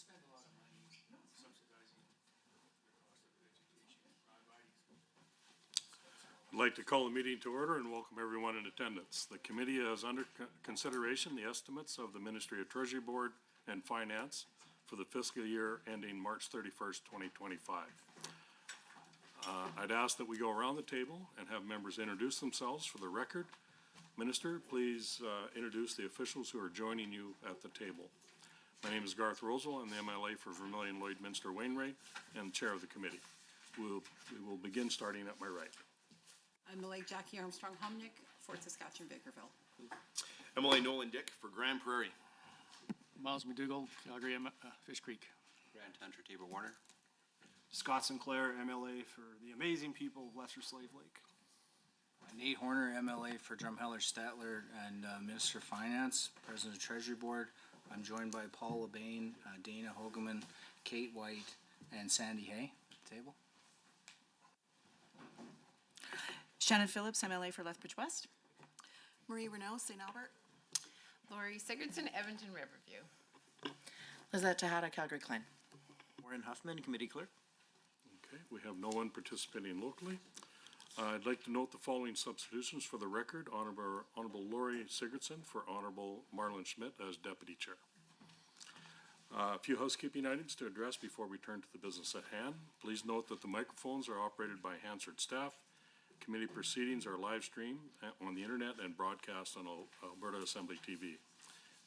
spend a lot of money subsidizing the cost of education. I'd like to call the meeting to order and welcome everyone in attendance. The committee has under consideration the estimates of the Ministry of Treasury Board and Finance for the fiscal year ending March 31st, 2025. I'd ask that we go around the table and have members introduce themselves for the record. Minister, please introduce the officials who are joining you at the table. My name is Garth Rosal. I'm the MLA for Vermilion Lloydminster Wainwright and Chair of the committee. We will begin starting at my right. I'm MLA Jackie Armstrong Homnick, Fort Saskatchewan Bakerville. MLA Nolan Dick for Grand Prairie. Miles McDougall, Calgary, Fish Creek. Grant Hunter, Tabor Warner. Scott Sinclair, MLA for the amazing people of Lesser Slave Lake. Nate Horner, MLA for Drumheller Statler and Minister of Finance, President of Treasury Board. I'm joined by Paul LeBain, Dana Hogeman, Kate White, and Sandy Hay at the table. Shannon Phillips, MLA for Lethbridge West. Marie Renaud, St. Albert. Laurie Sigurdson, Edmonton Riverview. Lizette Tejada, Calgary Klein. Warren Huffman, Committee Clerk. Okay, we have no one participating locally. I'd like to note the following substitutions for the record. Honorable Laurie Sigurdson for Honorable Marlon Schmidt as Deputy Chair. A few housekeeping items to address before we turn to the business at hand. Please note that the microphones are operated by Hansard staff. Committee proceedings are live streamed on the internet and broadcast on Alberta Assembly TV.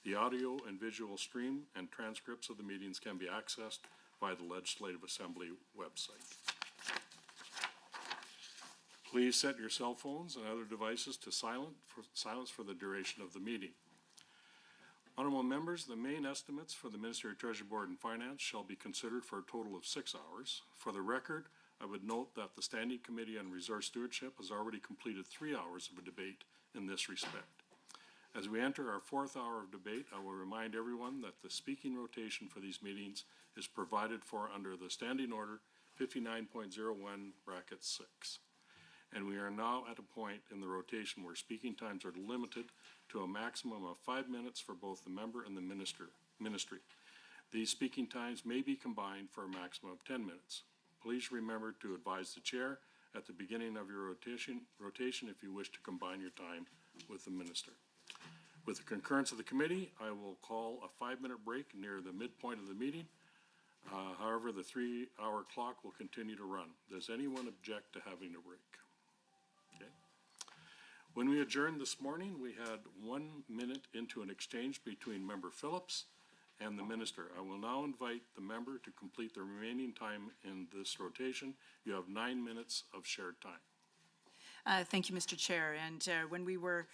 The audio and visual stream and transcripts of the meetings can be accessed by the Legislative Assembly website. Please set your cell phones and other devices to silence for the duration of the meeting. Honorable members, the main estimates for the Ministry of Treasury Board and Finance shall be considered for a total of 6 hours. For the record, I would note that the Standing Committee on Resource Stewardship has already completed 3 hours of a debate in this respect. As we enter our 4th hour of debate, I will remind everyone that the speaking rotation for these meetings is provided for under the Standing Order 59.01 bracket 6. And we are now at a point in the rotation where speaking times are limited to a maximum of 5 minutes for both the member and the ministry. These speaking times may be combined for a maximum of 10 minutes. Please remember to advise the chair at the beginning of your rotation if you wish to combine your time with the minister. With the concurrence of the committee, I will call a 5-minute break near the midpoint of the meeting. However, the 3-hour clock will continue to run. Does anyone object to having a break? Okay. When we adjourned this morning, we had 1 minute into an exchange between Member Phillips and the minister. I will now invite the member to complete the remaining time in this rotation. You have 9 minutes of shared time. Thank you, Mr. Chair. And when we were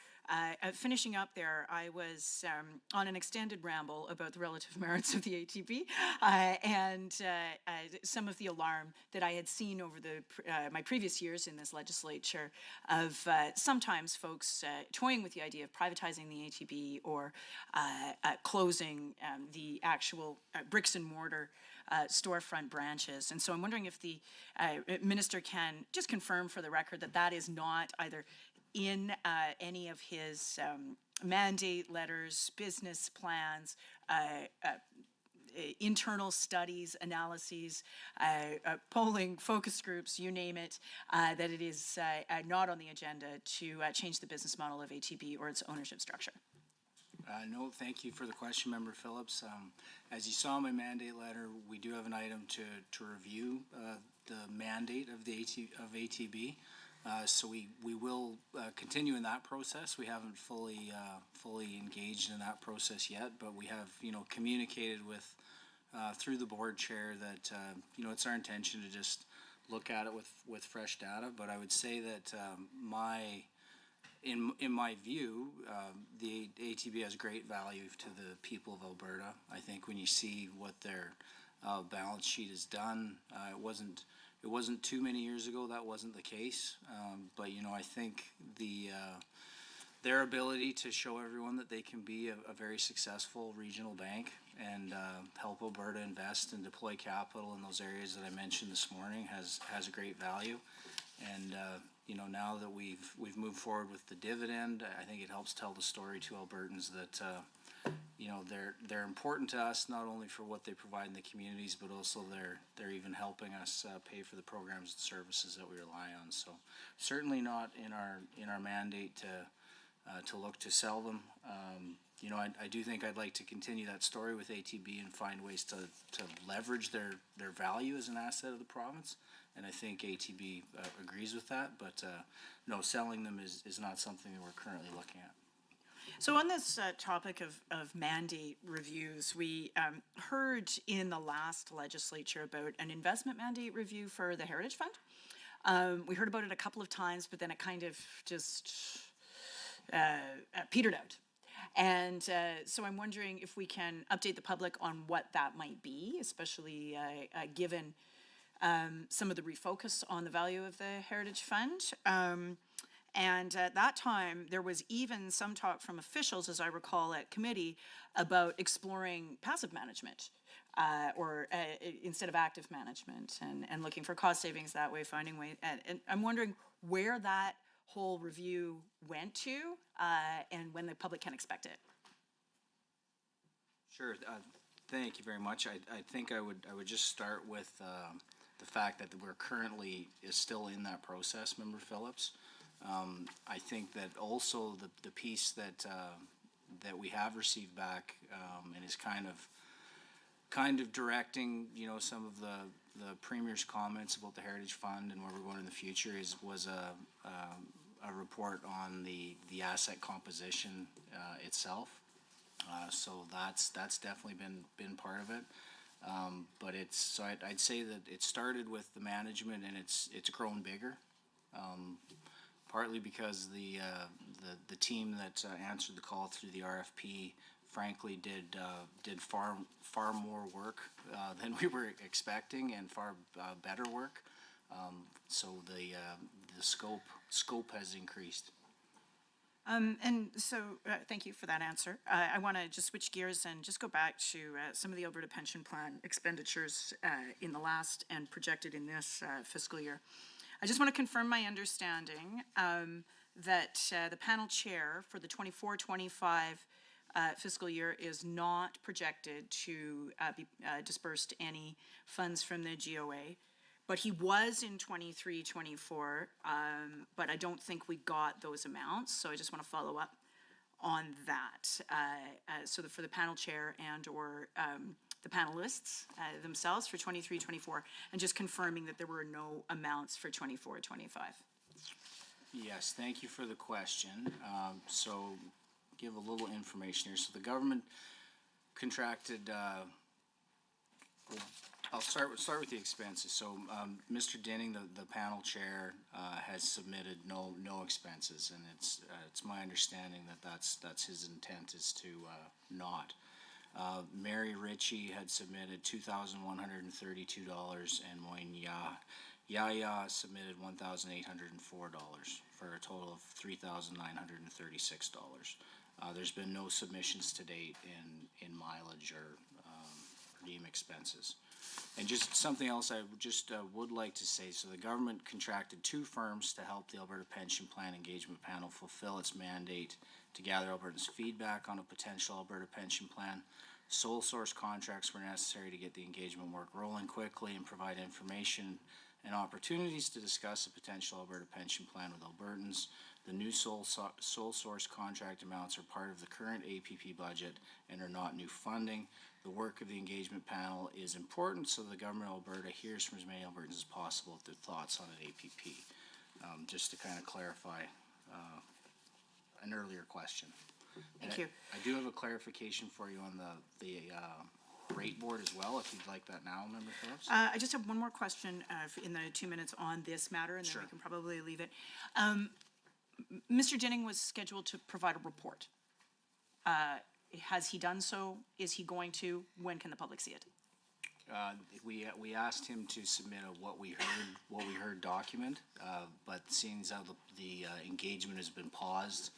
finishing up there, I was on an extended ramble about the relative merits of the ATB and some of the alarm that I had seen over my previous years in this legislature of sometimes folks toying with the idea of privatizing the ATB or closing the actual bricks and mortar storefront branches. And so I'm wondering if the minister can just confirm for the record that that is not either in any of his mandate letters, business plans, internal studies, analyses, polling, focus groups, you name it, that it is not on the agenda to change the business model of ATB or its ownership structure. No, thank you for the question, Member Phillips. As you saw in my mandate letter, we do have an item to review the mandate of the ATB. So we will continue in that process. We haven't fully engaged in that process yet, but we have communicated with through the board chair that it's our intention to just look at it with fresh data. But I would say that in my view, the ATB has great value to the people of Alberta. I think when you see what their balance sheet has done, it wasn't too many years ago that wasn't the case. But I think their ability to show everyone that they can be a very successful regional bank and help Alberta invest and deploy capital in those areas that I mentioned this morning has a great value. And now that we've moved forward with the dividend, I think it helps tell the story to Albertans that you know, they're important to us, not only for what they provide in the communities, but also they're even helping us pay for the programs and services that we rely on. So certainly not in our mandate to look to sell them. You know, I do think I'd like to continue that story with ATB and find ways to leverage their value as an asset of the province. And I think ATB agrees with that, but no, selling them is not something that we're currently looking at. So on this topic of mandate reviews, we heard in the last legislature about an investment mandate review for the Heritage Fund. We heard about it a couple of times, but then it kind of just petered out. And so I'm wondering if we can update the public on what that might be, especially given some of the refocus on the value of the Heritage Fund. And at that time, there was even some talk from officials, as I recall, at committee about exploring passive management or instead of active management and looking for cost savings that way, finding ways. And I'm wondering where that whole review went to and when the public can expect it. Sure. Thank you very much. I think I would just start with the fact that we're currently still in that process, Member Phillips. I think that also the piece that we have received back and is kind of directing, you know, some of the Premier's comments about the Heritage Fund and where we're going in the future was a report on the asset composition itself. So that's definitely been part of it. But I'd say that it started with the management and it's grown bigger. Partly because the team that answered the call through the RFP, frankly, did far more work than we were expecting and far better work. So the scope has increased. And so, thank you for that answer. I want to just switch gears and just go back to some of the Alberta Pension Plan expenditures in the last and projected in this fiscal year. I just want to confirm my understanding that the panel chair for the 24-25 fiscal year is not projected to be dispersed any funds from the GOA, but he was in 23-24, but I don't think we got those amounts, so I just want to follow up on that. So for the panel chair and or the panelists themselves for 23-24, and just confirming that there were no amounts for 24-25. Yes, thank you for the question. So give a little information here. So the government contracted, I'll start with the expenses. So Mr. Dinning, the panel chair, has submitted no expenses, and it's my understanding that that's his intent is to not. Mary Ritchie had submitted $2,132, and Moyne Yaya submitted $1,804 for a total of $3,936. There's been no submissions to date in mileage or per diem expenses. And just something else I would like to say. So the government contracted 2 firms to help the Alberta Pension Plan Engagement Panel fulfill its mandate to gather Albertans' feedback on a potential Alberta pension plan. Sole source contracts were necessary to get the engagement work rolling quickly and provide information and opportunities to discuss a potential Alberta pension plan with Albertans. The new sole source contract amounts are part of the current APP budget and are not new funding. The work of the engagement panel is important, so the government of Alberta hears from as many Albertans as possible with their thoughts on an APP. Just to kind of clarify an earlier question. Thank you. I do have a clarification for you on the rate board as well, if you'd like that now, Member Phillips. I just have one more question in the 2 minutes on this matter, and then Sure. we can probably leave it. Mr. Dinning was scheduled to provide a report. Has he done so? Is he going to? When can the public see it? We asked him to submit a what we heard document, but seeing as how the engagement has been paused,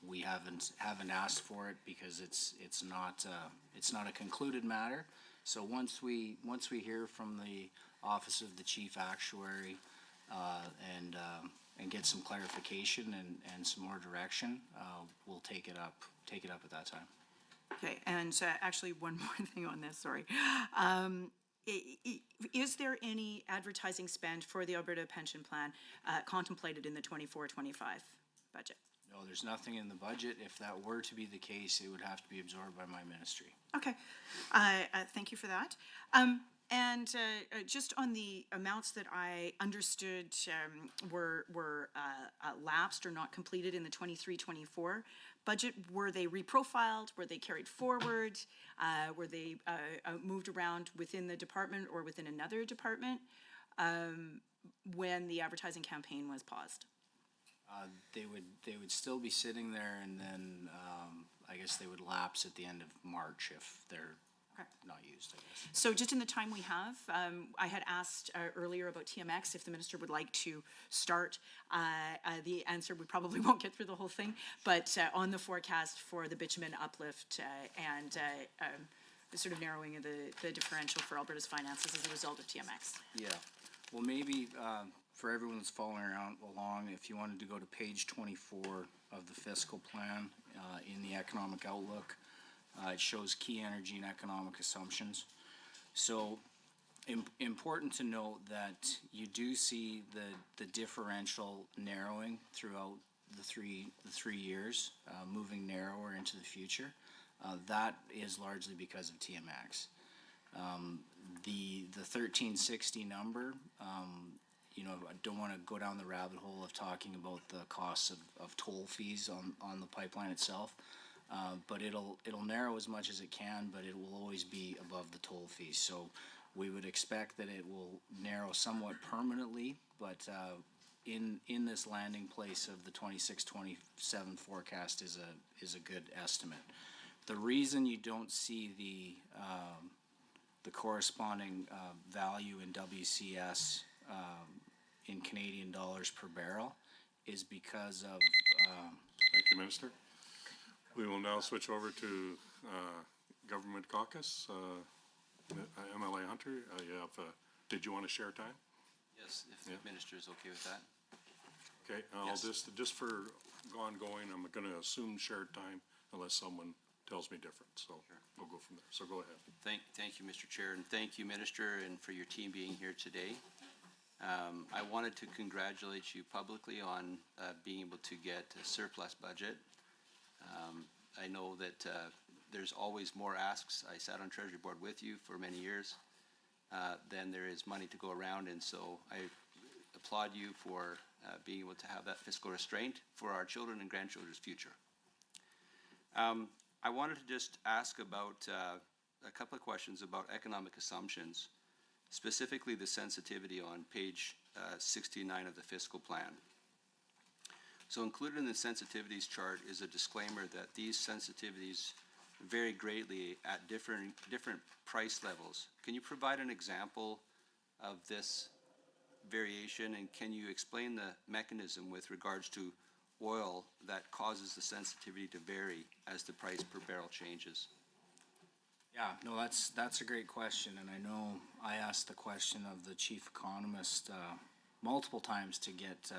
we haven't asked for it because it's not a concluded matter. So once we hear from the Office of the Chief Actuary and get some clarification and some more direction, we'll take it up at that time. Okay, and actually, one more thing on this, sorry. Is there any advertising spend for the Alberta Pension Plan contemplated in the 24-25 budget? No, there's nothing in the budget. If that were to be the case, it would have to be absorbed by my ministry. Okay, thank you for that. And just on the amounts that I understood were lapsed or not completed in the 23-24 budget, were they reprofiled? Were they carried forward? Were they moved around within the department or within another department when the advertising campaign was paused? They would still be sitting there, and then I guess they would lapse at the end of March if they're not used, I guess. So just in the time we have, I had asked earlier about TMX, if the minister would like to start. The answer, we probably won't get through the whole thing, but on the forecast for the bitumen uplift and the sort of narrowing of the differential for Alberta's finances as a result of TMX. Yeah, well, maybe for everyone that's following along, if you wanted to go to page 24 of the fiscal plan in the economic outlook, it shows key energy and economic assumptions. So important to note that you do see the differential narrowing throughout the three years, moving narrower into the future. That is largely because of TMX. The 1360 number, I don't want to go down the rabbit hole of talking about the costs of toll fees on the pipeline itself. But it'll narrow as much as it can, but it will always be above the toll fees. So we would expect that it will narrow somewhat permanently, but in this landing place of the 26-27 forecast is a good estimate. The reason you don't see the corresponding value in WCS in Canadian dollars per barrel is because of Thank you, Minister. We will now switch over to Government Caucus. MLA Hunter, did you want to share time? Yes, if the minister is okay with that. Okay, I'll just for ongoing, I'm going to assume shared time unless someone tells me different. So we'll go from there. So go ahead. Thank you, Mr. Chair, and thank you, Minister, and for your team being here today. I wanted to congratulate you publicly on being able to get a surplus budget. I know that there's always more asks. I sat on Treasury Board with you for many years. Then there is money to go around, and so I applaud you for being able to have that fiscal restraint for our children and grandchildren's future. I wanted to just ask about a couple of questions about economic assumptions, specifically the sensitivity on page 69 of the fiscal plan. So included in the sensitivities chart is a disclaimer that these sensitivities vary greatly at different price levels. Can you provide an example of this variation, and can you explain the mechanism with regards to oil that causes the sensitivity to vary as the price per barrel changes? Yeah, no, that's a great question, and I know I asked the question of the chief economist multiple times to get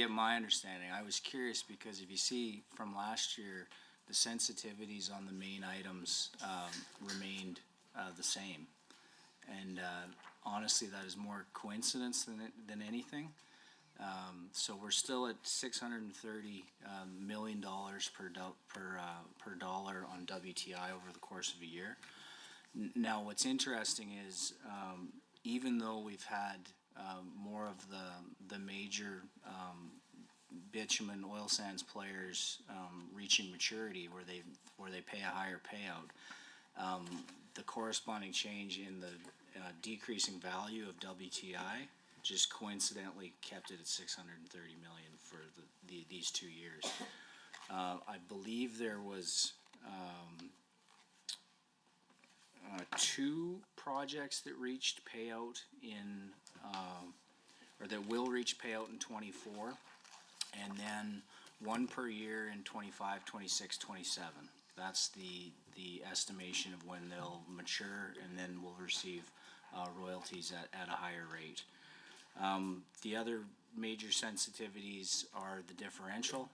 my understanding. I was curious because if you see from last year, the sensitivities on the main items remained the same, and honestly, that is more coincidence than anything. So we're still at $630 million per dollar on WTI over the course of a year. Now, what's interesting is even though we've had more of the major bitumen oil sands players reaching maturity where they pay a higher payout, the corresponding change in the decreasing value of WTI just coincidentally kept it at $630 million for these 2 years. I believe there was 2 projects that reached payout or that will reach payout in 24, and then 1 per year in 25, 26, 27. That's the estimation of when they'll mature, and then we'll receive royalties at a higher rate. The other major sensitivities are the differential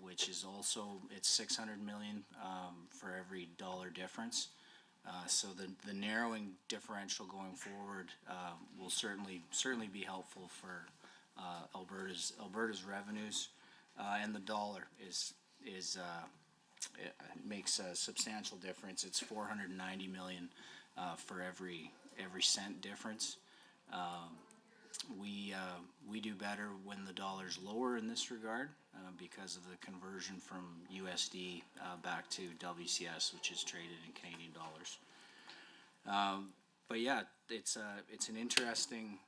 which is also, it's 600 million, for every dollar difference. So the narrowing differential going forward, will certainly be helpful for, Alberta's revenues. And the dollar it makes a substantial difference. It's 490 million, for every cent difference. We do better when the dollar's lower in this regard, because of the conversion from USD, back to WCS, which is traded in Canadian dollars. But yeah, it's an interesting,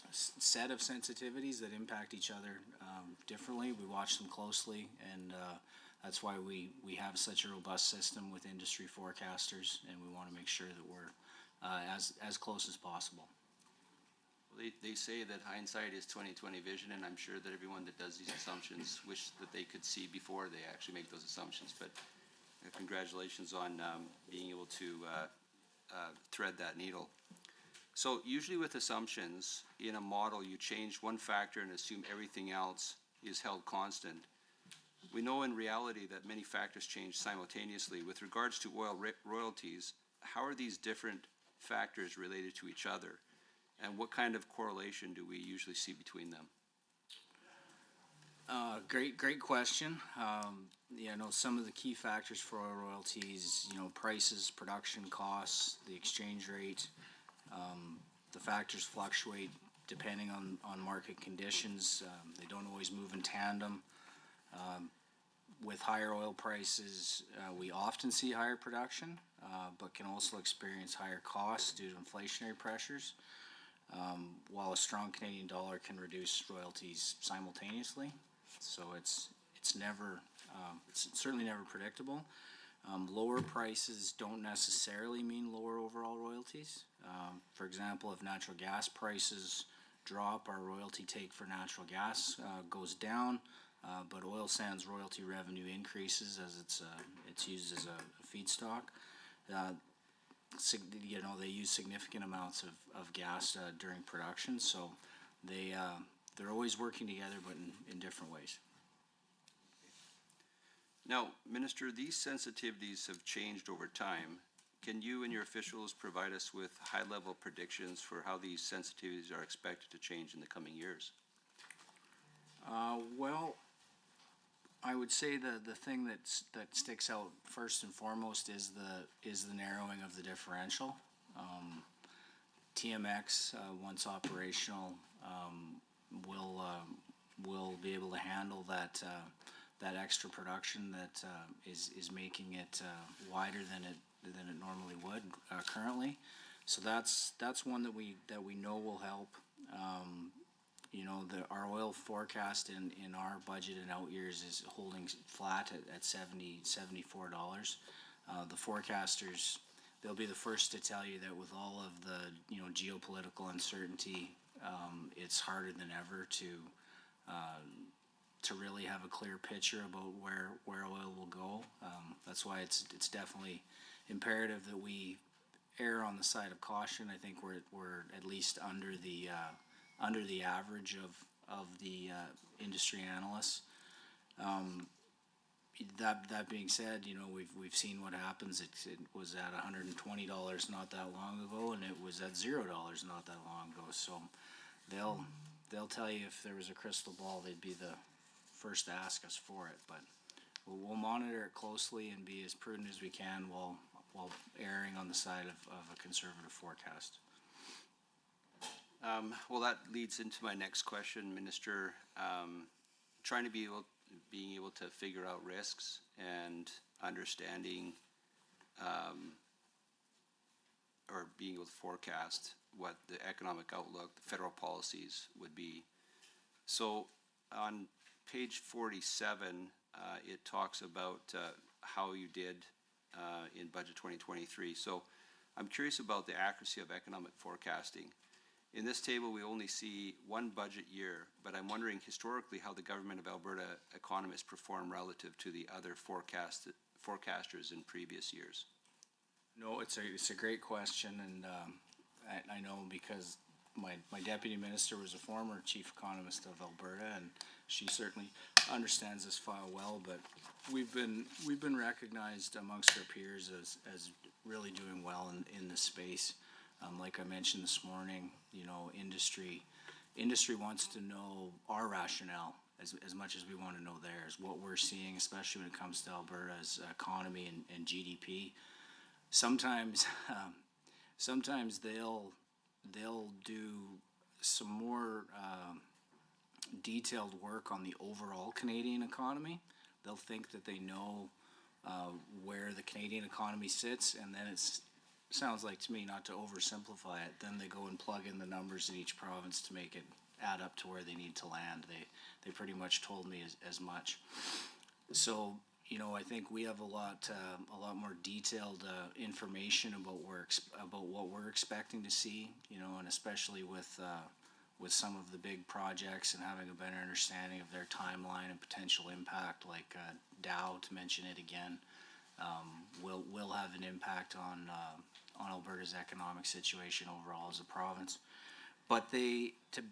set of sensitivities that impact each other, differently. We watch them closely, and, that's why we have such a robust system with industry forecasters, and we want to make sure that we're, as close as possible. They say that hindsight is 20/20 vision, and I'm sure that everyone that does these assumptions wish that they could see before they actually make those assumptions. But congratulations on being able to thread that needle. So usually with assumptions in a model, you change one factor and assume everything else is held constant. We know in reality that many factors change simultaneously. With regards to oil royalties, how are these different factors related to each other? And what kind of correlation do we usually see between them? Great question. Some of the key factors for oil royalties, prices, production costs, the exchange rate. The factors fluctuate depending on market conditions. They don't always move in tandem. With higher oil prices, we often see higher production, but can also experience higher costs due to inflationary pressures. While a strong Canadian dollar can reduce royalties simultaneously. So it's certainly never predictable. Lower prices don't necessarily mean lower overall royalties. For example, if natural gas prices drop, our royalty take for natural gas goes down, but oil sands royalty revenue increases as it's used as a feedstock. They use significant amounts of gas during production, so they're always working together, but in different ways. Now, Minister, these sensitivities have changed over time. Can you and your officials provide us with high-level predictions for how these sensitivities are expected to change in the coming years? Well, I would say the thing that sticks out first and foremost is the narrowing of the differential. TMX, once operational, will be able to handle that extra production that is making it wider than it normally would currently. So that's one that we know will help. Our oil forecast in our budget and out years is holding flat at $74. The forecasters, they'll be the first to tell you that with all of the geopolitical uncertainty, it's harder than ever to really have a clear picture about where oil will go. That's why it's definitely imperative that we err on the side of caution. I think we're at least under the average of the industry analysts. That being said, we've seen what happens. It was at $120 not that long ago, and it was at $0 not that long ago. So they'll tell you if there was a crystal ball, they'd be the first to ask us for it. But we'll monitor it closely and be as prudent as we can while erring on the side of a conservative forecast. Well, that leads into my next question, Minister. Being able to figure out risks and understanding or being able to forecast what the economic outlook, the federal policies would be. So on page 47, it talks about how you did in budget 2023. So I'm curious about the accuracy of economic forecasting. In this table, we only see one budget year, but I'm wondering historically how the Government of Alberta economists perform relative to the other forecasters in previous years. No, it's a great question, and I know because my deputy minister was a former chief economist of Alberta, and she certainly understands this file well, but we've been recognized amongst our peers as really doing well in this space. Like I mentioned this morning, you know, industry wants to know our rationale as much as we want to know theirs, what we're seeing, especially when it comes to Alberta's economy and GDP. Sometimes they'll do some more detailed work on the overall Canadian economy. They'll think that they know where the Canadian economy sits, and then sounds like to me, not to oversimplify it, then they go and plug in the numbers in each province to make it add up to where they need to land. They pretty much told me as much. So, you know, I think we have a lot more detailed information about what we're expecting to see, you know, and especially with some of the big projects and having a better understanding of their timeline and potential impact, like Dow, to mention it again, will have an impact on Alberta's economic situation overall as a province. But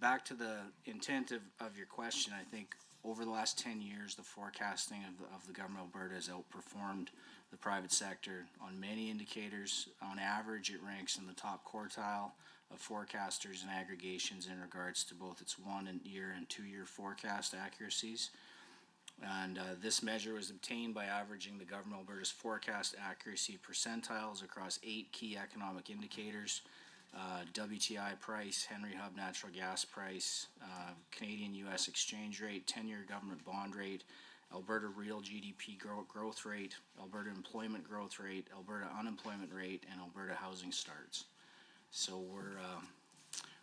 back to the intent of your question, I think over the last 10 years, the forecasting of the government of Alberta has outperformed the private sector on many indicators. On average, it ranks in the top quartile of forecasters and aggregations in regards to both its 1-year and 2-year forecast accuracies. And this measure was obtained by averaging the government of Alberta's forecast accuracy percentiles across 8 key economic indicators: WTI price, Henry Hub natural gas price, Canadian-US exchange rate, 10-year government bond rate, Alberta real GDP growth rate, Alberta employment growth rate, Alberta unemployment rate, and Alberta housing starts. So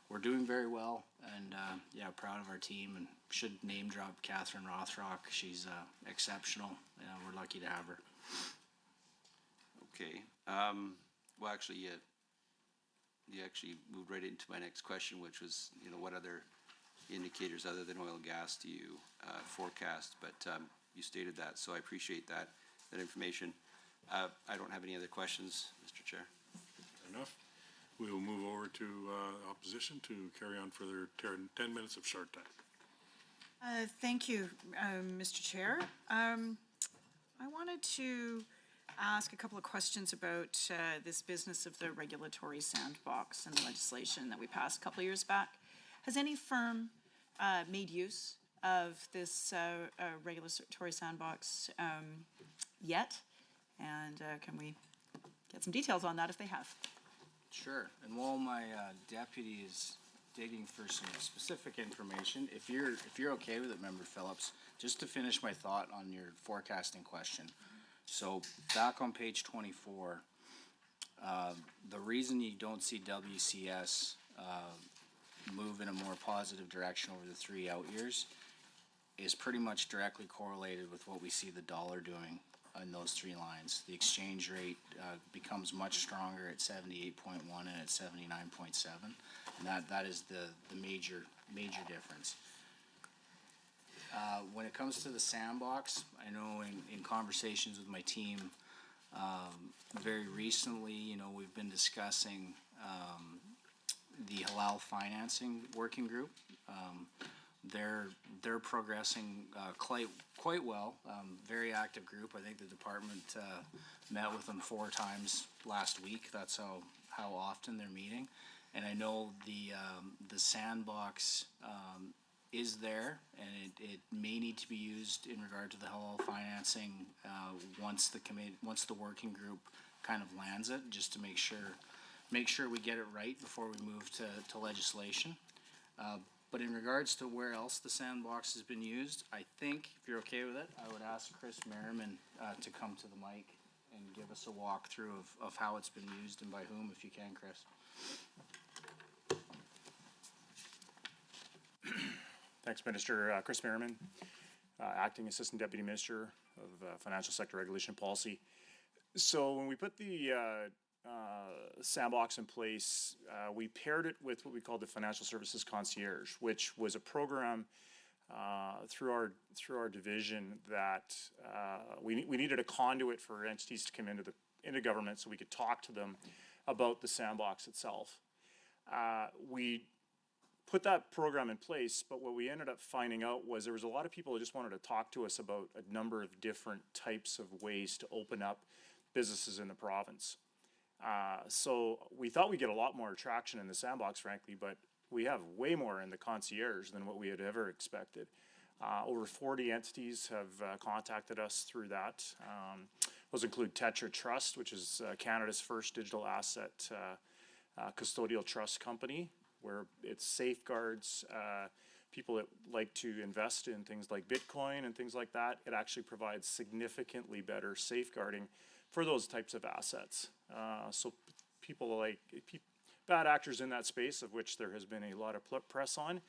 we're doing very well, and yeah, proud of our team, and should name drop Catherine Rothrock. She's exceptional, and we're lucky to have her. Okay. Well, actually, you actually moved right into my next question, which was, you know, what other indicators other than oil and gas do you forecast? But you stated that, so I appreciate that information. I don't have any other questions, Mr. Chair. Fair enough. We will move over to opposition to carry on for their 10 minutes of short time. Thank you, Mr. Chair. I wanted to ask a couple of questions about this business of the regulatory sandbox and the legislation that we passed a couple of years back. Has any firm made use of this regulatory sandbox yet? And can we get some details on that if they have? Sure. And while my deputy is digging for some specific information, if you're okay with it, Member Phillips, just to finish my thought on your forecasting question. So back on page 24, the reason you don't see WCS move in a more positive direction over the 3 out years is pretty much directly correlated with what we see the dollar doing in those 3 lines. The exchange rate becomes much stronger at 78.1 and at 79.7, and that is the major difference. When it comes to the sandbox, I know in conversations with my team very recently, you know, we've been discussing the halal financing working group. They're progressing quite well. Very active group. I think the department met with them 4 times last week. That's how often they're meeting. And I know the sandbox is there, and it may need to be used in regard to the halal financing once the working group kind of lands it, just to make sure we get it right before we move to legislation. But in regards to where else the sandbox has been used, I think, if you're okay with it, I would ask Chris Merriman to come to the mic and give us a walkthrough of how it's been used and by whom, if you can, Chris. Thanks, Minister. Chris Merriman, Acting Assistant Deputy Minister of Financial Sector Regulation Policy. So when we put the sandbox in place, we paired it with what we call the Financial Services Concierge, which was a program through our division that we needed a conduit for entities to come into government so we could talk to them about the sandbox itself. We put that program in place, but what we ended up finding out was there was a lot of people who just wanted to talk to us about a number of different types of ways to open up businesses in the province. So we thought we'd get a lot more traction in the sandbox, frankly, but we have way more in the concierge than what we had ever expected. Over 40 entities have contacted us through that. Those include Tetra Trust, which is Canada's first digital asset custodial trust company, where it safeguards people that like to invest in things like Bitcoin and things like that. It actually provides significantly better safeguarding for those types of assets. So people like bad actors in that space, of which there has been a lot of press on,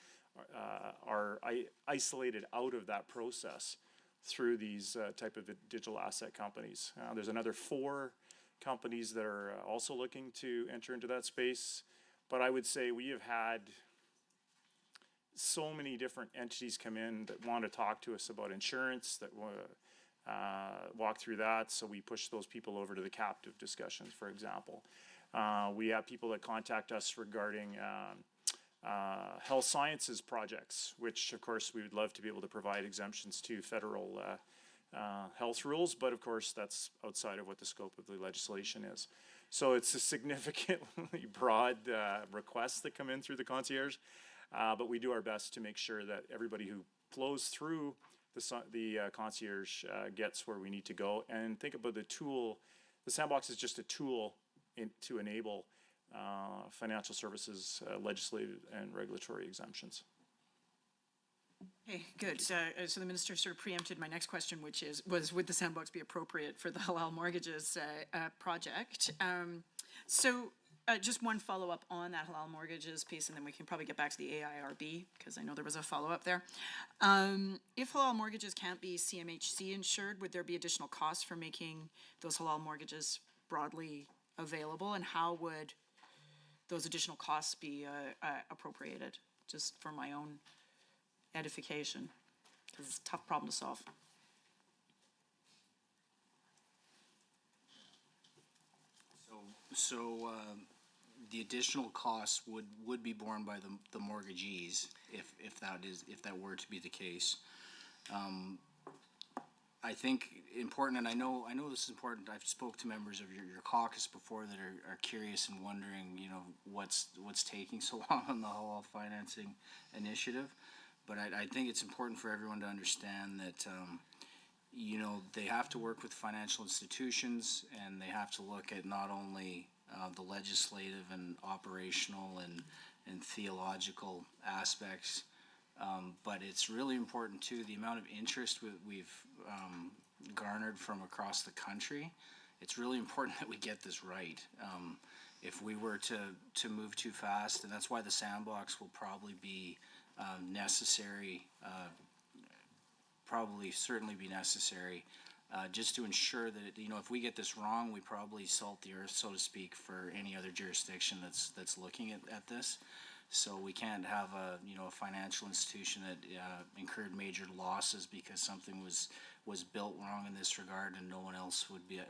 are isolated out of that process through these type of digital asset companies. There's another 4 companies that are also looking to enter into that space. But I would say we have had so many different entities come in that want to talk to us about insurance, that want to walk through that. So we push those people over to the captive discussions, for example. We have people that contact us regarding health sciences projects, which of course we would love to be able to provide exemptions to federal health rules, but of course that's outside of what the scope of the legislation is. So it's a significantly broad requests that come in through the concierge, but we do our best to make sure that everybody who flows through the concierge gets where we need to go. And think about the tool. The sandbox is just a tool to enable financial services, legislative and regulatory exemptions. Okay, good. So the minister sort of preempted my next question, which was would the sandbox be appropriate for the halal mortgages project? Just one follow-up on that halal mortgages piece, and then we can probably get back to the AIRB, because I know there was a follow-up there. If halal mortgages can't be CMHC insured, would there be additional costs for making those halal mortgages broadly available, and how would those additional costs be appropriated, just for my own edification, because it's a tough problem to solve. So the additional costs would be borne by the mortgagees if that were to be the case. I think important, and I know this is important. I've spoke to members of your caucus before that are curious and wondering, what's taking so long on the halal financing initiative. But I think it's important for everyone to understand that, they have to work with financial institutions, and they have to look at not only the legislative and operational and theological aspects, but it's really important too, the amount of interest we've garnered from across the country. It's really important that we get this right. If we were to move too fast, and that's why the sandbox will probably be necessary, certainly be necessary, just to ensure that, if we get this wrong, we probably salt the earth, so to speak, for any other jurisdiction that's looking at this. So we can't have a financial institution that incurred major losses because something was built wrong in this regard, and no one else would be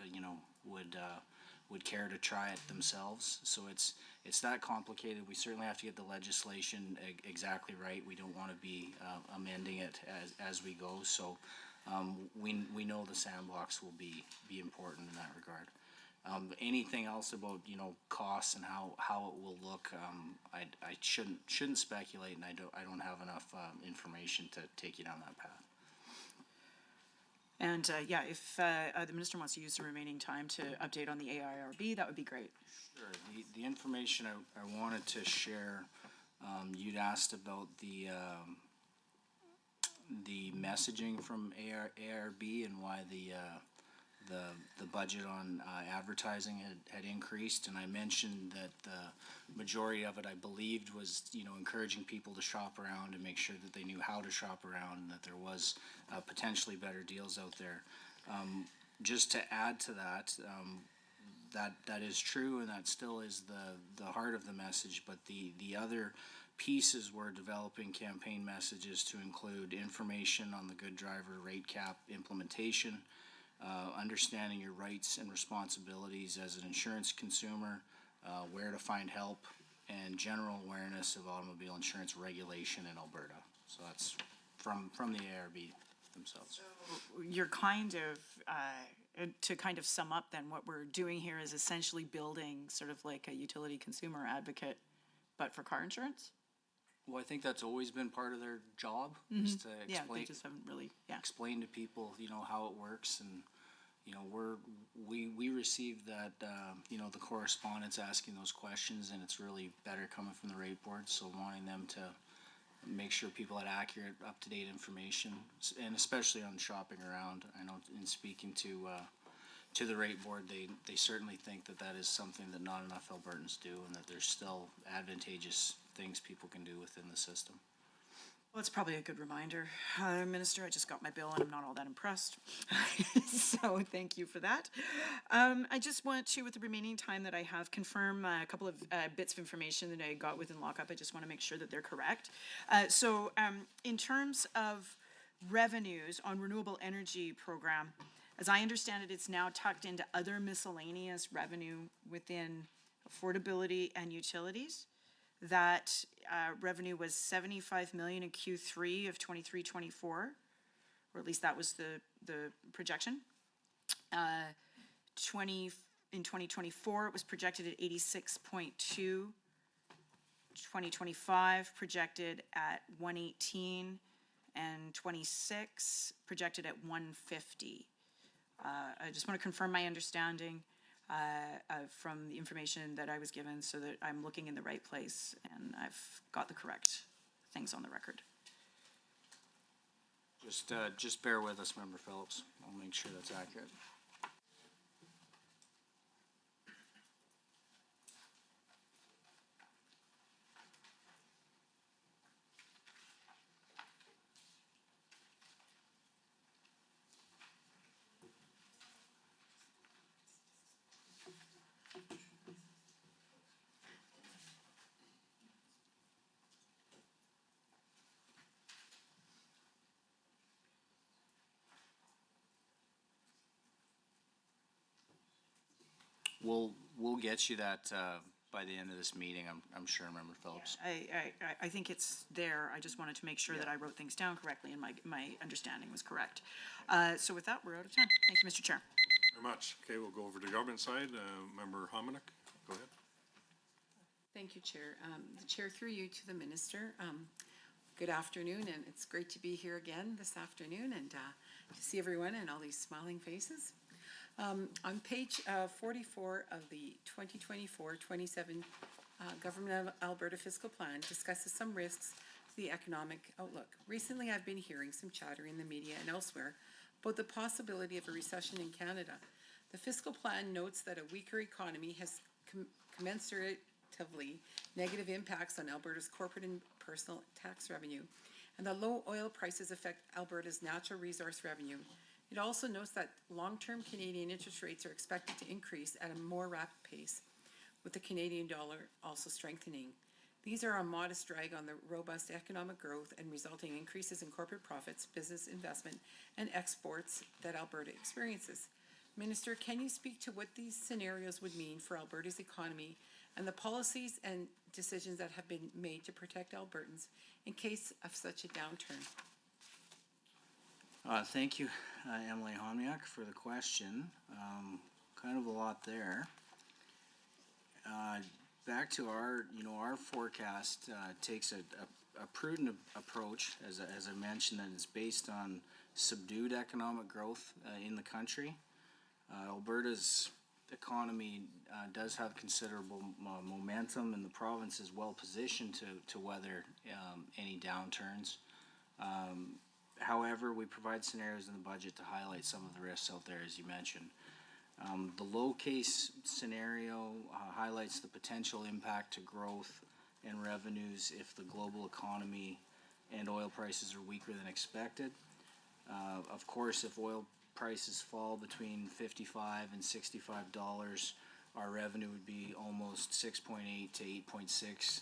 would care to try it themselves. So it's that complicated. We certainly have to get the legislation exactly right. We don't want to be amending it as we go. So we know the sandbox will be important in that regard. Anything else about costs and how it will look, I shouldn't speculate, and I don't have enough information to take you down that path. And if the minister wants to use the remaining time to update on the AIRB, that would be great. Sure. The information I wanted to share, you'd asked about the messaging from AIRB and why the budget on advertising had increased, and I mentioned that the majority of it, I believed, was encouraging people to shop around and make sure that they knew how to shop around, and that there was potentially better deals out there. Just to add to that, that is true, and that still is the heart of the message. But the other pieces were developing campaign messages to include information on the Good Driver rate cap implementation. Understanding your rights and responsibilities as an insurance consumer, where to find help, and general awareness of automobile insurance regulation in Alberta. So that's from the ARB themselves. You're kind of, to kind of sum up then, what we're doing here is essentially building sort of like a utility consumer advocate, but for car insurance? Well, I think that's always been part of their job, is to Yeah, they explain, just haven't really, yeah. explain to people, you know, how it works, and, you know, we received that, you know, the correspondence asking those questions, and it's really better coming from the rate board, so wanting them to make sure people had accurate, up-to-date information, and especially on shopping around. I know in speaking to the rate board, they certainly think that that is something that not enough Albertans do, and that there's still advantageous things people can do within the system. Well, it's probably a good reminder. Minister, I just got my bill and I'm not all that impressed. So thank you for that. I just want to, with the remaining time that I have, confirm a couple of bits of information that I got within lockup. I just want to make sure that they're correct. So in terms of revenues on renewable energy program, as I understand it, it's now tucked into other miscellaneous revenue within affordability and utilities. That revenue was 75 million in Q3 of 23-24, or at least that was the projection. In 2024, it was projected at 86.2. 2025 projected at 118, and 26 projected at 150. I just want to confirm my understanding from the information that I was given, so that I'm looking in the right place and I've got the correct things on the record. Just bear with us, Member Phillips. I'll make sure that's accurate. We'll get you that by the end of this meeting, I'm sure, Member Phillips. I think it's there. I just wanted to make sure that I wrote things down correctly and my understanding was correct. So with that, we're out of time. Thank you, Mr. Chair. Very much. Okay, we'll go over to the government side. Member Hominick, go ahead. Thank you, Chair. The Chair, through you to the Minister. Good afternoon, and it's great to be here again this afternoon and to see everyone and all these smiling faces. On page 44 of the 2024-27 Government of Alberta Fiscal Plan discusses some risks to the economic outlook. Recently, I've been hearing some chatter in the media and elsewhere about the possibility of a recession in Canada. The fiscal plan notes that a weaker economy has commensuratively negative impacts on Alberta's corporate and personal tax revenue, and the low oil prices affect Alberta's natural resource revenue. It also notes that long-term Canadian interest rates are expected to increase at a more rapid pace, with the Canadian dollar also strengthening. These are a modest drag on the robust economic growth and resulting increases in corporate profits, business investment, and exports that Alberta experiences. Minister, can you speak to what these scenarios would mean for Alberta's economy and the policies and decisions that have been made to protect Albertans in case of such a downturn? Thank you, Emily Homniak, for the question. Kind of a lot there. Back to our forecast takes a prudent approach, as I mentioned, that is based on subdued economic growth in the country. Alberta's economy does have considerable momentum, and the province is well positioned to weather any downturns. However, we provide scenarios in the budget to highlight some of the risks out there, as you mentioned. The low case scenario highlights the potential impact to growth and revenues if the global economy and oil prices are weaker than expected. Of course, if oil prices fall between $55 and $65, our revenue would be almost $6.8 to $8.6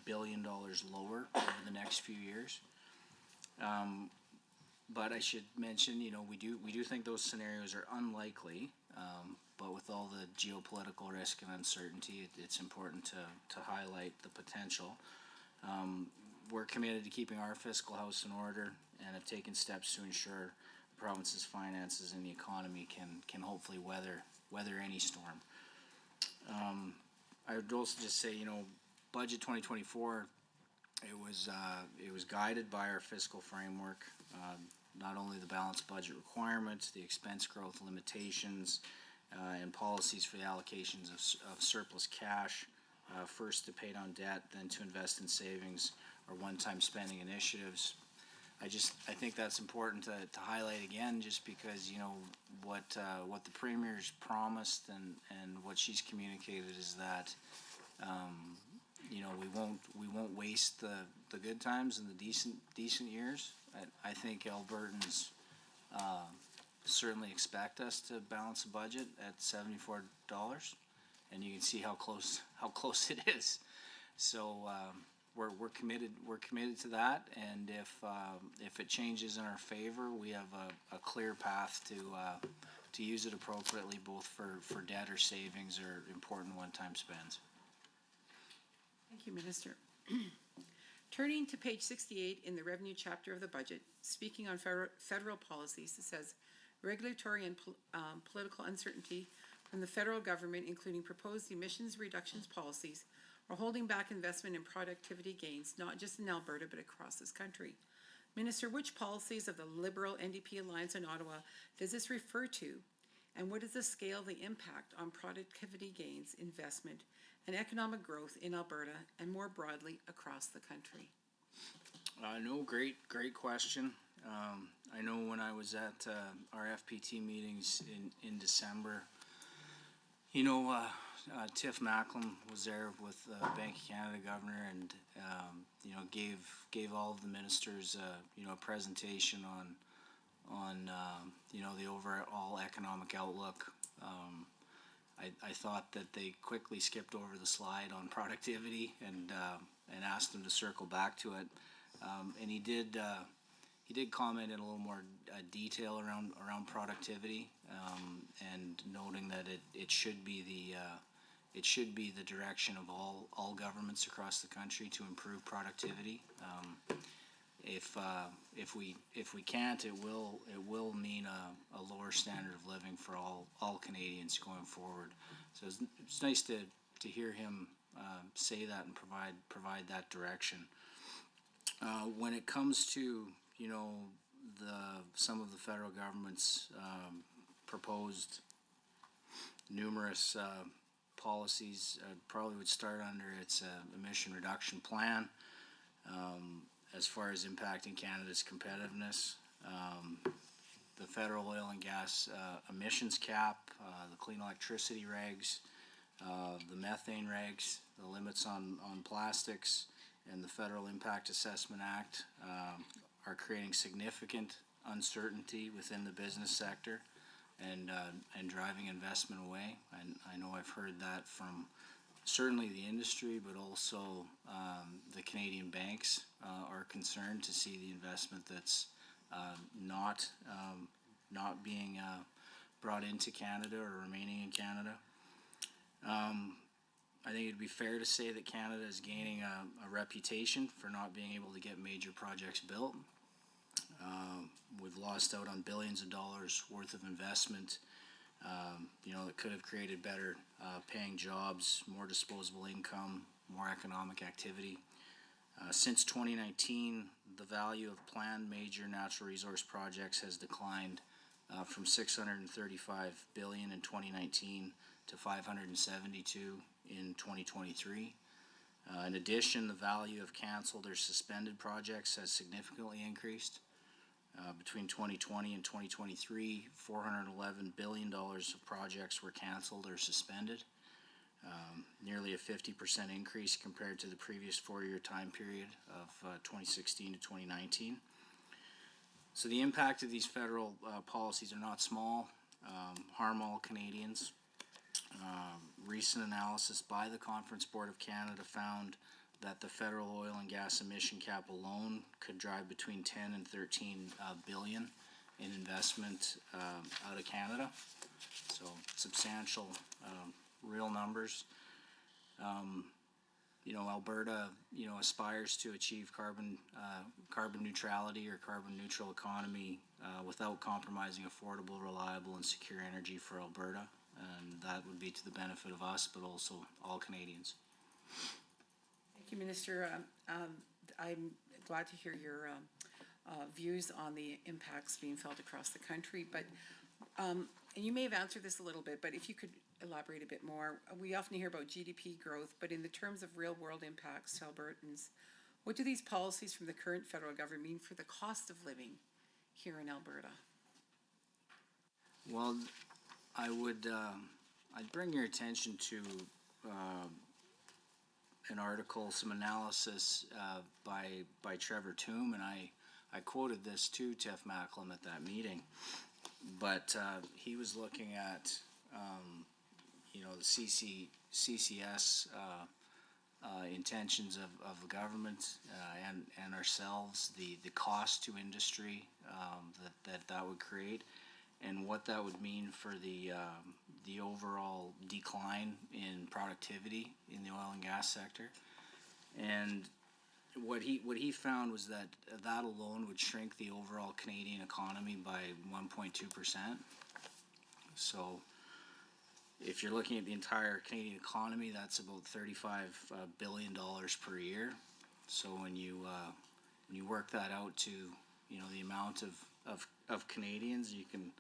billion lower over the next few years. But I should mention, we do think those scenarios are unlikely, But with all the geopolitical risk and uncertainty, it's important to highlight the potential. We're committed to keeping our fiscal house in order and have taken steps to ensure the province's finances and the economy can hopefully weather any storm. I would also just say, budget 2024, it was guided by our fiscal framework, not only the balanced budget requirements, the expense growth limitations, and policies for the allocations of surplus cash, first to pay down debt, then to invest in savings or one-time spending initiatives. I think that's important to highlight again, just because, what the Premier's promised and what she's communicated is that, we won't waste the good times and the decent years. I think Albertans certainly expect us to balance a budget at $74, and you can see how close it is. So we're committed to that, and if it changes in our favor, we have a clear path to use it appropriately, both for debt or savings or important one-time spends. Thank you, Minister. Turning to page 68 in the revenue chapter of the budget, speaking on federal policies, it says regulatory and political uncertainty from the federal government, including proposed emissions reductions policies, are holding back investment in productivity gains, not just in Alberta, but across this country. Minister, which policies of the Liberal NDP alliance in Ottawa does this refer to? And what is the scale of the impact on productivity gains, investment, and economic growth in Alberta and more broadly across the country? No, great question. I know when I was at our FPT meetings in December, Tiff Macklem was there with the Bank of Canada governor, and gave all of the ministers a presentation on the overall economic outlook. I thought that they quickly skipped over the slide on productivity and asked them to circle back to it. And he did comment in a little more detail around productivity, and noting that it should be the direction of all governments across the country to improve productivity. If we can't, it will mean a lower standard of living for all Canadians going forward. So it's nice to hear him say that and provide that direction. When it comes to some of the federal government's proposed numerous policies, probably would start under its emission reduction plan. As far as impacting Canada's competitiveness, the federal oil and gas emissions cap, the clean electricity regs, the methane regs, the limits on plastics, and the Federal Impact Assessment Act are creating significant uncertainty within the business sector and driving investment away. And I know I've heard that from certainly the industry, but also the Canadian banks are concerned to see the investment that's not being brought into Canada or remaining in Canada. I think it'd be fair to say that Canada is gaining a reputation for not being able to get major projects built. We've lost out on billions of dollars worth of investment, that could have created better paying jobs, more disposable income, more economic activity. Since 2019, the value of planned major natural resource projects has declined from $635 billion in 2019 to $572 in 2023. In addition, the value of canceled or suspended projects has significantly increased. Between 2020 and 2023, $411 billion of projects were canceled or suspended, nearly a 50% increase compared to the previous four-year time period of 2016 to 2019. So the impact of these federal policies are not small, harm all Canadians. Recent analysis by the Conference Board of Canada found that the federal oil and gas emission cap alone could drive between 10 and 13 billion in investment out of Canada. So substantial, real numbers. You know, Alberta, you know, aspires to achieve carbon neutrality or carbon neutral economy without compromising affordable, reliable, and secure energy for Alberta. And that would be to the benefit of us, but also all Canadians. Thank you, Minister. I'm glad to hear your views on the impacts being felt across the country, but, and you may have answered this a little bit, but if you could elaborate a bit more. We often hear about GDP growth, but in the terms of real-world impacts to Albertans, what do these policies from the current federal government mean for the cost of living here in Alberta? Well, I would, I'd bring your attention to an article, some analysis by Trevor Toome, and I quoted this to Jeff Macklem at that meeting. But he was looking at, you know, the CCS intentions of the government and ourselves, the cost to industry that would create, and what that would mean for the overall decline in productivity in the oil and gas sector. And what he found was that alone would shrink the overall Canadian economy by 1.2%. So if you're looking at the entire Canadian economy, that's about $35 billion per year. So when you work that out to, you know, the amount of Canadians, you can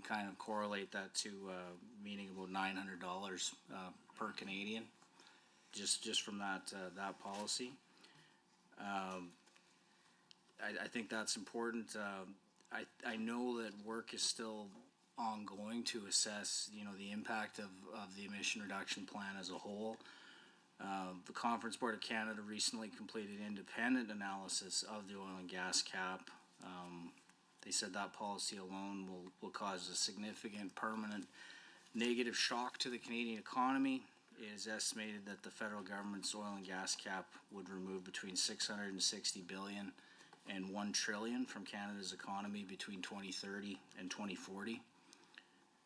kind of correlate that to meaning about $900 per Canadian, just from that policy. I think that's important. I know that work is still ongoing to assess, you know, the impact of the emission reduction plan as a whole. The Conference Board of Canada recently completed independent analysis of the oil and gas cap. They said that policy alone will cause a significant permanent negative shock to the Canadian economy. It is estimated that the federal government's oil and gas cap would remove between $660 billion and $1 trillion from Canada's economy between 2030 and 2040.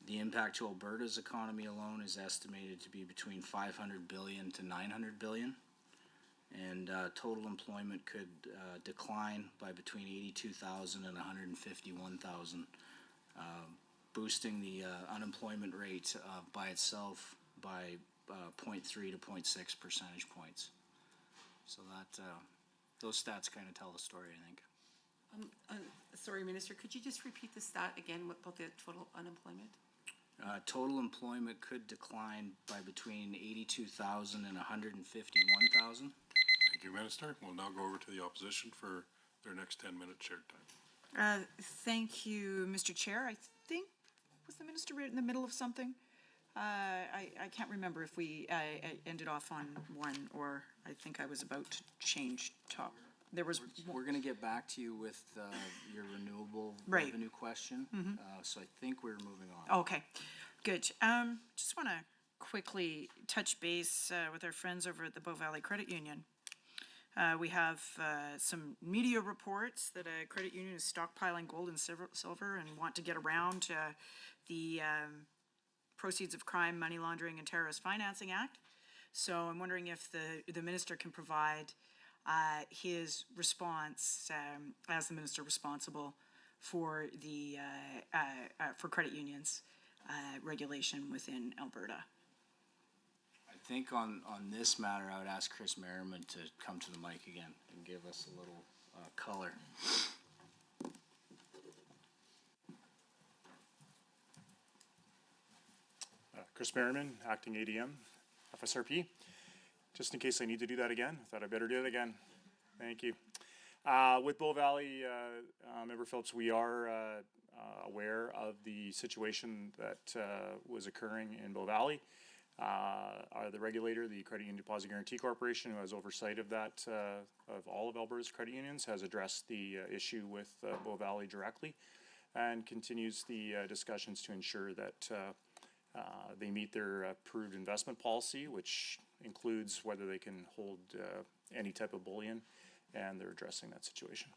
The impact to Alberta's economy alone is estimated to be between $500 billion to $900 billion. And total employment could decline by between 82,000 and 151,000, boosting the unemployment rate by itself by 0.3 to 0.6 percentage points. So that those stats kind of tell the story, I think. Sorry, Minister, could you just repeat the stat again about the total unemployment? Total employment could decline by between 82,000 and 151,000. Thank you, Minister. We'll now go over to the opposition for their next 10-minute shared time. Thank you, Mr. Chair. I think, was the minister right in the middle of something? I can't remember if we ended off on one, or I think I was about to change top. There was. We're going to get back to you with your renewable Right. revenue question. So I think we're moving on. Okay, good. Just want to quickly touch base with our friends over at the Bow Valley Credit Union. We have some media reports that a credit union is stockpiling gold and silver and want to get around the Proceeds of Crime, Money Laundering, and Terrorist Financing Act. So I'm wondering if the minister can provide his response as the minister responsible for the for credit unions regulation within Alberta. I think on this matter, I would ask Chris Merriman to come to the mic again and give us a little color. Chris Merriman, Acting ADM, FSRP. Just in case I need to do that again, I thought I better do it again. Thank you. With Bow Valley, Member Phillips, we are aware of the situation that was occurring in Bow Valley. The regulator, the Credit Union Deposit Guarantee Corporation, who has oversight of that, of all of Alberta's credit unions, has addressed the issue with Bow Valley directly and continues the discussions to ensure that they meet their approved investment policy, which includes whether they can hold any type of bullion, and they're addressing that situation.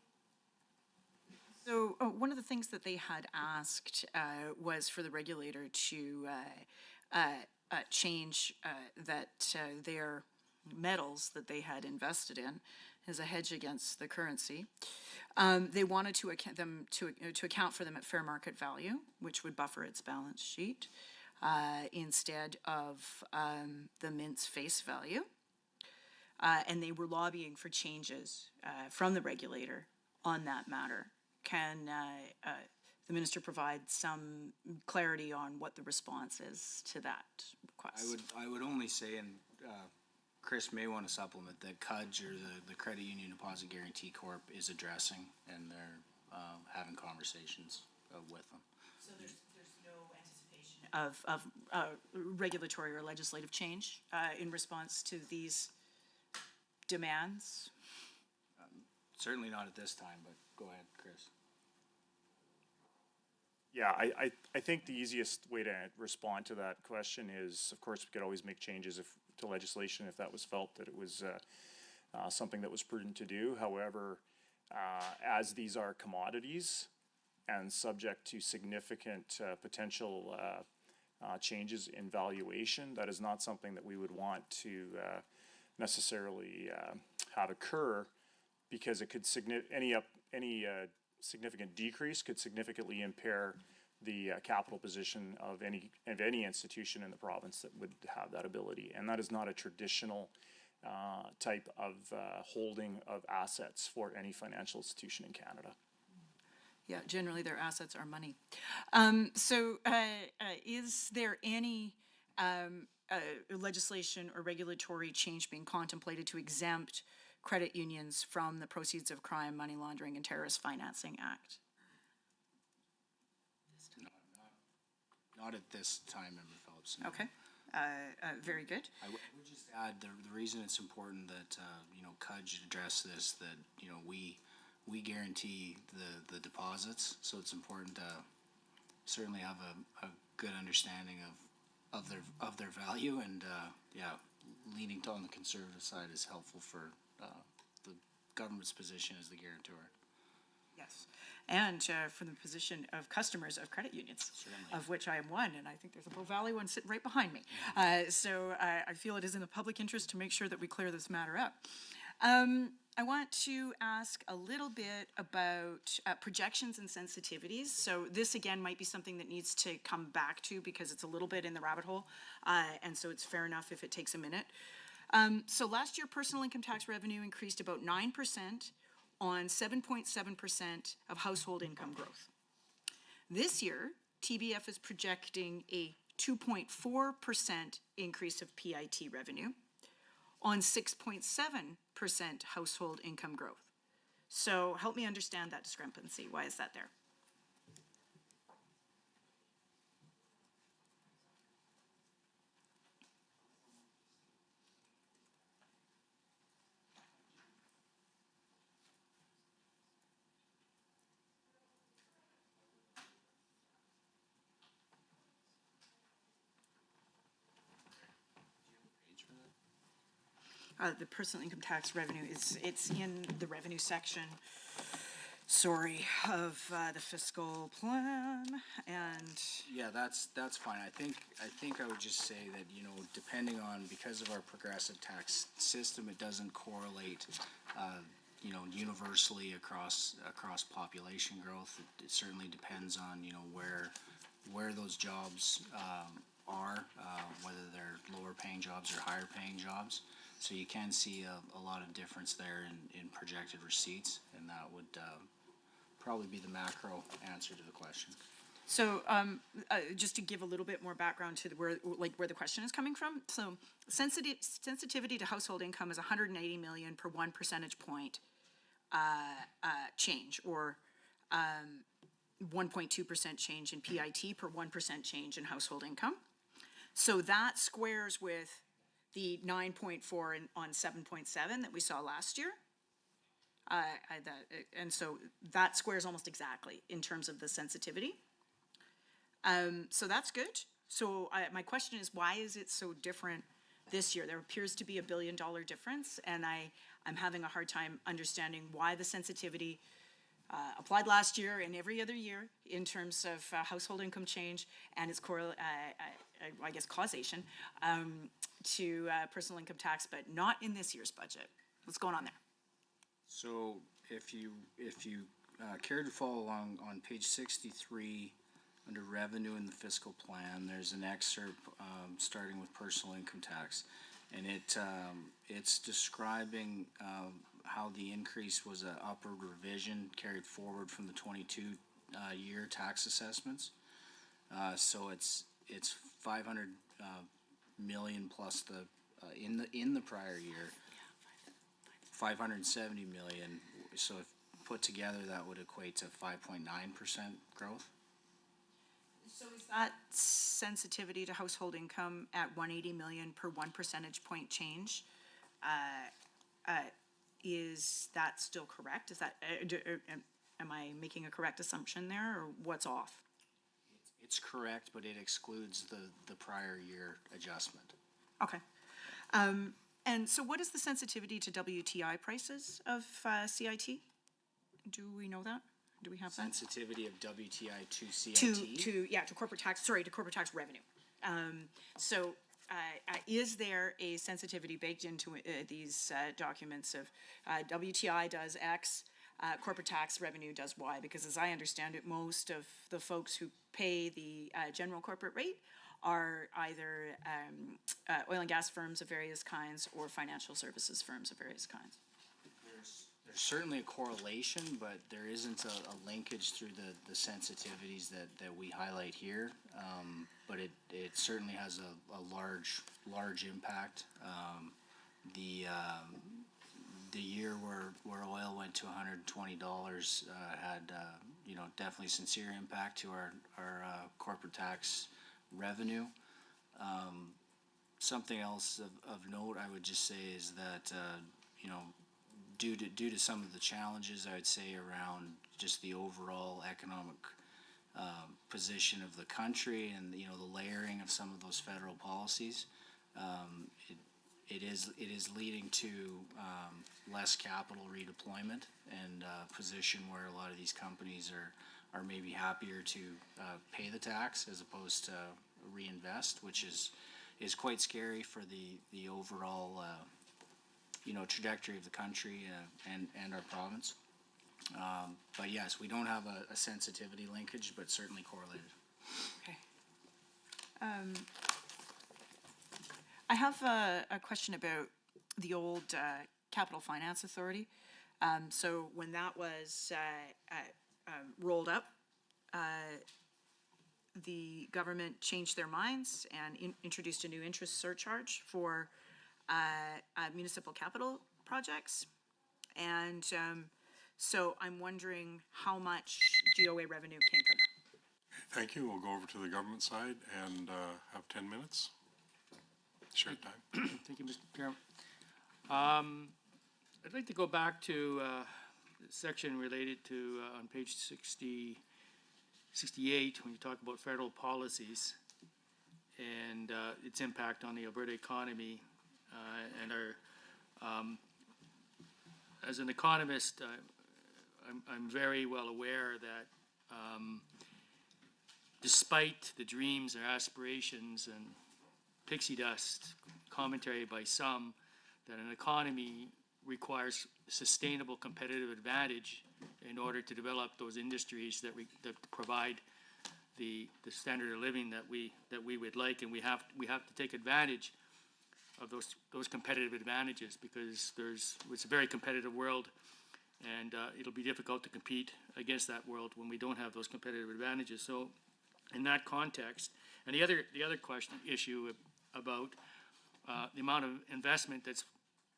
So one of the things that they had asked was for the regulator to change their metals that they had invested in as a hedge against the currency. They wanted to account for them at fair market value, which would buffer its balance sheet instead of the Mint's face value. And they were lobbying for changes from the regulator on that matter. Can the minister provide some clarity on what the response is to that request? I would only say, and Chris may want to supplement, that CUDG, or the Credit Union Deposit Guarantee Corp, is addressing, and they're having conversations with them. So there's no anticipation of regulatory or legislative change in response to these demands? Certainly not at this time, but go ahead, Chris. Yeah, I think the easiest way to respond to that question is, of course, we could always make changes to legislation if that was felt that it was something that was prudent to do. However, as these are commodities and subject to significant potential changes in valuation, that is not something that we would want to necessarily have occur, because it could any significant decrease could significantly impair the capital position of any institution in the province that would have that ability. And that is not a traditional type of holding of assets for any financial institution in Canada. Yeah, generally their assets are money. So is there any legislation or regulatory change being contemplated to exempt credit unions from the Proceeds of Crime, Money Laundering, and Terrorist Financing Act? Not at this time, Member Phillips. No. Okay, very good. I would just add the reason it's important that CUDG address this, that we guarantee the deposits, so it's important to certainly have a good understanding of their value, and leaning on the conservative side is helpful for the government's position as the guarantor. Yes, and from the position of customers of credit unions, certainly, of which I am one, and I think there's a Bow Valley one sitting right behind me. So I feel it is in the public interest to make sure that we clear this matter up. I want to ask a little bit about projections and sensitivities. So this, again, might be something that needs to come back to, because it's a little bit in the rabbit hole, and so it's fair enough if it takes a minute. So last year, personal income tax revenue increased about 9% on 7.7% of household income growth. This year, TBF is projecting a 2.4% increase of PIT revenue on 6.7% household income growth. So help me understand that discrepancy. Why is that there? The personal income tax revenue it's in the revenue section, of the fiscal plan, and Yeah, that's fine. I think I would just say that, depending on, because of our progressive tax system, it doesn't correlate, universally across population growth. It certainly depends on, where those jobs are, whether they're lower paying jobs or higher paying jobs. So you can see a lot of difference there in projected receipts, and that would probably be the macro answer to the question. so just to give a little bit more background to where the question is coming from. So sensitivity to household income is 180 million per 1 percentage point change, or 1.2% change in PIT per 1% change in household income. So that squares with the 9.4 on 7.7 that we saw last year. And so that squares almost exactly in terms of the sensitivity. So that's good. So my question is, why is it so different this year? There appears to be $1 billion difference, and I'm having a hard time understanding why the sensitivity applied last year and every other year in terms of household income change and its I guess causation to personal income tax, but not in this year's budget. What's going on there? So if you care to follow along on page 63, under revenue in the fiscal plan, there's an excerpt starting with personal income tax. And it's describing how the increase was an upward revision carried forward from the 22 year tax assessments. So it's 500 million plus the in the prior year, 570 million. So if put together, that would equate to 5.9% growth. So is that sensitivity to household income at 180 million per 1 percentage point change? Is that still correct? Is that, am I making a correct assumption there, or what's off? It's correct, but it excludes the prior year adjustment. Okay. And so what is the sensitivity to WTI prices of CIT? Do we know that? Do we have that? Sensitivity of WTI to CIT? To corporate tax, to corporate tax revenue. Is there a sensitivity baked into these documents of WTI does X, corporate tax revenue does Y? Because as I understand it, most of the folks who pay the general corporate rate are either oil and gas firms of various kinds or financial services firms of various kinds. There's certainly a correlation, but there isn't a linkage through the sensitivities that we highlight here. But it certainly has a large impact. The year where oil went to $120 had definitely sincere impact to our corporate tax revenue. Something else of note I would just say is that due to some of the challenges, I would say, around just the overall economic position of the country and the layering of some of those federal policies, it is leading to less capital redeployment and a position where a lot of these companies are maybe happier to pay the tax as opposed to reinvest, which is quite scary for the overall trajectory of the country and our province. But yes, we don't have a sensitivity linkage, but certainly correlated. Okay. I have a question about the old Capital Finance Authority. So when that was rolled up, the government changed their minds and introduced a new interest surcharge for municipal capital projects. And so I'm wondering how much GOA revenue came from that. Thank you. We'll go over to the government side and have 10 minutes. Share time. Thank you, Mr. Chairman. I'd like to go back to the section related to on page 68, when you talk about federal policies and its impact on the Alberta economy and our. As an economist, I'm very well aware that despite the dreams or aspirations and pixie dust commentary by some, that an economy requires sustainable competitive advantage in order to develop those industries that provide the standard of living that we would like, and we have to take advantage of those competitive advantages, because it's a very competitive world, and it'll be difficult to compete against that world when we don't have those competitive advantages. So in that context, and the other issue about the amount of investment that's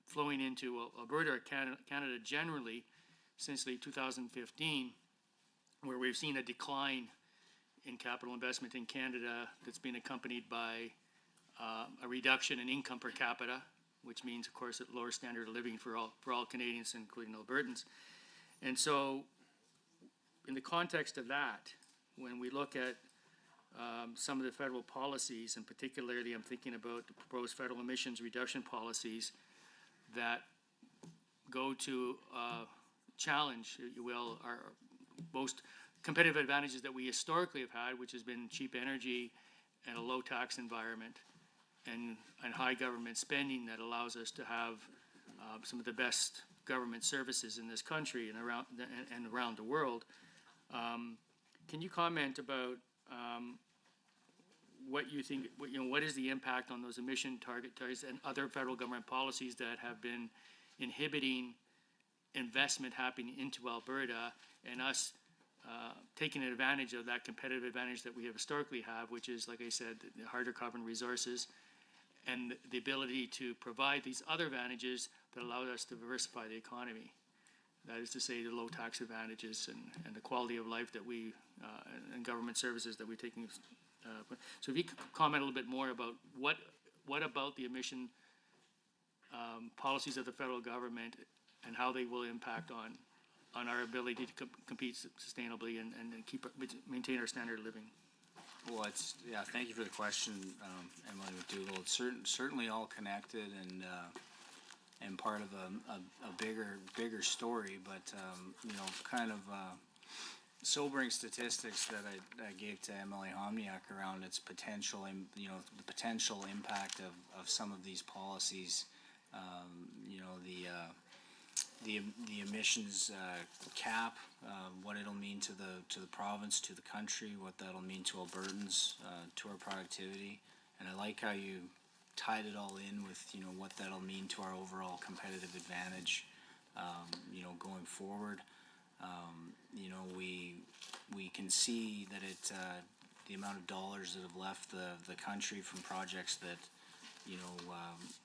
flowing into Alberta or Canada generally since late 2015, where we've seen a decline in capital investment in Canada that's been accompanied by a reduction in income per capita, which means, of course, a lower standard of living for all Canadians, including Albertans. And so, in the context of that, when we look at some of the federal policies, and particularly I'm thinking about the proposed federal emissions reduction policies that go to challenge, if you will, our most competitive advantages that we historically have had, which has been cheap energy and a low tax environment and high government spending that allows us to have some of the best government services in this country and around the world. Can you comment about what you think, what is the impact on those emission targets and other federal government policies that have been inhibiting investment happening into Alberta and us taking advantage of that competitive advantage that we have historically have, which is, like I said, the hydrocarbon resources and the ability to provide these other advantages that allow us to diversify the economy. That is to say, the low tax advantages and the quality of life that we, and government services that we're taking. So if you could comment a little bit more about what about the emission policies of the federal government and how they will impact on our ability to compete sustainably and maintain our standard of living. Well, thank you for the question, Emily McDougall. It's certainly all connected and part of a bigger story, but kind of sobering statistics that I gave to Emily Homniak around its potential and the potential impact of some of these policies. The emissions cap, what it'll mean to the province, to the country, what that'll mean to Albertans, to our productivity, and I like how you tied it all in with what that'll mean to our overall competitive advantage, going forward. We can see that the amount of dollars that have left the country from projects that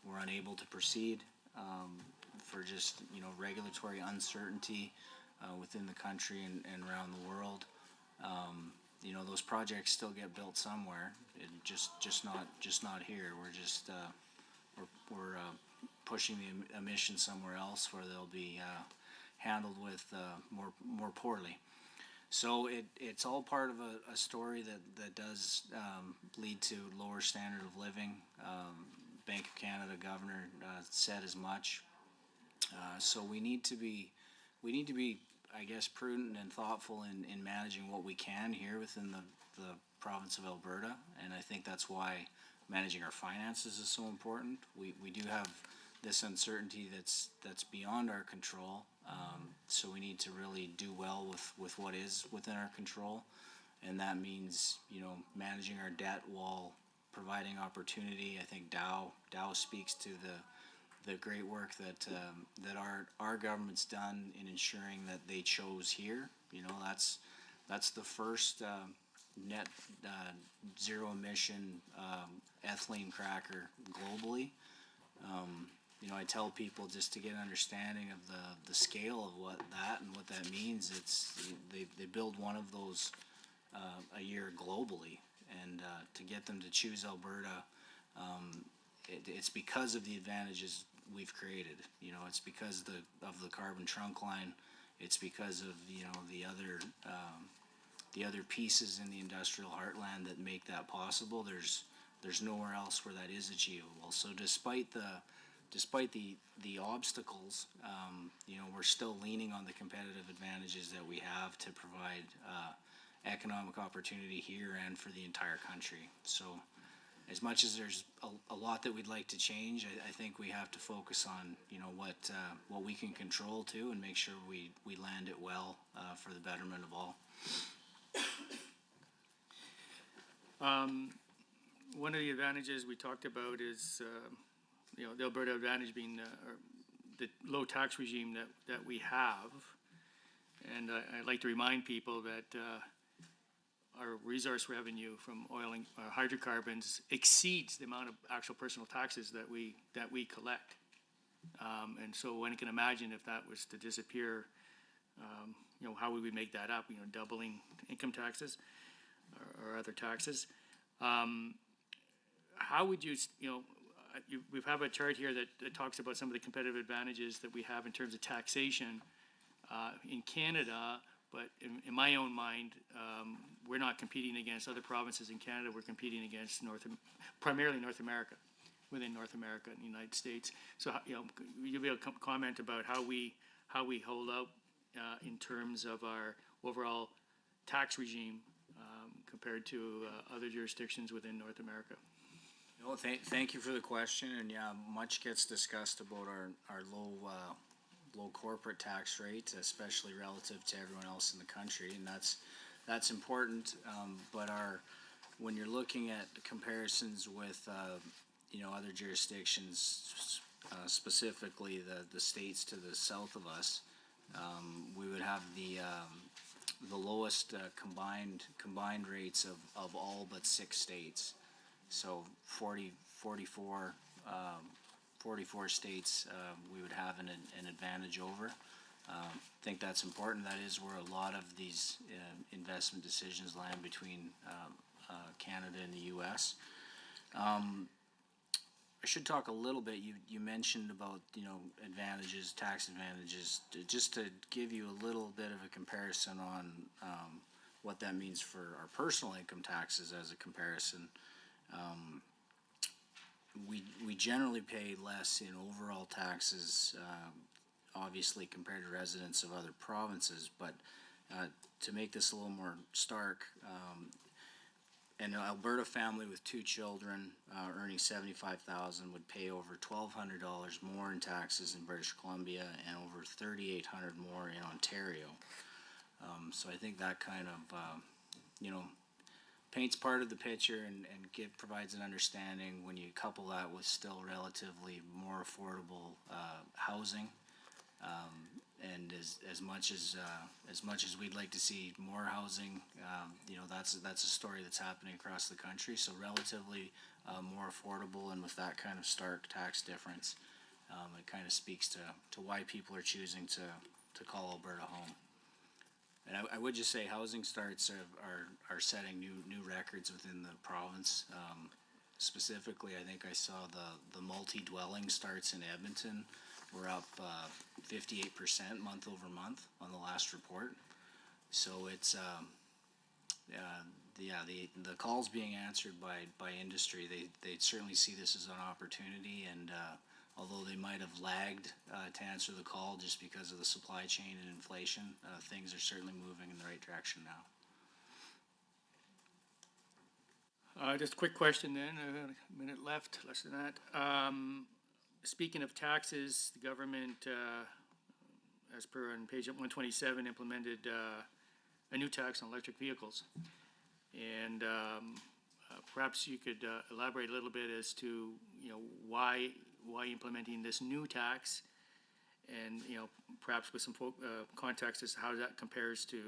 were unable to proceed. For just regulatory uncertainty within the country and around the world. Those projects still get built somewhere, and just not here. We're just we're pushing the emissions somewhere else where they'll be handled with more poorly. So it's all part of a story that does lead to lower standard of living. Bank of Canada governor said as much. So we need to be, I guess, prudent and thoughtful in managing what we can here within the province of Alberta, and I think that's why managing our finances is so important. We do have this uncertainty that's beyond our control, so we need to really do well with what is within our control, and that means managing our debt while providing opportunity. I think Dow speaks to the great work that our government's done in ensuring that they chose here. That's the first net zero emission ethylene cracker globally. I tell people just to get an understanding of the scale of what that means. They build one of those a year globally, and to get them to choose Alberta, it's because of the advantages we've created. It's because of the carbon trunk line. It's because of the other pieces in the industrial heartland that make that possible. There's nowhere else where that is achievable. So despite the obstacles, we're still leaning on the competitive advantages that we have to provide economic opportunity here and for the entire country. So as much as there's a lot that we'd like to change, I think we have to focus on what we can control too, and make sure we land it well for the betterment of all. One of the advantages we talked about is the Alberta advantage being the low tax regime that we have, and I'd like to remind people that our resource revenue from oil and hydrocarbons exceeds the amount of actual personal taxes that we collect. And so one can imagine if that was to disappear, how would we make that up? Doubling income taxes or other taxes. How would you, we have a chart here that talks about some of the competitive advantages that we have in terms of taxation in Canada. But in my own mind, we're not competing against other provinces in Canada. We're competing against primarily North America, within North America and the United States. So, you'll be able to comment about how we hold out in terms of our overall tax regime compared to other jurisdictions within North America? No, thank you for the question, and yeah, much gets discussed about our low corporate tax rate, especially relative to everyone else in the country, and that's important. But when you're looking at comparisons with other jurisdictions, specifically the states to the south of us, we would have the lowest combined rates of all but 6 states. So 44 states we would have an advantage over. I think that's important. That is where a lot of these investment decisions land between Canada and the U.S. I should talk a little bit, you mentioned about, advantages, tax advantages, just to give you a little bit of a comparison on what that means for our personal income taxes as a comparison. We generally pay less in overall taxes, obviously compared to residents of other provinces, but to make this a little more stark, an Alberta family with 2 children earning $75,000 would pay over $1,200 more in taxes in British Columbia and over $3,800 more in Ontario. So I think that kind of, paints part of the picture and provides an understanding when you couple that with still relatively more affordable housing. And as much as we'd like to see more housing, that's a story that's happening across the country. So relatively more affordable, and with that kind of stark tax difference, it kind of speaks to why people are choosing to call Alberta home. And I would just say housing starts are setting new records within the province. Specifically, I think I saw the multi-dwelling starts in Edmonton were up 58% month over month on the last report. So it's the calls being answered by industry. They certainly see this as an opportunity, and although they might have lagged to answer the call just because of the supply chain and inflation, things are certainly moving in the right direction now. Just a quick question then, a minute left, less than that. Speaking of taxes, the government, as per on page 127, implemented a new tax on electric vehicles. And perhaps you could elaborate a little bit as to, why implementing this new tax, and, perhaps with some context as to how that compares to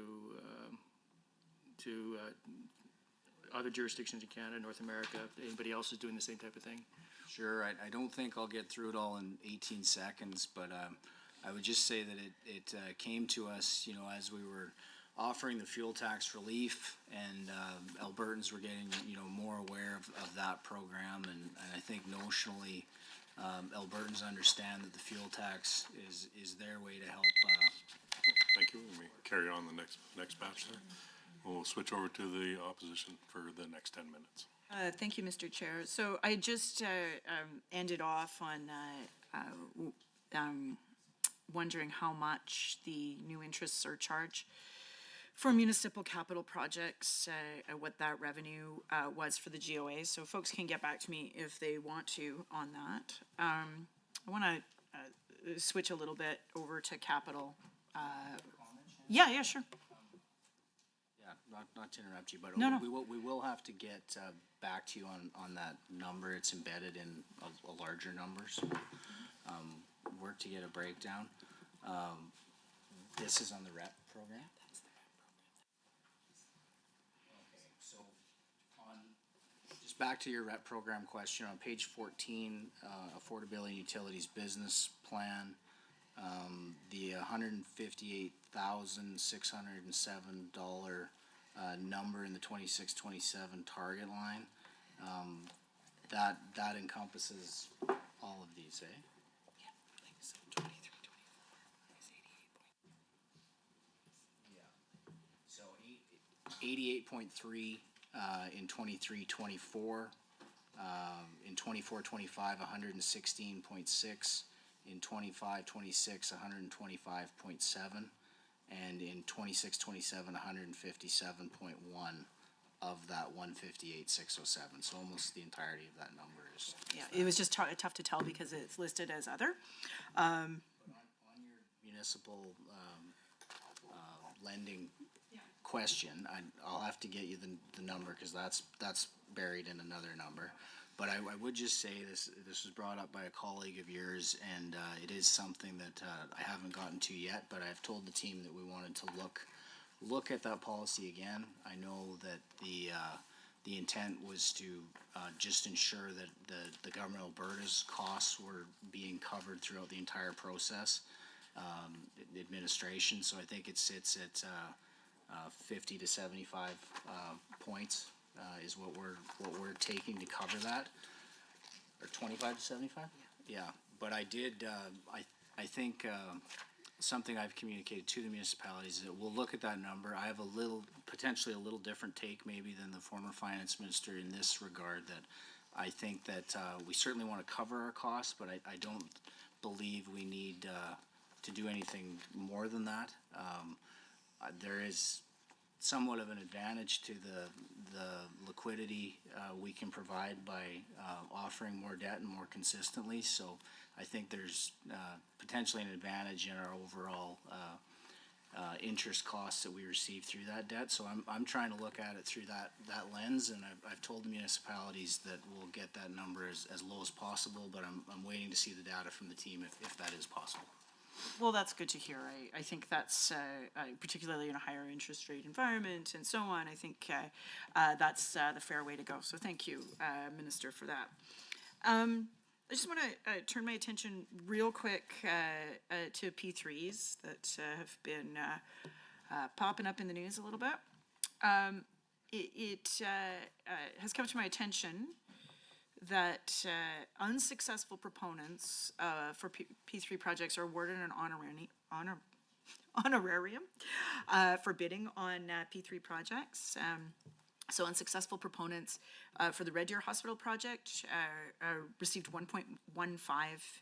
other jurisdictions in Canada, North America, if anybody else is doing the same type of thing. Sure, I don't think I'll get through it all in 18 seconds, but I would just say that it came to us, as we were offering the fuel tax relief, and Albertans were getting, more aware of that program, and I think notionally, Albertans understand that the fuel tax is their way to help. Thank you. Let me carry on the next batch there. We'll switch over to the opposition for the next 10 minutes. Thank you, Mr. Chair. So I just ended off on wondering how much the new interest surcharge for municipal capital projects, what that revenue was for the GOA. So folks can get back to me if they want to on that. I want to switch a little bit over to capital. Yeah, sure. Not to interrupt you, but No. we will have to get back to you on that number. It's embedded in a larger number, so work to get a breakdown. This is on the REP program. Okay, so just back to your REP program question, on page 14, Affordability and Utilities Business Plan, the $158,607 number in the 26-27 target line, that encompasses all of these, eh? Yeah, I think so. 23, 24 is 88.3 in 23-24. In 24-25, 116.6. In 25-26, 125.7. and in 26-27, 157.1 of that 158,607. So almost the entirety of that number is. Yeah, it was just tough to tell because it's listed as other. On your municipal lending question, I'll have to get you the number, because that's buried in another number. But I would just say this was brought up by a colleague of yours, and it is something that I haven't gotten to yet, but I've told the team that we wanted to look at that policy again. I know that the intent was to just ensure that the government of Alberta's costs were being covered throughout the entire process, administration. So I think it sits at 50 to 75 points is what we're taking to cover that, or 25 to 75. Yeah, but I did. I think something I've communicated to the municipalities is that we'll look at that number. I have potentially a little different take maybe than the former finance minister in this regard, that I think that we certainly want to cover our costs, but I don't believe we need to do anything more than that. There is somewhat of an advantage to the liquidity we can provide by offering more debt and more consistently. So I think there's potentially an advantage in our overall interest costs that we receive through that debt. So I'm trying to look at it through that lens, and I've told the municipalities that we'll get that number as low as possible, but I'm waiting to see the data from the team if that is possible. Well, that's good to hear. I think that's particularly in a higher interest rate environment and so on. I think that's the fair way to go. So thank you, Minister, for that. I just want to turn my attention real quick to P3s that have been popping up in the news a little bit. It has come to my attention that unsuccessful proponents for P3 projects are awarded an honorarium for bidding on P3 projects. So unsuccessful proponents for the Red Deer Hospital project received 1.15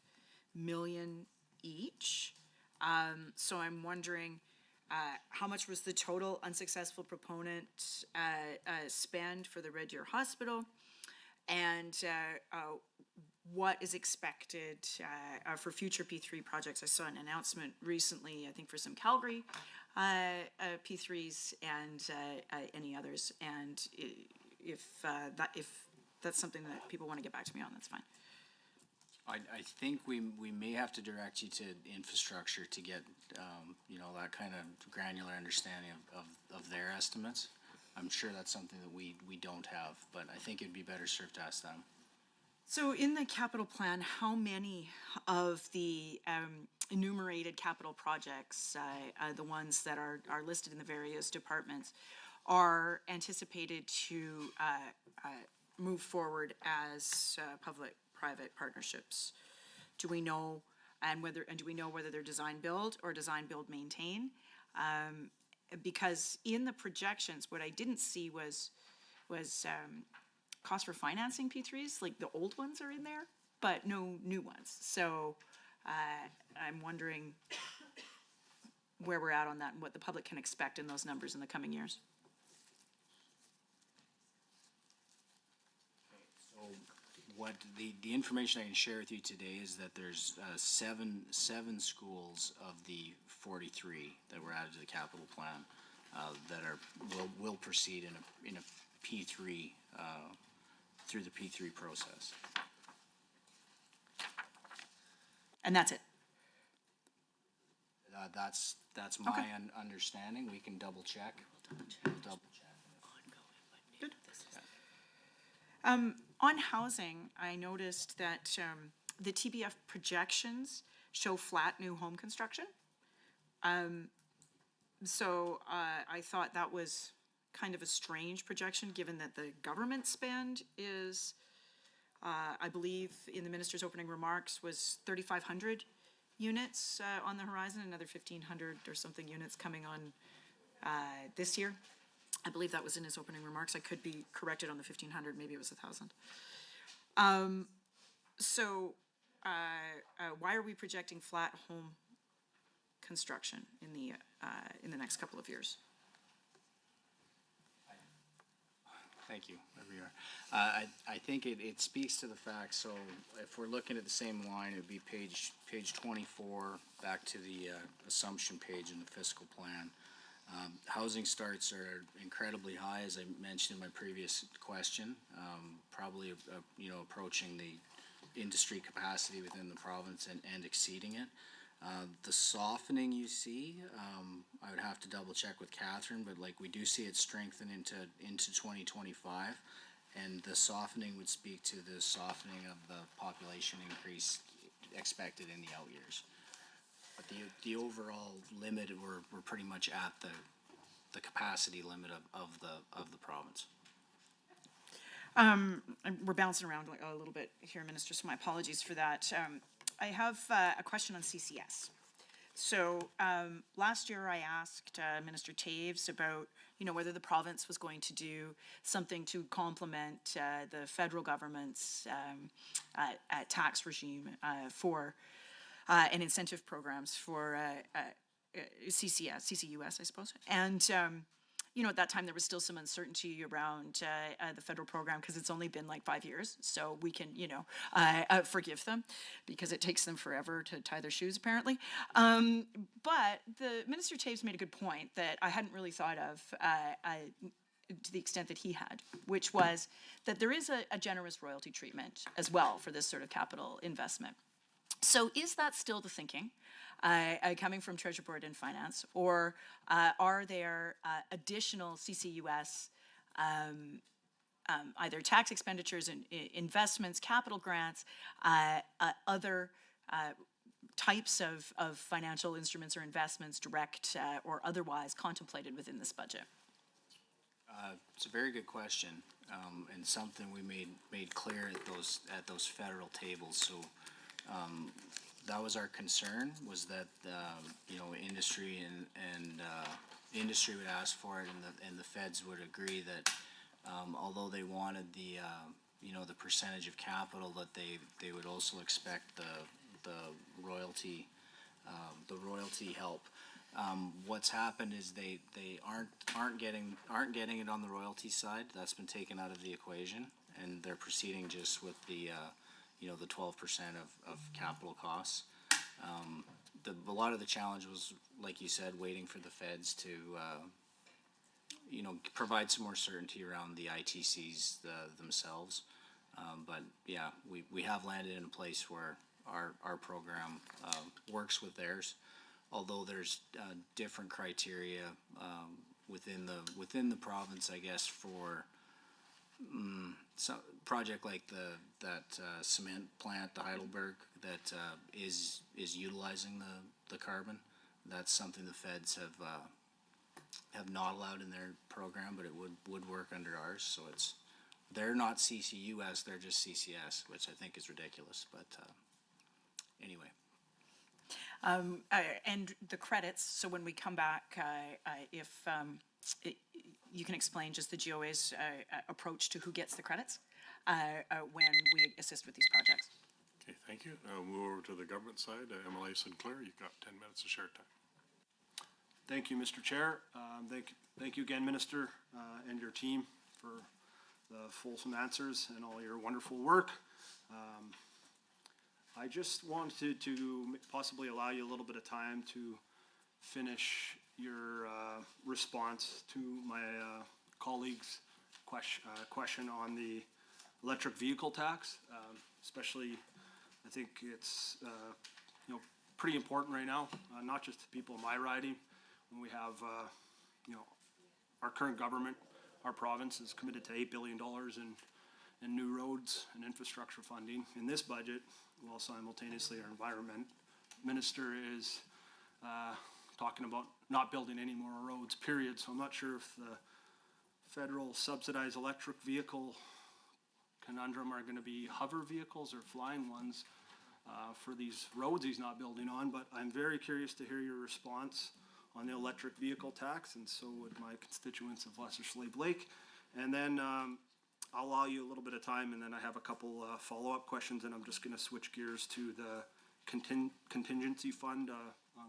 million each. So I'm wondering how much was the total unsuccessful proponent spend for the Red Deer Hospital? And what is expected for future P3 projects? I saw an announcement recently, I think, for some Calgary P3s and any others. And if that's something that people want to get back to me on, that's fine. I think we may have to direct you to infrastructure to get that kind of granular understanding of their estimates. I'm sure that's something that we don't have, but I think it'd be better served to ask them. So in the capital plan, how many of the enumerated capital projects, the ones that are listed in the various departments, are anticipated to move forward as public-private partnerships? Do we know, and do we know whether they're design-build or design-build-maintain? Because in the projections, what I didn't see was cost for financing P3s, like the old ones are in there, but no new ones. So I'm wondering where we're at on that and what the public can expect in those numbers in the coming years. So what the information I can share with you today is that there's seven schools of the 43 that were added to the capital plan that will proceed in a P3 through the P3 process. And that's it? That's my understanding. We can double check. Good. On housing, I noticed that the TBF projections show flat new home construction. So I thought that was kind of a strange projection, given that the government spend is, I believe in the minister's opening remarks, was 3,500 units on the horizon, another 1,500 or something units coming on this year. I believe that was in his opening remarks. I could be corrected on the 1,500, maybe it was 1,000. So why are we projecting flat home construction in the next couple of years. Thank you. There we are. I think it speaks to the fact, so if we're looking at the same line, it'd be page 24, back to the assumption page in the fiscal plan. Housing starts are incredibly high, as I mentioned in my previous question, probably, approaching the industry capacity within the province and exceeding it. The softening you see, I would have to double check with Catherine, but like we do see it strengthen into 2025. And the softening would speak to the softening of the population increase expected in the out years. But the overall limit, we're pretty much at the capacity limit of the province. We're bouncing around a little bit here, Minister, so my apologies for that. I have a question on CCS. So last year I asked Minister Taves about, whether the province was going to do something to complement the federal government's tax regime for and incentive programs for CCUS, I suppose. And at that time there was still some uncertainty around the federal program because it's only been like 5 years, so we can forgive them because it takes them forever to tie their shoes apparently. But the Minister Taves made a good point that I hadn't really thought of to the extent that he had, which was that there is a generous royalty treatment as well for this sort of capital investment. So is that still the thinking? Coming from Treasury Board and Finance, or are there additional CCUS, either tax expenditures and investments, capital grants, other types of financial instruments or investments, direct or otherwise, contemplated within this budget? It's a very good question, and something we made clear at those federal tables. So. That was our concern, was that industry and industry would ask for it, and the feds would agree that although they wanted the percentage of capital, that they would also expect the royalty help. What's happened is they aren't getting it on the royalty side. That's been taken out of the equation, and they're proceeding just with the 12% of capital costs. A lot of the challenge was, like you said, waiting for the feds to, provide some more certainty around the ITCs themselves. But yeah, we have landed in a place where our program works with theirs, although there's different criteria within the province, I guess, for some project like that cement plant, the Heidelberg, that is utilizing the carbon. That's something the feds have not allowed in their program, but it would work under ours. So they're not CCUS, they're just CCS, which I think is ridiculous. But anyway. And the credits. So when we come back, if you can explain just the GOA's approach to who gets the credits when we assist with these projects. Okay, thank you. I'll move over to the government side. MLA Sinclair, you've got 10 minutes of share time. Thank you, Mr. Chair. Thank you again, Minister, and your team for the fulsome answers and all your wonderful work. I just wanted to possibly allow you a little bit of time to finish your response to my colleague's question on the electric vehicle tax. Especially, I think it's pretty important right now, not just to people in my riding. When we have our current government, our province is committed to $8 billion in new roads and infrastructure funding in this budget, while simultaneously our environment minister is talking about not building any more roads, period. So I'm not sure if the federal subsidized electric vehicle conundrum are going to be hover vehicles or flying ones for these roads he's not building on. But I'm very curious to hear your response on the electric vehicle tax, and so would my constituents of Lesser Slave Lake. And then I'll allow you a little bit of time, and then I have a couple follow-up questions, and I'm just going to switch gears to the contingency fund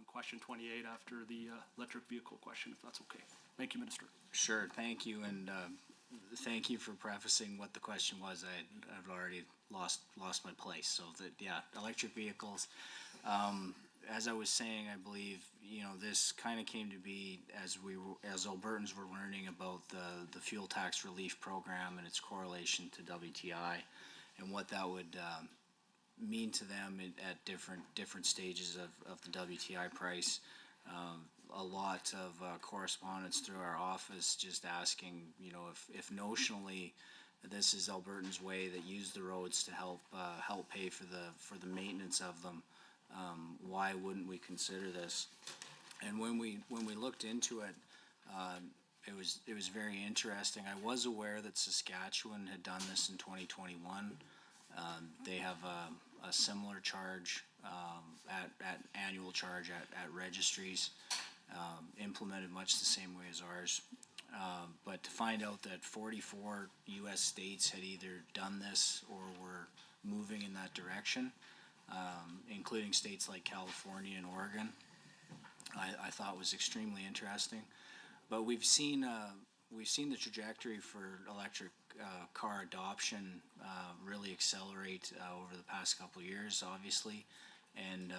question 28 after the electric vehicle question, if that's okay. Thank you, Minister. Sure, thank you, and thank you for prefacing what the question was. I've already lost my place, so that, yeah, electric vehicles. As I was saying, I believe, this kind of came to be as Albertans were learning about the fuel tax relief program and its correlation to WTI and what that would mean to them at different stages of the WTI price. A lot of correspondence through our office just asking, if notionally this is Albertans' way that use the roads to help pay for the maintenance of them. Why wouldn't we consider this? And when we looked into it, it was very interesting. I was aware that Saskatchewan had done this in 2021. They have a similar charge at annual charge at registries, implemented much the same way as ours. But to find out that 44 U.S. states had either done this or were moving in that direction, including states like California and Oregon, I thought was extremely interesting. But we've seen the trajectory for electric car adoption really accelerate over the past couple of years, obviously, and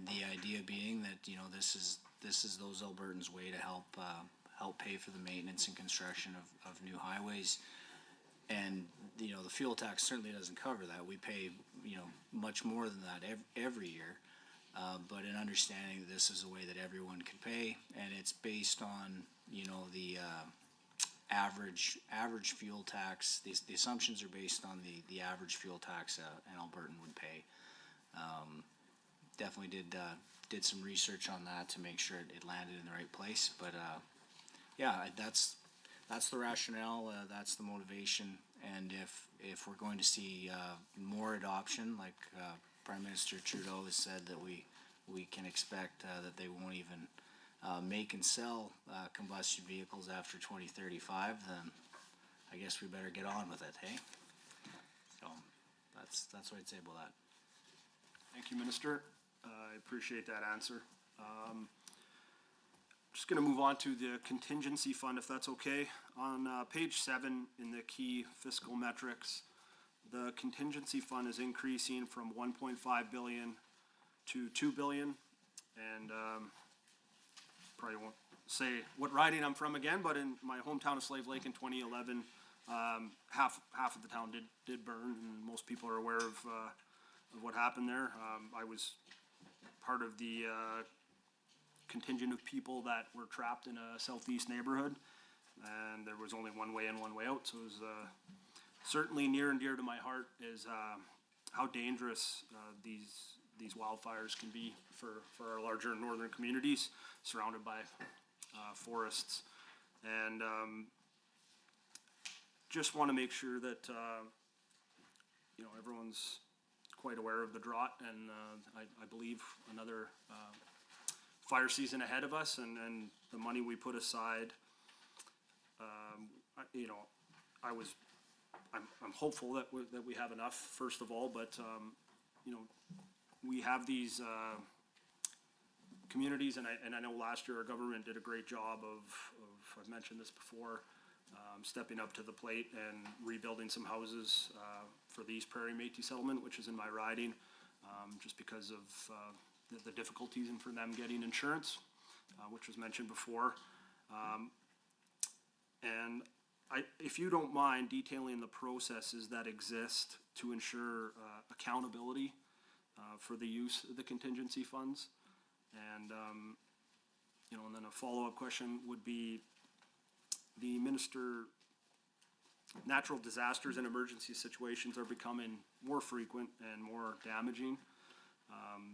the idea being that this is those Albertans' way to help pay for the maintenance and construction of new highways. And the fuel tax certainly doesn't cover that. We pay much more than that every year. But in understanding that this is a way that everyone can pay, and it's based on the average fuel tax. The assumptions are based on the average fuel tax an Albertan would pay. Definitely did some research on that to make sure it landed in the right place. But yeah, that's the rationale. That's the motivation. And if we're going to see more adoption, like Prime Minister Trudeau has said that we can expect that they won't even make and sell combustion vehicles after 2035, then I guess we better get on with it, hey? So that's what I'd say about that. Thank you, Minister. I appreciate that answer. Just going to move on to the contingency fund, if that's okay. On page 7 in the key fiscal metrics, the contingency fund is increasing from 1.5 billion to 2 billion. And probably won't say what riding I'm from again, but in my hometown of Slave Lake in 2011, half of the town did burn, and most people are aware of what happened there. I was part of the contingent of people that were trapped in a southeast neighborhood, and there was only one way in, one way out. So it was certainly near and dear to my heart is how dangerous these wildfires can be for our larger northern communities surrounded by forests. And just want to make sure that everyone's quite aware of the drought, and I believe another fire season ahead of us, and the money we put aside. I'm hopeful that we have enough, first of all, but we have these communities, and I know last year our government did a great job of I've mentioned this before, stepping up to the plate and rebuilding some houses for the East Prairie Métis settlement, which is in my riding, just because of the difficulties and for them getting insurance, which was mentioned before. And if you don't mind detailing the processes that exist to ensure accountability for the use of the contingency funds. And, and then a follow-up question would be, the Minister, natural disasters and emergency situations are becoming more frequent and more damaging.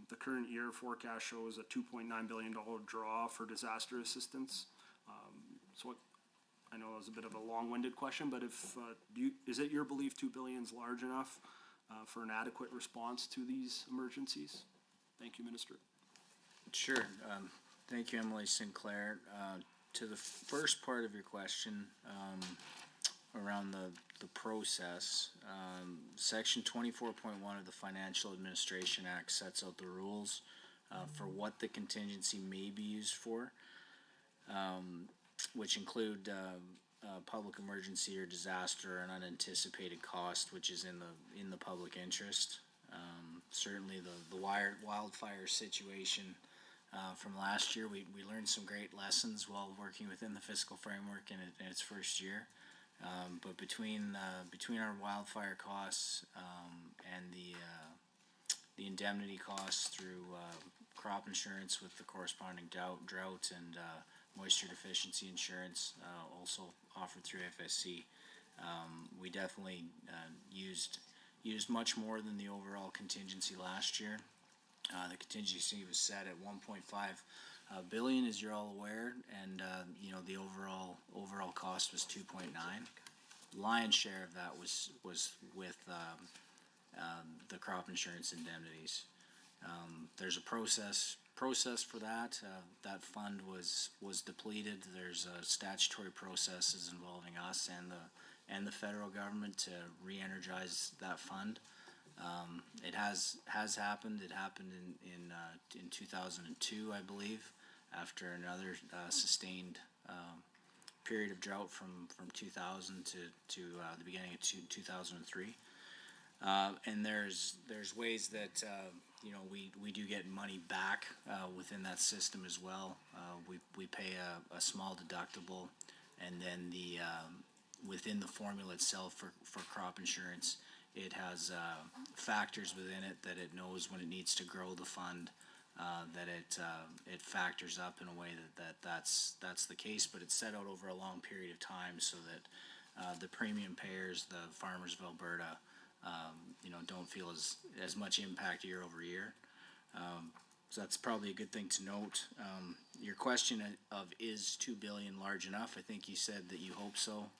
The current year forecast shows a $2.9 billion draw for disaster assistance. So I know it was a bit of a long-winded question, but is it your belief $2 billion is large enough for an adequate response to these emergencies? Thank you, Minister. Sure. Thank you, Emily Sinclair. To the first part of your question, around the process, Section 24.1 of the Financial Administration Act sets out the rules for what the contingency may be used for, which include public emergency or disaster or an unanticipated cost, which is in the public interest. Certainly the wildfire situation from last year, we learned some great lessons while working within the fiscal framework in its first year. But between our wildfire costs and the indemnity costs through crop insurance with the corresponding drought and moisture deficiency insurance, also offered through FSC, we definitely used much more than the overall contingency last year. The contingency was set at 1.5 billion, as you're all aware, and the overall cost was 2.9. Lion's share of that was with the crop insurance indemnities. There's a process for that. That fund was depleted. There's statutory processes involving us and the federal government to re-energize that fund. It has happened. It happened in 2002, I believe, after another sustained period of drought from 2000 to the beginning of 2003. And there's ways that we do get money back within that system as well. We pay a small deductible, and then within the formula itself for crop insurance, it has factors within it that it knows when it needs to grow the fund, that it factors up in a way that's the case, but it's set out over a long period of time so that the premium payers, the farmers of Alberta, don't feel as much impact year over year. So that's probably a good thing to note. Your question of is 2 billion large enough? I think you said that you hope so.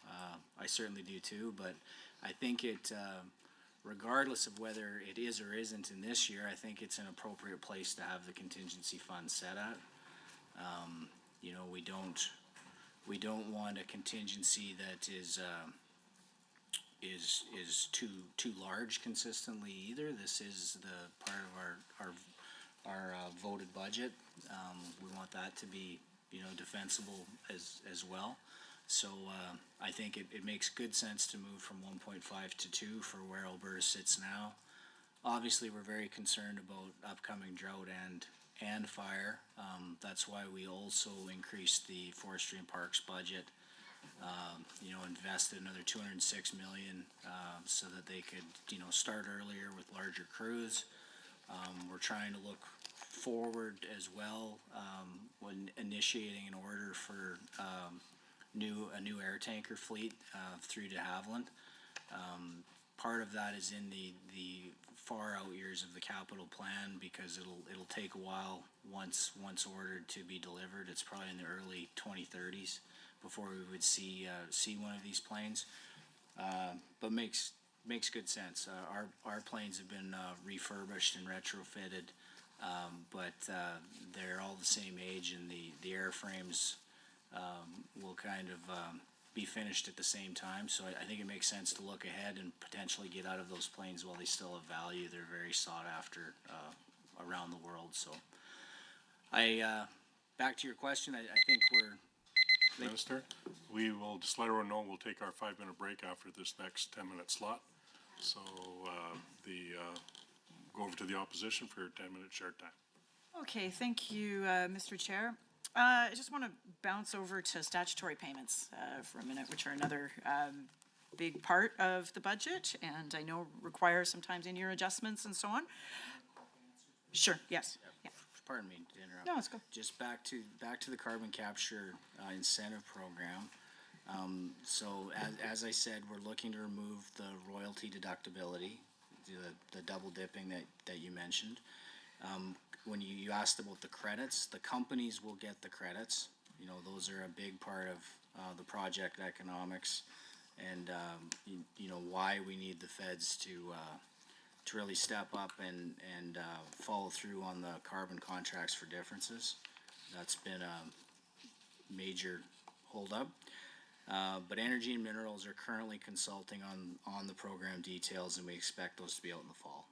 I certainly do too, but I think it, regardless of whether it is or isn't in this year, I think it's an appropriate place to have the contingency fund set at. We don't want a contingency that is too large consistently either. This is the part of our voted budget. We want that to be defensible as well. So I think it makes good sense to move from 1.5 to 2 for where Alberta sits now. Obviously, we're very concerned about upcoming drought and fire. That's why we also increased the forestry and parks budget. Invested another 206 million so that they could start earlier with larger crews. We're trying to look forward as well when initiating an order for a new air tanker fleet through de Havilland. Part of that is in the far out years of the capital plan because it'll take a while once ordered to be delivered. It's probably in the early 2030s before we would see one of these planes. But makes good sense. Our planes have been refurbished and retrofitted, but they're all the same age, and the airframes will kind of be finished at the same time. So I think it makes sense to look ahead and potentially get out of those planes while they still have value. They're very sought after around the world. So back to your question, I think we're... Minister, we will just let everyone know we'll take our 5-minute break after this next 10-minute slot. So go over to the opposition for your 10-minute share time. Okay, thank you, Mr. Chair. I just want to bounce over to statutory payments for a minute, which are another big part of the budget, and I know require sometimes in-year adjustments and so on. Sure, yes. Yeah. Pardon me to interrupt. No, let's go. Just back to the carbon capture incentive program. So as I said, we're looking to remove the royalty deductibility, the double dipping that you mentioned. When you asked about the credits, the companies will get the credits. Those are a big part of the project economics, and why we need the feds to really step up and follow through on the carbon contracts for differences. That's been a major holdup. But Energy and Minerals are currently consulting on the program details, and we expect those to be out in the fall.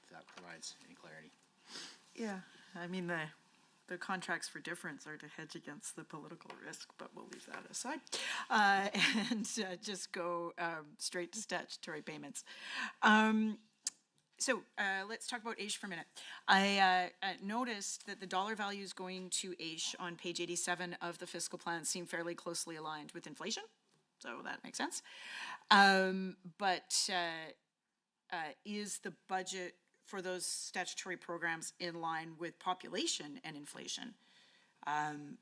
If that provides any clarity. Yeah, I mean, the contracts for difference are to hedge against the political risk, but we'll leave that aside. And just go straight to statutory payments. So let's talk about AISH for a minute. I noticed that the dollar values going to AISH on page 87 of the fiscal plan seem fairly closely aligned with inflation, so that makes sense. But is the budget for those statutory programs in line with population and inflation?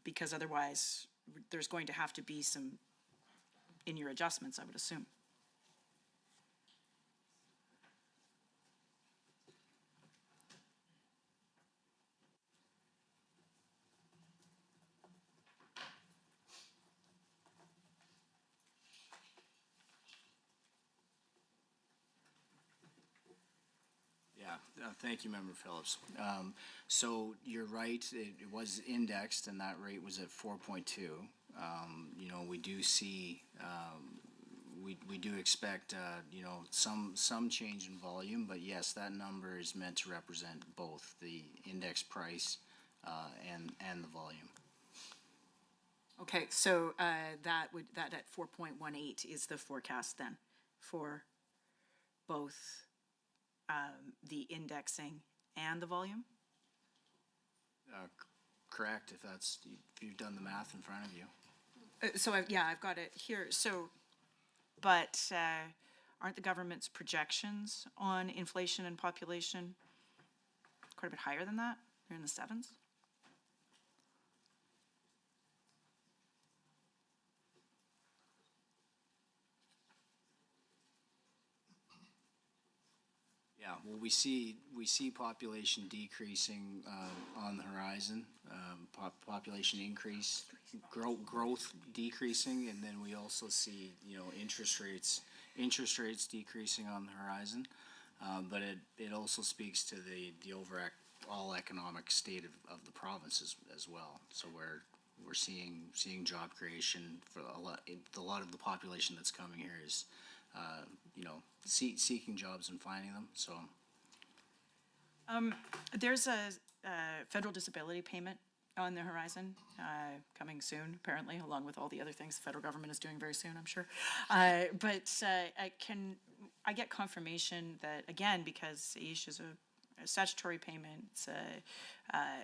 Because otherwise, there's going to have to be some in your adjustments, I would assume. Yeah, thank you, Member Phillips. So you're right, it was indexed and that rate was at 4.2. You know, we do see, we do expect, you know, some change in volume, but yes, that number is meant to represent both the index price and the volume. Okay, so that at 4.18 is the forecast then for both the indexing and the volume? Correct, if you've done the math in front of you. So I've got it here. So, but aren't the government's projections on inflation and population quite a bit higher than that? They're in the sevens? Yeah, well, we see population decreasing on the horizon, population increase, growth decreasing, and then we also see, you know, interest rates decreasing on the horizon. But it also speaks to the overall economic state of the province as well. So we're seeing job creation for a lot of the population that's coming here is you know, seeking jobs and finding them, so. There's a federal disability payment on the horizon, coming soon, apparently, along with all the other things the federal government is doing very soon, I'm sure. But I get confirmation that, again, because AISH is a statutory payment, it's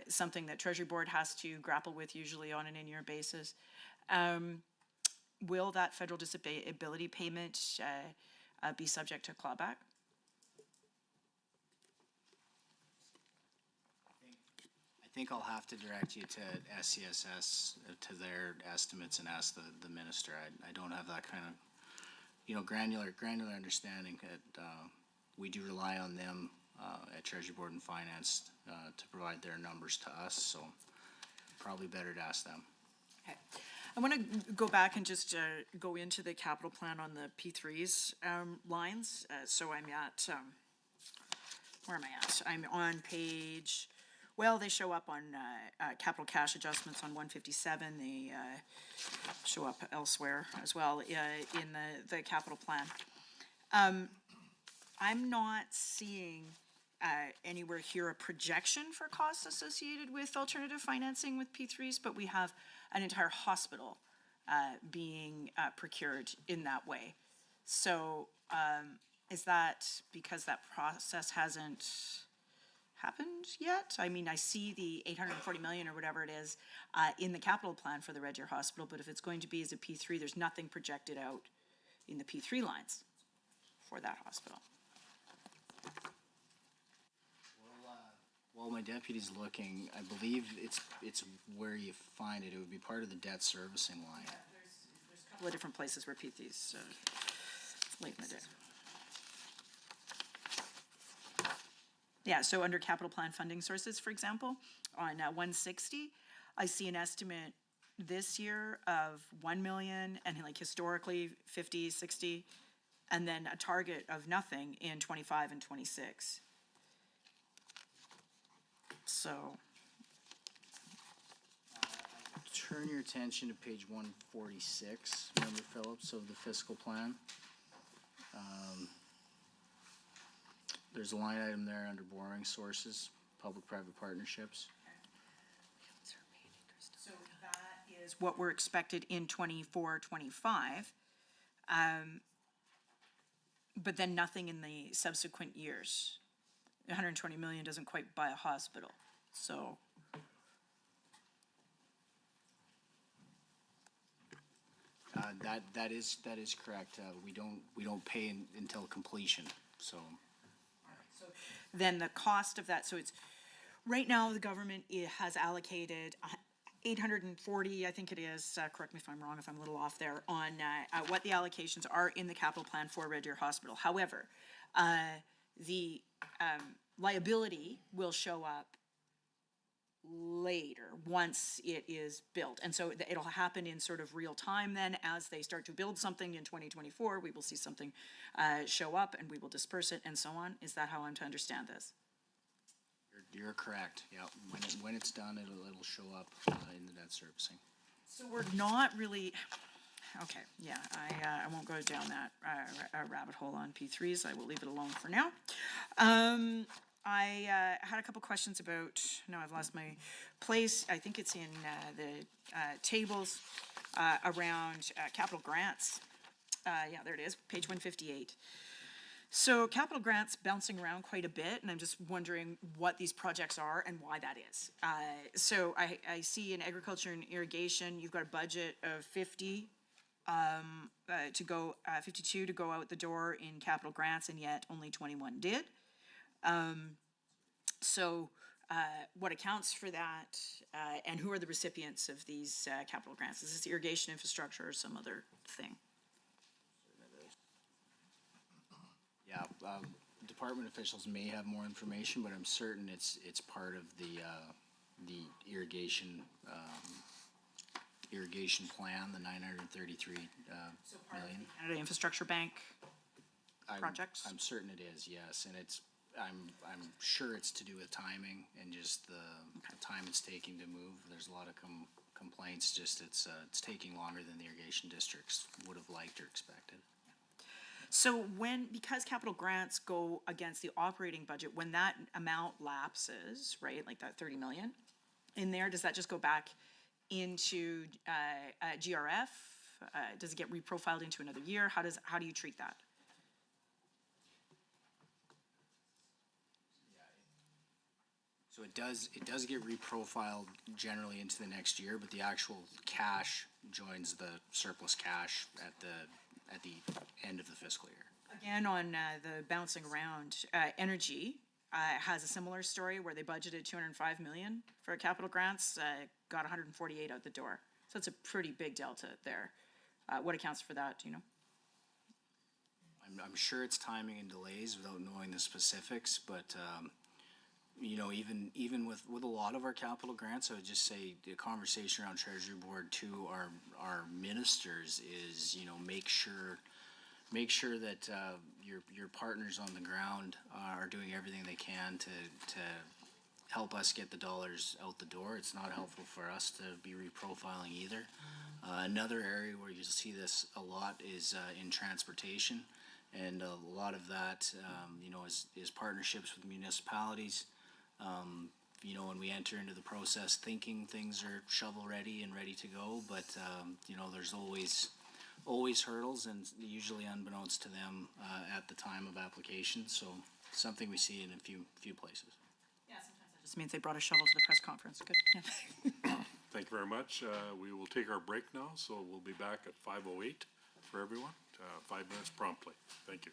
something that Treasury Board has to grapple with usually on an in-year basis. Will that federal disability payment be subject to clawback? I think I'll have to direct you to SCSS, to their estimates, and ask the minister. I don't have that kind of, you know, granular understanding. We do rely on them at Treasury Board and Finance to provide their numbers to us, so probably better to ask them. Okay. I want to go back and just go into the capital plan on the P3s lines. So I'm at, where am I at? I'm on page, well, they show up on capital cash adjustments on 157. They show up elsewhere as well in the capital plan. I'm not seeing anywhere here a projection for costs associated with alternative financing with P3s, but we have an entire hospital being procured in that way. So is that because that process hasn't happened yet? I mean, I see the 840 million or whatever it is in the capital plan for the Red Deer Hospital, but if it's going to be as a P3, there's nothing projected out in the P3 lines for that hospital. While my deputy's looking, I believe it's where you find it. It would be part of the debt servicing line. Yeah, there's a couple of different places where P3s late in the day. Yeah, so under capital plan funding sources, for example, on 160, I see an estimate this year of 1 million and like historically 50, 60, and then a target of nothing in 25 and 26. So. Turn your attention to page 146, Member Phillips, of the fiscal plan. There's a line item there under borrowing sources, public-private partnerships. So that is what we're expected in 24, 25. But then nothing in the subsequent years. 120 million doesn't quite buy a hospital, so. That is correct. We don't pay until completion, so. Then the cost of that, so it's, right now, the government has allocated 840, I think it is, correct me if I'm wrong, if I'm a little off there, on what the allocations are in the capital plan for Red Deer Hospital. However, the liability will show up later, once it is built. And so it'll happen in sort of real time then. As they start to build something in 2024, we will see something show up and we will disperse it and so on. Is that how I'm to understand this? You're correct, yeah. When it's done, it'll show up in the debt servicing. So we're not really, okay, yeah, I won't go down that rabbit hole on P3s. I will leave it alone for now. I had a couple questions about, no, I've lost my place. I think it's in the tables around capital grants. Yeah, there it is, page 158. So capital grants bouncing around quite a bit, and I'm just wondering what these projects are and why that is. So I see in agriculture and irrigation, you've got a budget of 50 to go, 52 to go out the door in capital grants, and yet only 21 did. So what accounts for that, and who are the recipients of these capital grants? Is this irrigation infrastructure or some other thing? Yeah, department officials may have more information, but I'm certain it's part of the irrigation plan, the 933 million. Canada Infrastructure Bank projects? I'm certain it is, yes, and I'm sure it's to do with timing and just the time it's taking to move. There's a lot of complaints, just it's taking longer than the irrigation districts would have liked or expected. So because capital grants go against the operating budget, when that amount lapses, right, like that 30 million in there, does that just go back into GRF? Does it get reprofiled into another year? How do you treat that? So it does get reprofiled generally into the next year, but the actual cash joins the surplus cash at the end of the fiscal year. Again, on the bouncing around, energy has a similar story where they budgeted 205 million for capital grants, got 148 out the door. So it's a pretty big delta there. What accounts for that, do you know? I'm sure it's timing and delays without knowing the specifics, but you know, even with a lot of our capital grants, I would just say the conversation around Treasury Board to our ministers is, you know, make sure that your partners on the ground are doing everything they can to help us get the dollars out the door. It's not helpful for us to be reprofiling either. Another area where you'll see this a lot is in transportation, and a lot of that, you know, is partnerships with municipalities. You know, when we enter into the process thinking things are shovel ready and ready to go, but you know, there's always hurdles, and usually unbeknownst to them at the time of application. So something we see in a few places. Yeah, sometimes that just means they brought a shovel to the press conference. Good. Yeah. Thank you very much. We will take our break now, so we'll be back at 5:08 for everyone, 5 minutes promptly. Thank you.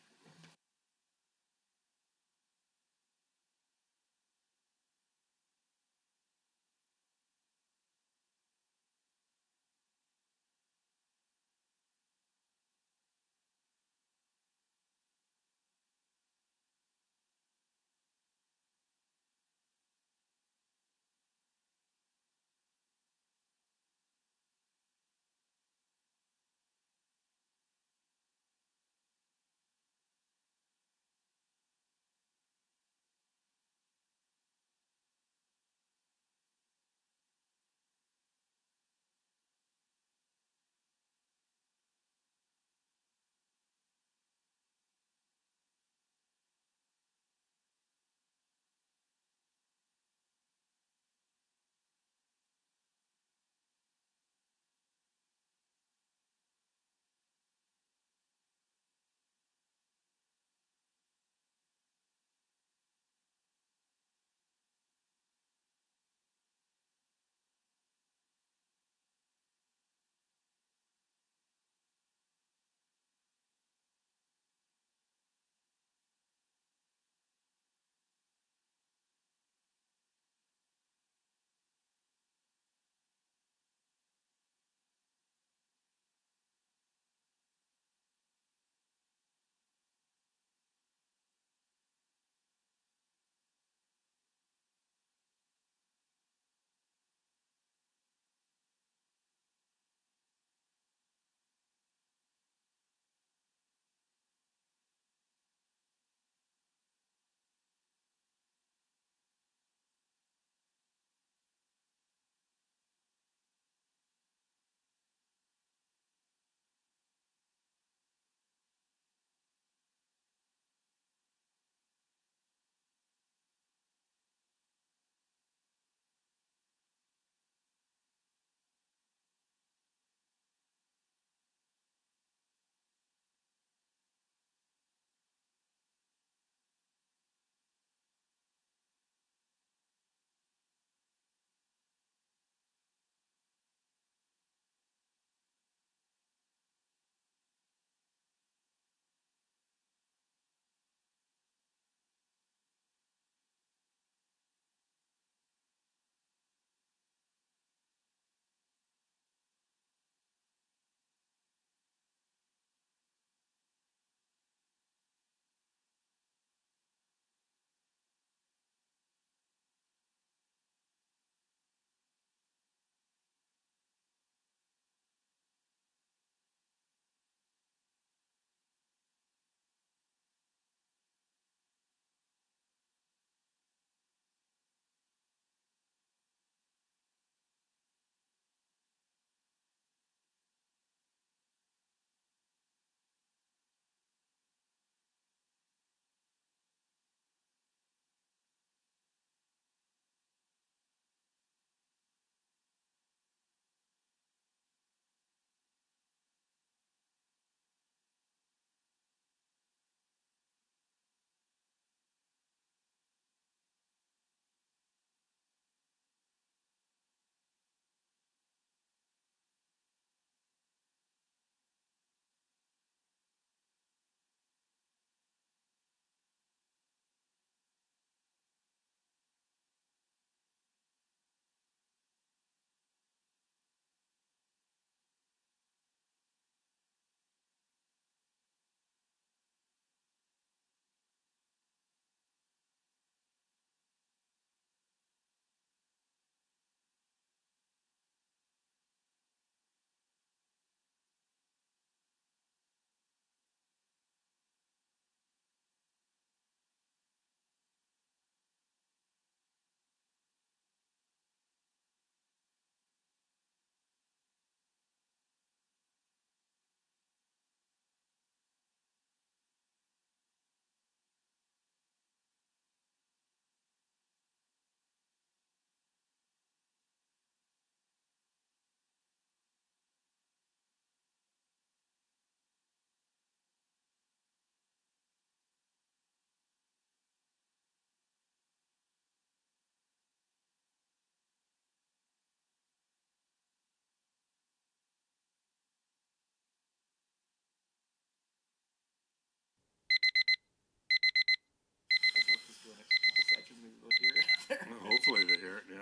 Garrett, yeah.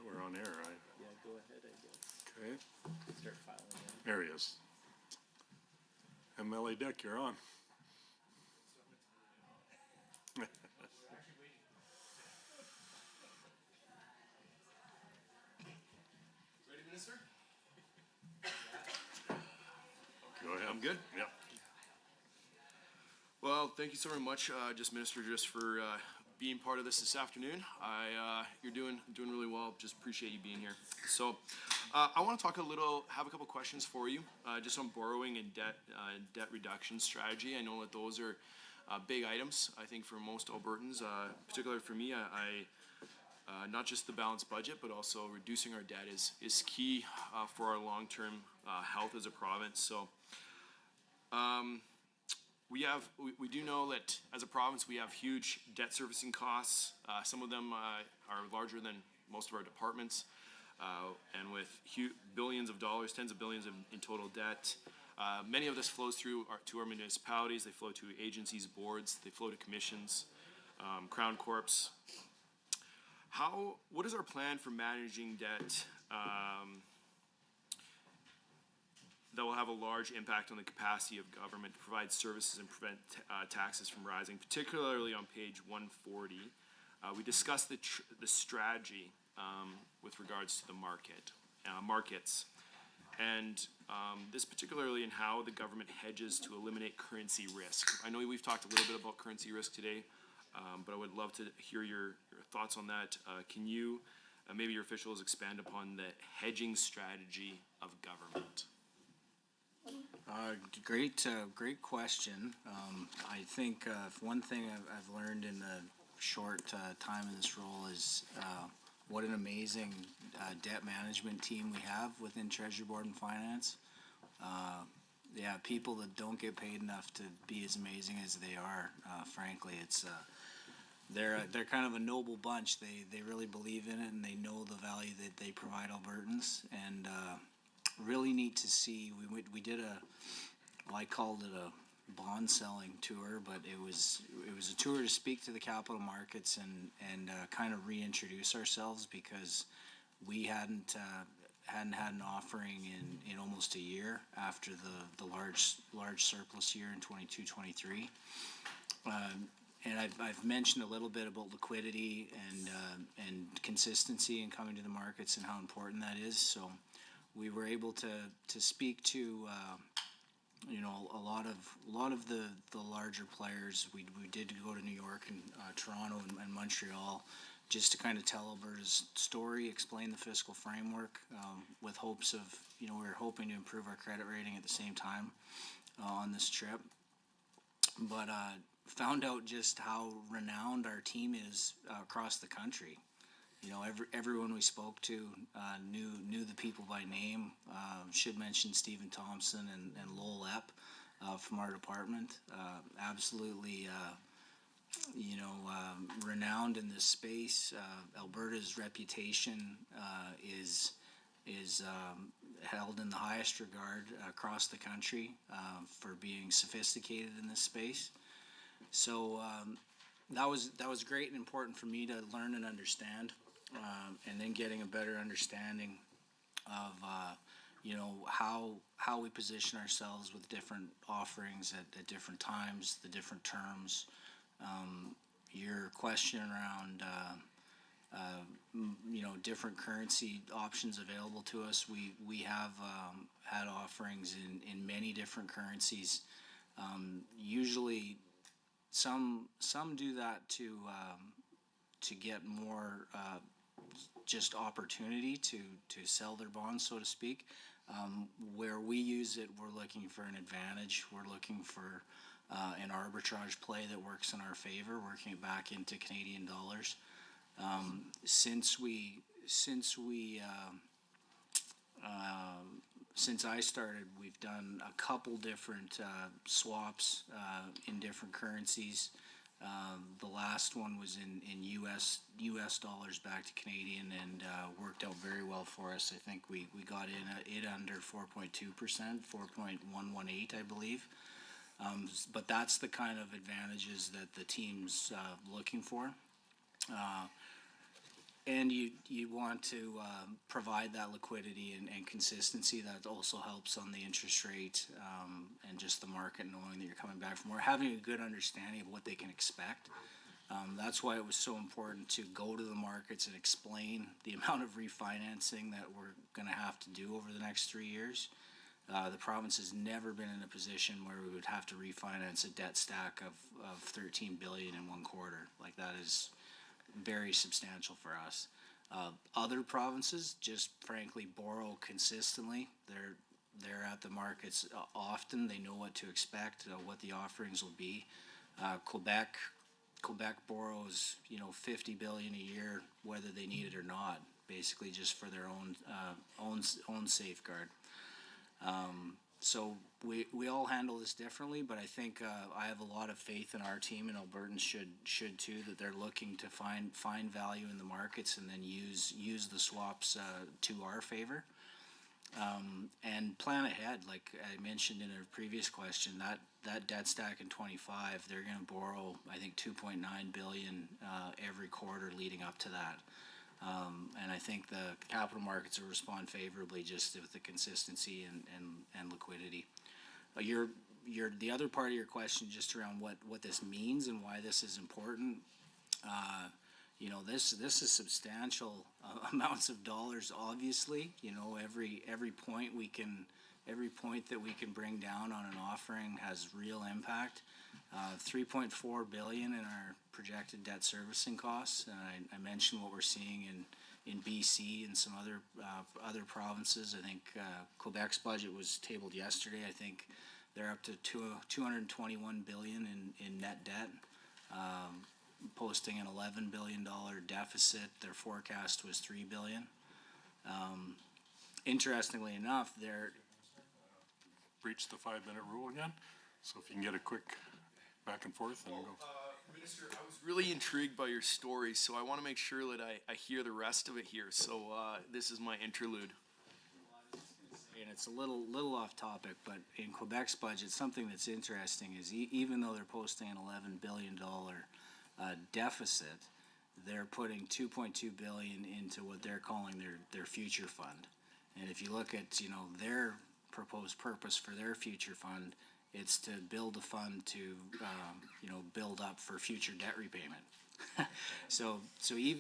We're on air, right? Yeah, go ahead, I guess. Okay, Start filing in. there he is. MLA Dick, you're on. Ready, Minister? Go ahead. I'm good? Yep. Well, thank you so very much, Minister, for being part of this afternoon. You're doing really well. Just appreciate you being here. So, I want to have a couple questions for you, just on borrowing and debt reduction strategy. I know that those are big items. I think for most Albertans, particularly for me, not just the balanced budget, but also reducing our debt is key for our long-term health as a province. So. We do know that as a province, we have huge debt servicing costs. Some of them are larger than most of our departments, and with billions of dollars, tens of billions in total debt. Many of this flows to our municipalities. They flow to agencies, boards. They flow to commissions, Crown Corps. What is our plan for managing debt that will have a large impact on the capacity of government to provide services and prevent taxes from rising, particularly on page 140. We discussed the strategy with regards to the markets, and this particularly in how the government hedges to eliminate currency risk. I know we've talked a little bit about currency risk today, but I would love to hear your thoughts on that. Can you, maybe your officials, expand upon the hedging strategy of government? Great question. I think one thing I've learned in the short time in this role is what an amazing debt management team we have within Treasury Board and Finance. Yeah, people that don't get paid enough to be as amazing as they are. Frankly, they're kind of a noble bunch. They really believe in it, and they know the value that they provide Albertans. And really neat to see. We did I called it a bond selling tour, but it was a tour to speak to the capital markets and kind of reintroduce ourselves, because we hadn't had an offering in almost a year after the large surplus year in 22-23. And I've mentioned a little bit about liquidity and consistency in coming to the markets and how important that is. So we were able to speak to a lot of the larger players. We did go to New York and Toronto and Montreal, just to kind of tell Alberta's story, explain the fiscal framework, with hopes of, we were hoping to improve our credit rating at the same time on this trip. But found out just how renowned our team is across the country. Everyone we spoke to knew the people by name. Should mention Stephen Thompson and Lowell Epp from our department. Absolutely, renowned in this space. Alberta's reputation is held in the highest regard across the country for being sophisticated in this space. So that was great and important for me to learn and understand, and then getting a better understanding of how we position ourselves with different offerings at different times, the different terms. Your question around different currency options available to us. We have had offerings in many different currencies. Usually, some do that to get more just opportunity to sell their bonds, so to speak. Where we use it, we're looking for an advantage. We're looking for an arbitrage play that works in our favor, working it back into Canadian dollars. Since I started, we've done a couple different swaps in different currencies. The last one was in U.S. dollars back to Canadian, and worked out very well for us. I think we got it under 4.2%, 4.118, I believe. But that's the kind of advantages that the team's looking for. And you want to provide that liquidity and consistency. That also helps on the interest rate and just the market knowing that you're coming back from, or having a good understanding of what they can expect. That's why it was so important to go to the markets and explain the amount of refinancing that we're going to have to do over the next 3 years. The province has never been in a position where we would have to refinance a debt stack of 13 billion in one quarter. Like, that is very substantial for us. Other provinces just frankly borrow consistently. They're at the markets often. They know what to expect, what the offerings will be. Quebec borrows 50 billion a year, whether they need it or not, basically just for their own safeguard. So we all handle this differently, but I think I have a lot of faith in our team, and Albertans should too, that they're looking to find value in the markets and then use the swaps to our favor. And plan ahead, like I mentioned in a previous question, that debt stack in 25, they're going to borrow, I think, 2.9 billion every quarter leading up to that. And I think the capital markets will respond favorably just with the consistency and liquidity. The other part of your question, just around what this means and why this is important. This is substantial amounts of dollars. Obviously, every point that we can bring down on an offering has real impact. 3.4 billion in our projected debt servicing costs. I mentioned what we're seeing in BC and some other provinces. I think Quebec's budget was tabled yesterday. I think they're up to 221 billion in net debt, posting an $11 billion deficit. Their forecast was 3 billion. Interestingly enough, they're Breach the 5-minute rule again, so if you can get a quick back and forth and go. Minister, I was really intrigued by your story, so I want to make sure that I hear the rest of it here. So this is my interlude. And it's a little off topic, but in Quebec's budget, something that's interesting is even though they're posting an $11 billion deficit, they're putting 2.2 billion into what they're calling their future fund. And if you look at their proposed purpose for their future fund, it's to build a fund to build up for future debt repayment. So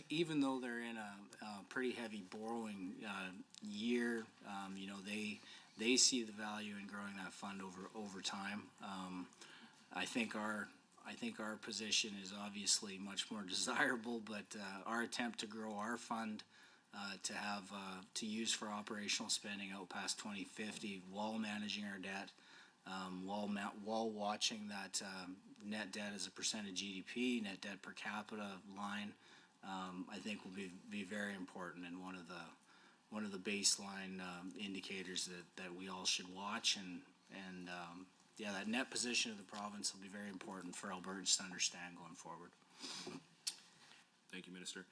even though they're in a pretty heavy borrowing year, they see the value in growing that fund over time. I think our position is obviously much more desirable, but our attempt to grow our fund to use for operational spending out past 2050 while managing our debt, while watching that net debt as a percent of GDP, net debt per capita line, I think will be very important, and one of the baseline indicators that we all should watch, and that net position of the province will be very important for Albertans to understand going forward. Thank you, Minister.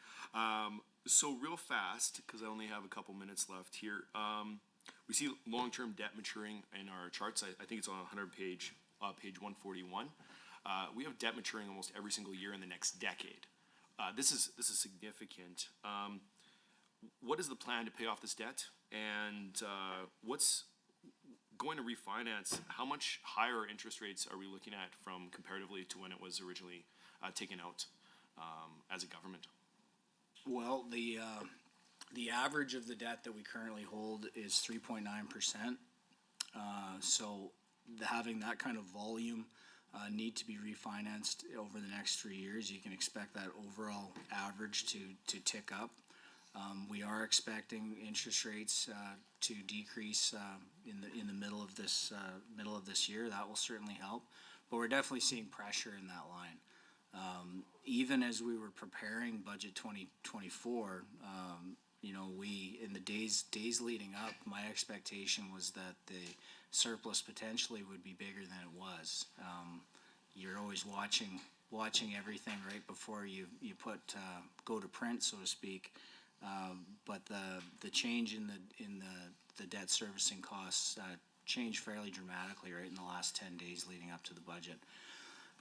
So real fast, because I only have a couple minutes left here, we see long-term debt maturing in our charts. I think it's on 100 page 141. We have debt maturing almost every single year in the next decade. This is significant. What is the plan to pay off this debt, and what's going to refinance? How much higher interest rates are we looking at from comparatively to when it was originally taken out as a government? Well, the average of the debt that we currently hold is 3.9%. So having that kind of volume need to be refinanced over the next 3 years, you can expect that overall average to tick up. We are expecting interest rates to decrease in the middle of this year. That will certainly help, but we're definitely seeing pressure in that line. Even as we were preparing budget 2024, we in the days leading up, my expectation was that the surplus potentially would be bigger than it was. You're always watching everything right before you go to print, so to speak. But the change in the debt servicing costs changed fairly dramatically right in the last 10 days leading up to the budget.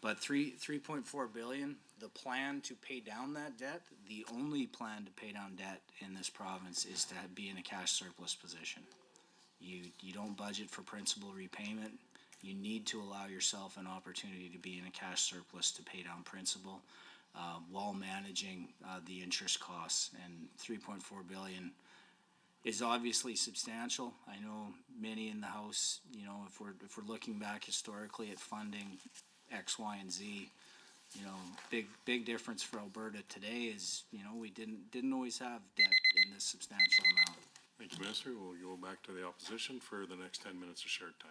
But 3.4 billion, the plan to pay down that debt, the only plan to pay down debt in this province is to be in a cash surplus position. You don't budget for principal repayment. You need to allow yourself an opportunity to be in a cash surplus to pay down principal while managing the interest costs. And 3.4 billion is obviously substantial. I know many in the House, you know, if we're looking back historically at funding X, Y, and Z, you know, big difference for Alberta today is, you know, we didn't always have debt in this substantial amount. Thank you, Minister. We'll go back to the opposition for the next 10 minutes of shared time.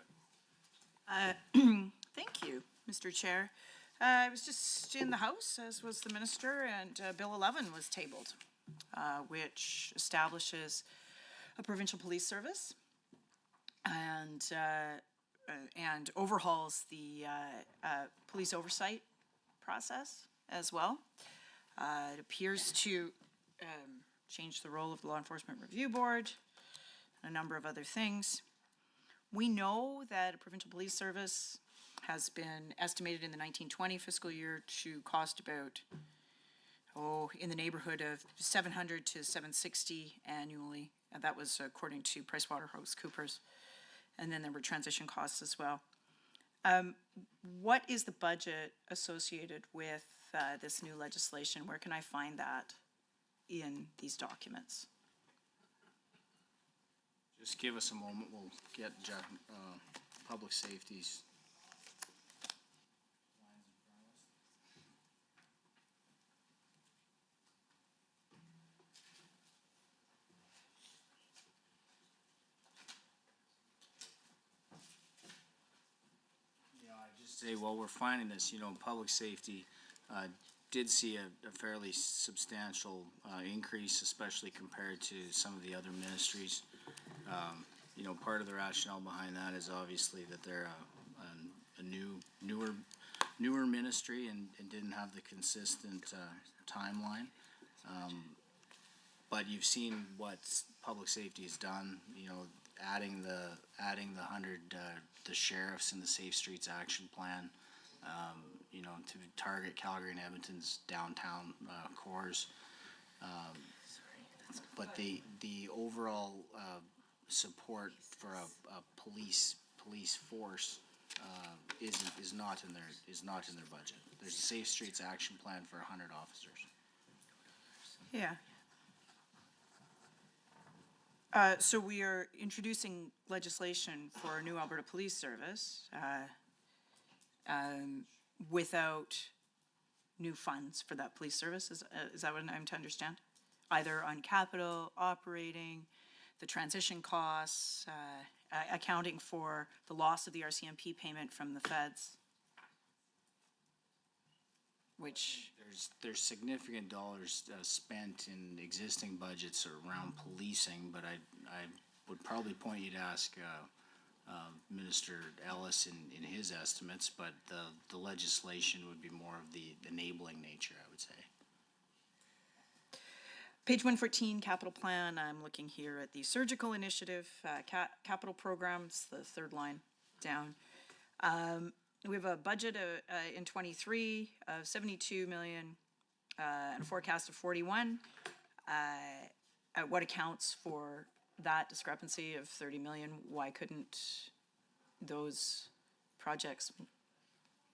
Thank you, Mr. Chair. I was just in the House, as was the Minister, and Bill 11 was tabled, which establishes a provincial police service and overhauls the police oversight process as well. It appears to change the role of the Law Enforcement Review Board, and a number of other things. We know that a provincial police service has been estimated in the 1920 fiscal year to cost about, in the neighborhood of 700 to 760 annually. And that was according to PricewaterhouseCoopers. And then there were transition costs as well. What is the budget associated with this new legislation? Where can I find that in these documents? Just give us a moment, we'll get public safeties. You know, I just say, while we're finding this, you know, public safety did see a fairly substantial increase, especially compared to some of the other ministries. You know, part of the rationale behind that is obviously that they're a newer ministry and didn't have the consistent timeline. But you've seen what public safety has done. You know, adding the 100 the sheriffs in the Safe Streets Action Plan. You know, to target Calgary and Edmonton's downtown cores. But the overall support for a police force is not in their budget. There's a Safe Streets Action Plan for 100 officers. Yeah. So we are introducing legislation for a new Alberta Police Service without new funds for that police service. Is that what I'm to understand? Either on capital, operating, the transition costs, accounting for the loss of the RCMP payment from the feds, which... There's significant dollars spent in existing budgets around policing, but I would probably point you to ask Minister Ellis in his estimates, but the legislation would be more of the enabling nature, I would say. Page 114, capital plan. I'm looking here at the surgical initiative, capital programs, the third line down. We have a budget in 23 of 72 million and a forecast of 41. What accounts for that discrepancy of 30 million? Why couldn't those projects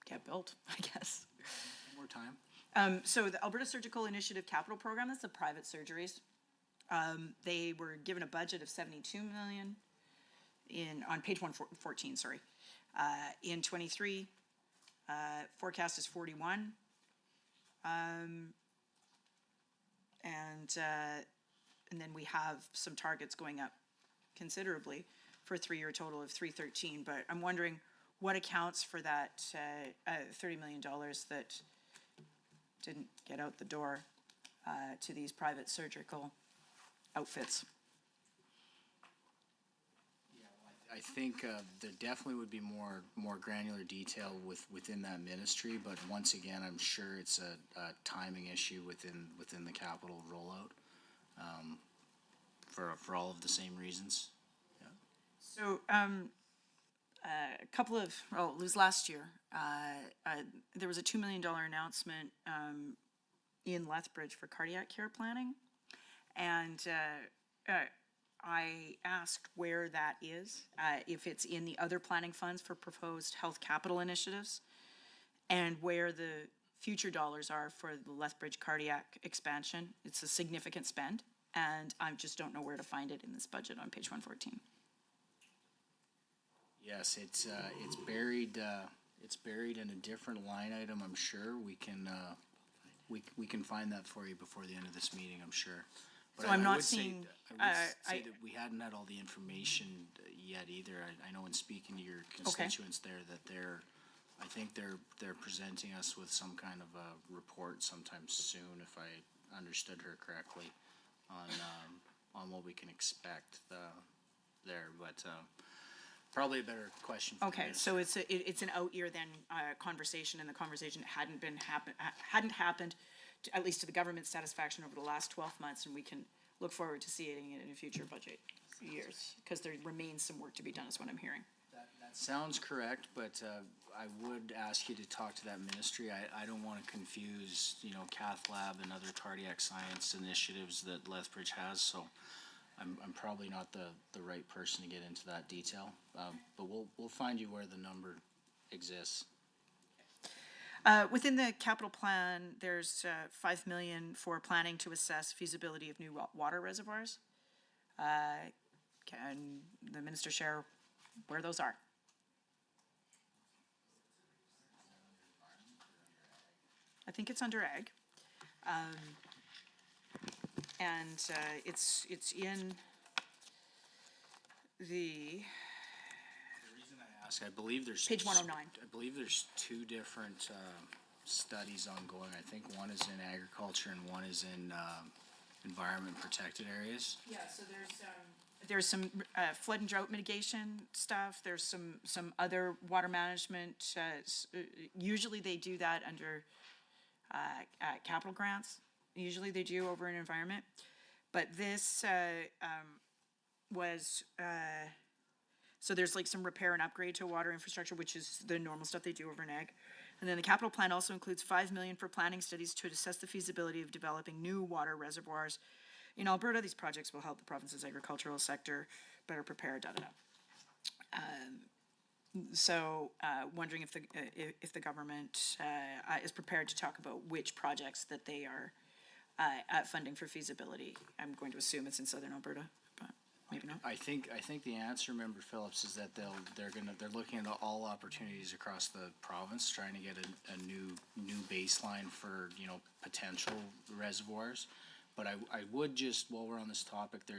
get built, I guess? More time. So the Alberta Surgical Initiative Capital Program, that's the private surgeries. They were given a budget of 72 million on page 114, sorry. In 23, forecast is 41. And then we have some targets going up considerably for a 3-year total of 313. But I'm wondering what accounts for that $30 million that didn't get out the door to these private surgical outfits. I think there definitely would be more granular detail within that ministry, but once again, I'm sure it's a timing issue within the capital rollout for all of the same reasons. Yeah. So a couple of, it was last year, there was a $2 million announcement in Lethbridge for cardiac care planning. And I asked where that is, if it's in the other planning funds for proposed health capital initiatives, and where the future dollars are for the Lethbridge cardiac expansion. It's a significant spend, and I just don't know where to find it in this budget on page 114. Yes, it's buried, in a different line item, I'm sure. We can find that for you before the end of this meeting, I'm sure. But So I'm not would say- seeing, I would say that we hadn't had all the information yet either. I know in speaking to your constituents there that I think they're presenting us with some kind of a report sometime soon, if I understood her correctly, on what we can expect there, but probably a better question for the okay, minister. so it's an out year then conversation, and the conversation hadn't happened, at least to the government's satisfaction over the last 12 months, and we can look forward to seeing it in a future budget years, because there remains some work to be done, is what I'm hearing. That sounds correct, but I would ask you to talk to that ministry. I don't want to confuse, Cath Lab and other cardiac science initiatives that Lethbridge has, so I'm probably not the right person to get into that detail. But we'll find you where the number exists. Within the capital plan, there's $5 million for planning to assess feasibility of new water reservoirs. Can the minister share where those are? I think it's under ag. And it's in the, I believe there's Page 109. I believe there's two different studies ongoing. I think one is in agriculture and one is in environment protected areas. yeah, so there's some flood and drought mitigation stuff. There's some other water management. Usually they do that under capital grants. Usually they do over an environment. But this was, so there's like some repair and upgrade to water infrastructure, which is the normal stuff they do over an ag. And then the capital plan also includes $5 million for planning studies to assess the feasibility of developing new water reservoirs. In Alberta, these projects will help the province's agricultural sector better prepare, So, wondering if the government is prepared to talk about which projects that they are funding for feasibility. I'm going to assume it's in southern Alberta, but maybe not. I think the answer, Member Phillips, is that they're looking at all opportunities across the province, trying to get a new baseline for potential reservoirs. But I would just, while we're on this topic, there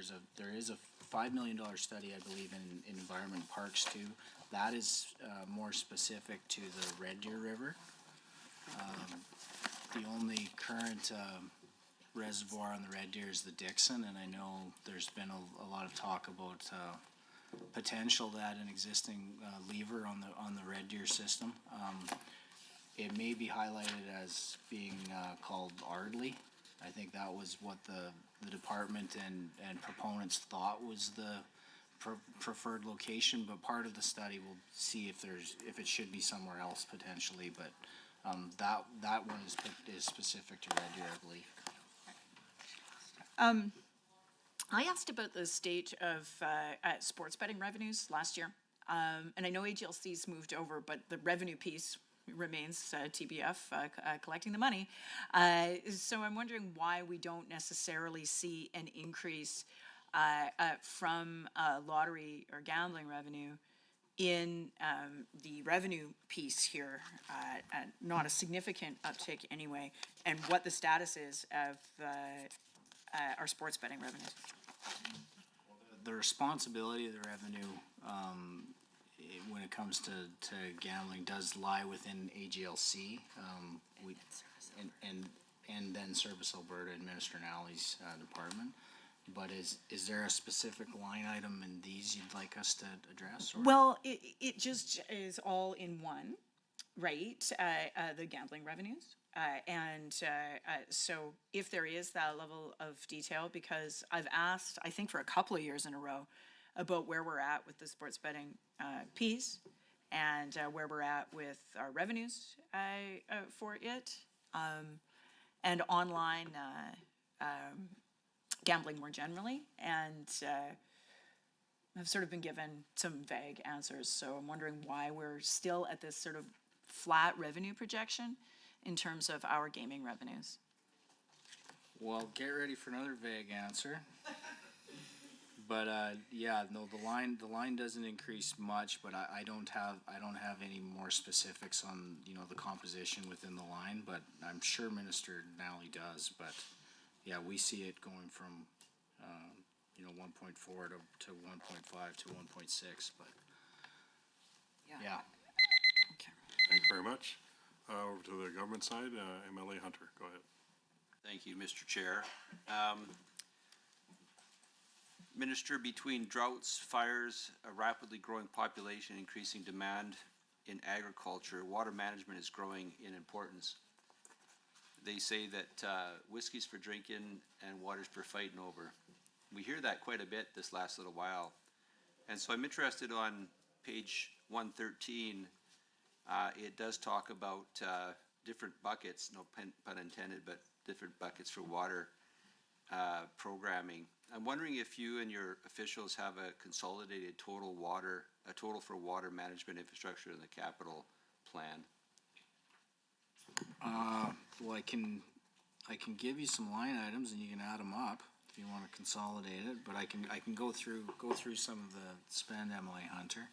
is a $5 million study, I believe, in environment parks too. That is more specific to the Red Deer River. The only current reservoir on the Red Deer is the Dixon, and I know there's been a lot of talk about potential to add an existing lever on the Red Deer system. It may be highlighted as being called Ardley. I think that was what the department and proponents thought was the preferred location, but part of the study will see if it should be somewhere else potentially, but that one is specific to Red Deer, I believe. I asked about the state of sports betting revenues last year, and I know AGLC's moved over, but the revenue piece remains TBF collecting the money. So I'm wondering why we don't necessarily see an increase from lottery or gambling revenue in the revenue piece here, not a significant uptick anyway, and what the status is of our sports betting revenues. The responsibility of the revenue when it comes to gambling does lie within AGLC. And then Service Alberta and Minister Nally's department. But is there a specific line item in these you'd like us to address? Or? Well, it just is all in one, right? The gambling revenues. So if there is that level of detail, because I've asked, I think for a couple of years in a row, about where we're at with the sports betting piece and where we're at with our revenues for it, and online gambling more generally. And I've sort of been given some vague answers, so I'm wondering why we're still at this sort of flat revenue projection in terms of our gaming revenues. Well, get ready for another vague answer. But yeah, no, the line doesn't increase much, but I don't have any more specifics on, you know, the composition within the line, but I'm sure Minister Nally does. But yeah, we see it going from 1.4 to 1.5 to 1.6, but yeah. Thank you very much. Over to the government side, MLA Hunter, go ahead. Thank you, Mr. Chair. Minister, between droughts, fires, a rapidly growing population, increasing demand in agriculture, water management is growing in importance. They say that whiskey's for drinking and water's for fighting over. We hear that quite a bit this last little while. And so I'm interested on page 113, it does talk about different buckets, no pun intended, but different buckets for water programming. I'm wondering if you and your officials have a consolidated total for water management infrastructure in the capital plan. Well, I can give you some line items and you can add them up if you want to consolidate it. But I can go through some of the spend, Emily Hunter.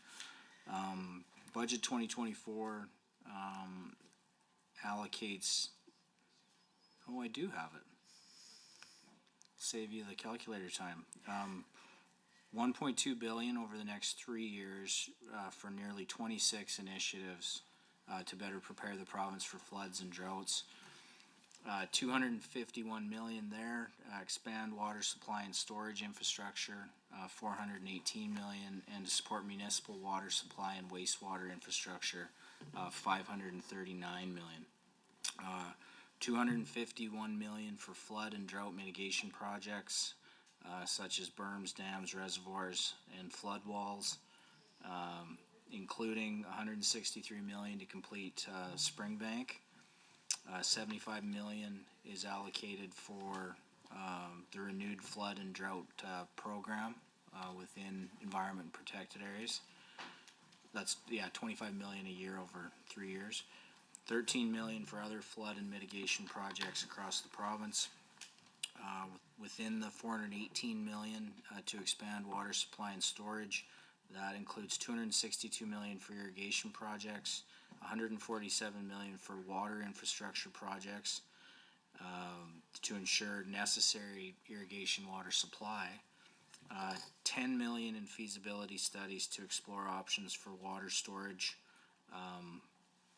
Budget 2024 allocates. Oh, I do have it. Save you the calculator time. 1.2 billion over the next 3 years for nearly 26 initiatives to better prepare the province for floods and droughts. 251 million there, expand water supply and storage infrastructure, 418 million, and to support municipal water supply and wastewater infrastructure, 539 million. 251 million for flood and drought mitigation projects, such as berms, dams, reservoirs, and flood walls, including 163 million to complete Springbank. 75 million is allocated for the renewed flood and drought program within environment protected areas. That's 25 million a year over 3 years. 13 million for other flood and mitigation projects across the province. Within the 418 million to expand water supply and storage, that includes 262 million for irrigation projects, 147 million for water infrastructure projects to ensure necessary irrigation water supply, 10 million in feasibility studies to explore options for water storage.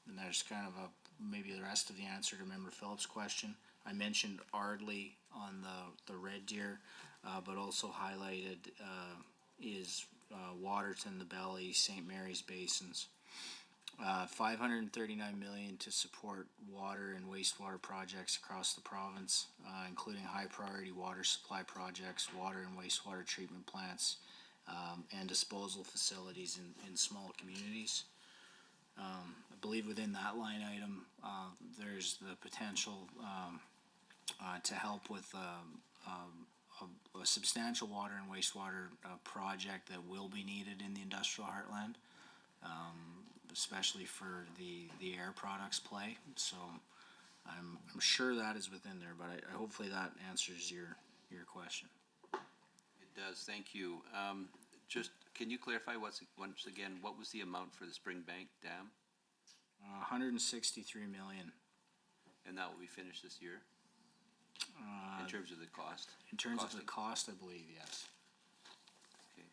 And there's kind of maybe the rest of the answer to Member Phillips' question. I mentioned Ardley on the Red Deer, but also highlighted is Waterton, the Belly, St. Mary's basins. 539 million to support water and wastewater projects across the province, including high priority water supply projects, water and wastewater treatment plants, and disposal facilities in small communities. I believe within that line item, there's the potential to help with a substantial water and wastewater project that will be needed in the industrial heartland, especially for the air products play. So I'm sure that is within there, but I hopefully that answers your question. It does, thank you. Just, can you clarify once again, what was the amount for the Springbank Dam? 163 million. And that will be finished this year? In terms of the cost? In terms of the cost, I believe, yes. Okay.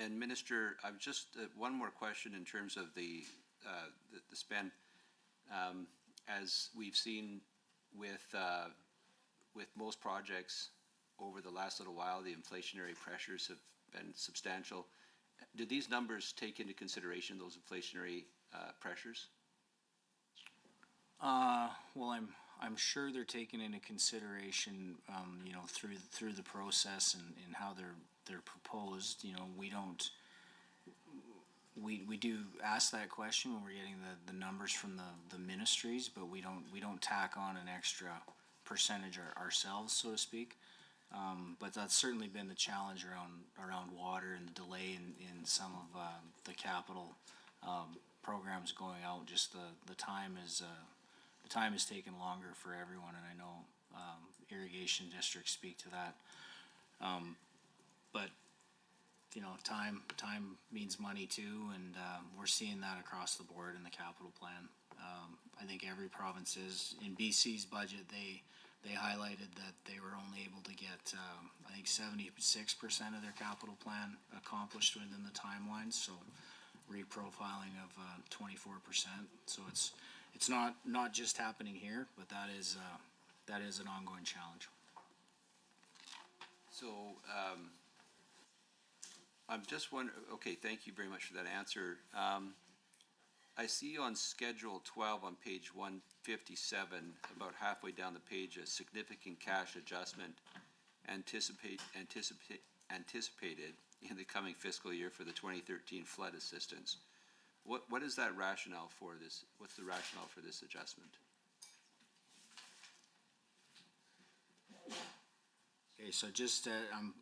And Minister, I've just, one more question in terms of the spend. As we've seen with most projects over the last little while, the inflationary pressures have been substantial. Do these numbers take into consideration those inflationary pressures? Well, I'm sure they're taken into consideration, you know, through the process and how they're proposed. You know, we don't, we do ask that question when we're getting the numbers from the ministries, but we don't tack on an extra percentage ourselves, so to speak. But that's certainly been the challenge around water and the delay in some of the capital programs going out. Just the time is taken longer for everyone, and I know irrigation districts speak to that. But you know, time means money too, and we're seeing that across the board in the capital plan. I think every province is. In BC's budget, they highlighted that they were only able to get, I think 76% of their capital plan accomplished within the timeline, so reprofiling of 24%. So it's not just happening here, but that is an ongoing challenge. So, I'm just wondering, okay, thank you very much for that answer. I see on Schedule 12 on page 157, about halfway down the page, a significant cash adjustment anticipated in the coming fiscal year for the 2013 flood assistance. What is that rationale for this? What's the rationale for this adjustment? Okay, so just,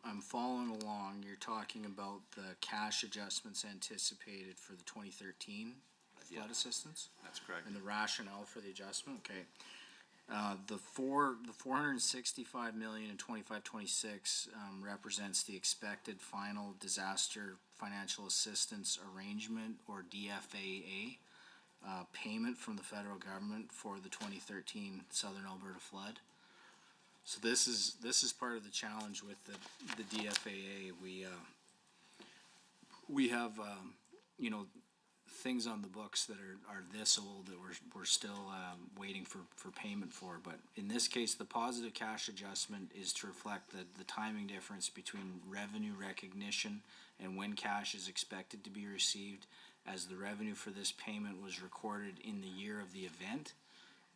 I'm following along. You're talking about the cash adjustments anticipated for the 2013 flood assistance? That's correct. And the rationale for the adjustment, okay. The 465 million in 25-26 represents the expected final disaster financial assistance arrangement, or DFAA, payment from the federal government for the 2013 Southern Alberta flood. So this is part of the challenge with the DFAA. We have you know, things on the books that are this old that we're still waiting for payment for. But in this case, the positive cash adjustment is to reflect the timing difference between revenue recognition and when cash is expected to be received, as the revenue for this payment was recorded in the year of the event,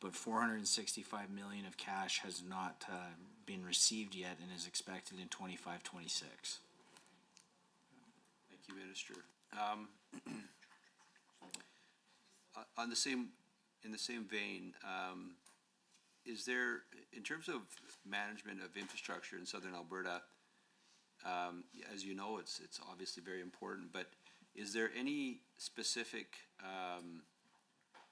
but 465 million of cash has not been received yet and is expected in 25-26. Thank you, Minister. In the same vein, is there, in terms of management of infrastructure in Southern Alberta, as you know, it's obviously very important, but is there any specific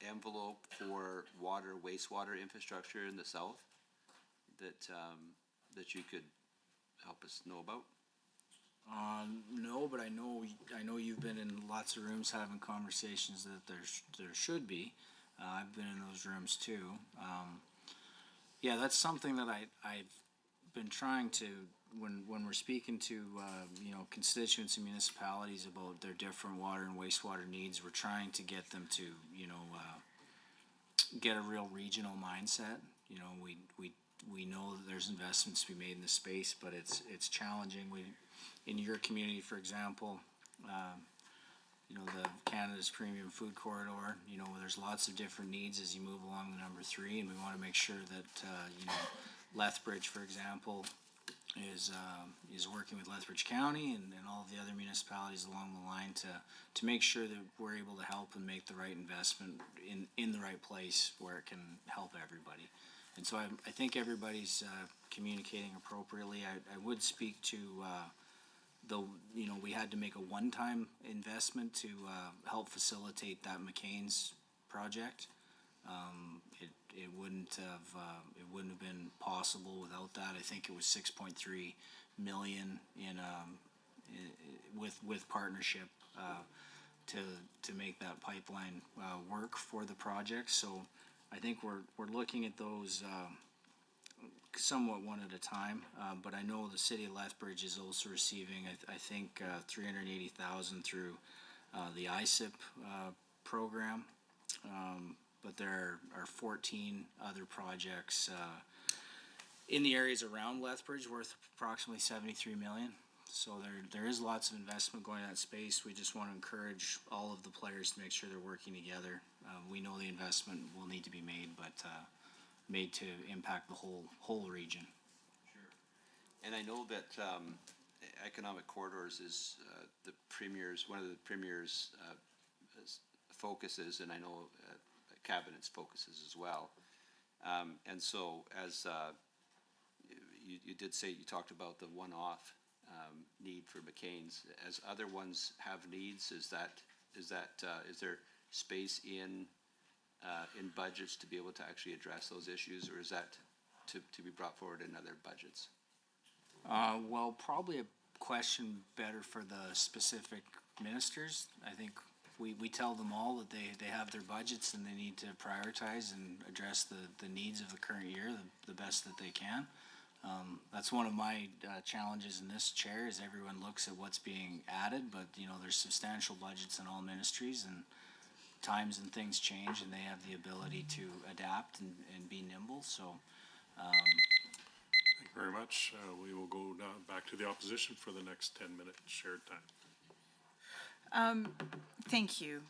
envelope for water, wastewater infrastructure in the south that you could help us know about? No, but I know you've been in lots of rooms having conversations that there should be. I've been in those rooms too. Yeah, that's something that I've been trying to, when we're speaking to you know, constituents and municipalities about their different water and wastewater needs, we're trying to get them to, you know, get a real regional mindset. You know, we know that there's investments to be made in the space, but it's challenging. In your community, for example, you know, the Canada's Premium Food Corridor, you know, there's lots of different needs as you move along the number 3, and we want to make sure that, you know, Lethbridge, for example, is working with Lethbridge County and all of the other municipalities along the line to make sure that we're able to help and make the right investment in the right place where it can help everybody. And so I think everybody's communicating appropriately. I would speak to you know, we had to make a one-time investment to help facilitate that McCain's project. It wouldn't have been possible without that. I think it was 6.3 million with partnership to make that pipeline work for the project. So I think we're looking at those somewhat one at a time, but I know the city of Lethbridge is also receiving, I think, 380,000 through the ISIP program, but there are 14 other projects in the areas around Lethbridge worth approximately 73 million. So there is lots of investment going in that space. We just want to encourage all of the players to make sure they're working together. We know the investment will need to be made, but made to impact the whole region. And I know that economic corridors is one of the premier's focuses, and I know cabinet's focuses as well. And so, as you did say, you talked about the one-off need for McCain's. As other ones have needs, is there space in budgets to be able to actually address those issues, or is that to be brought forward in other budgets? Well, probably a question better for the specific ministers. I think we tell them all that they have their budgets and they need to prioritize and address the needs of the current year the best that they can. That's one of my challenges in this chair is everyone looks at what's being added, but there's substantial budgets in all ministries, and times and things change, and they have the ability to adapt and be nimble. So Thank you very much. We will go now back to the opposition for the next 10-minute shared time. Thank you,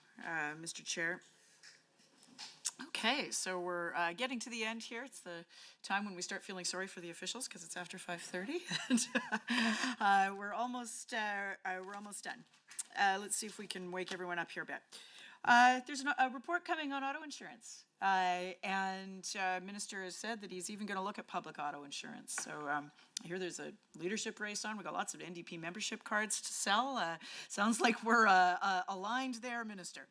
Mr. Chair. Okay, so we're getting to the end here. It's the time when we start feeling sorry for the officials because it's after 5:30, and we're almost done. Let's see if we can wake everyone up here a bit. There's a report coming on auto insurance, and Minister has said that he's even going to look at public auto insurance. So I hear there's a leadership race on. We've got lots of NDP membership cards to sell. Sounds like we're aligned there, Minister,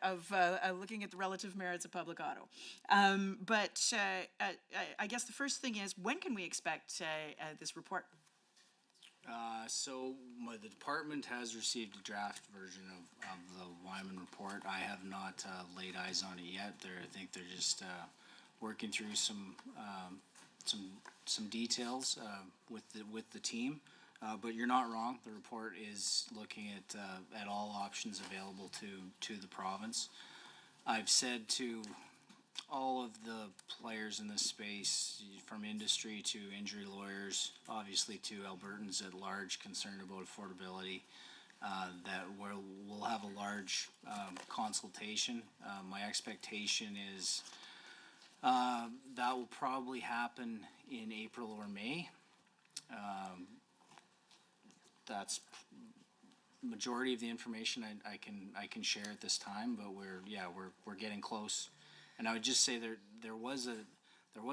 of looking at the relative merits of public auto. But I guess the first thing is, when can we expect this report? So the department has received a draft version of the Wyman report. I have not laid eyes on it yet. I think they're just working through some details with the team. But you're not wrong. The report is looking at all options available to the province. I've said to all of the players in this space, from industry to injury lawyers, obviously to Albertans at large concerned about affordability, that we'll have a large consultation. My expectation is that will probably happen in April or May. That's majority of the information I can share at this time, but we're getting close. And I would just say there was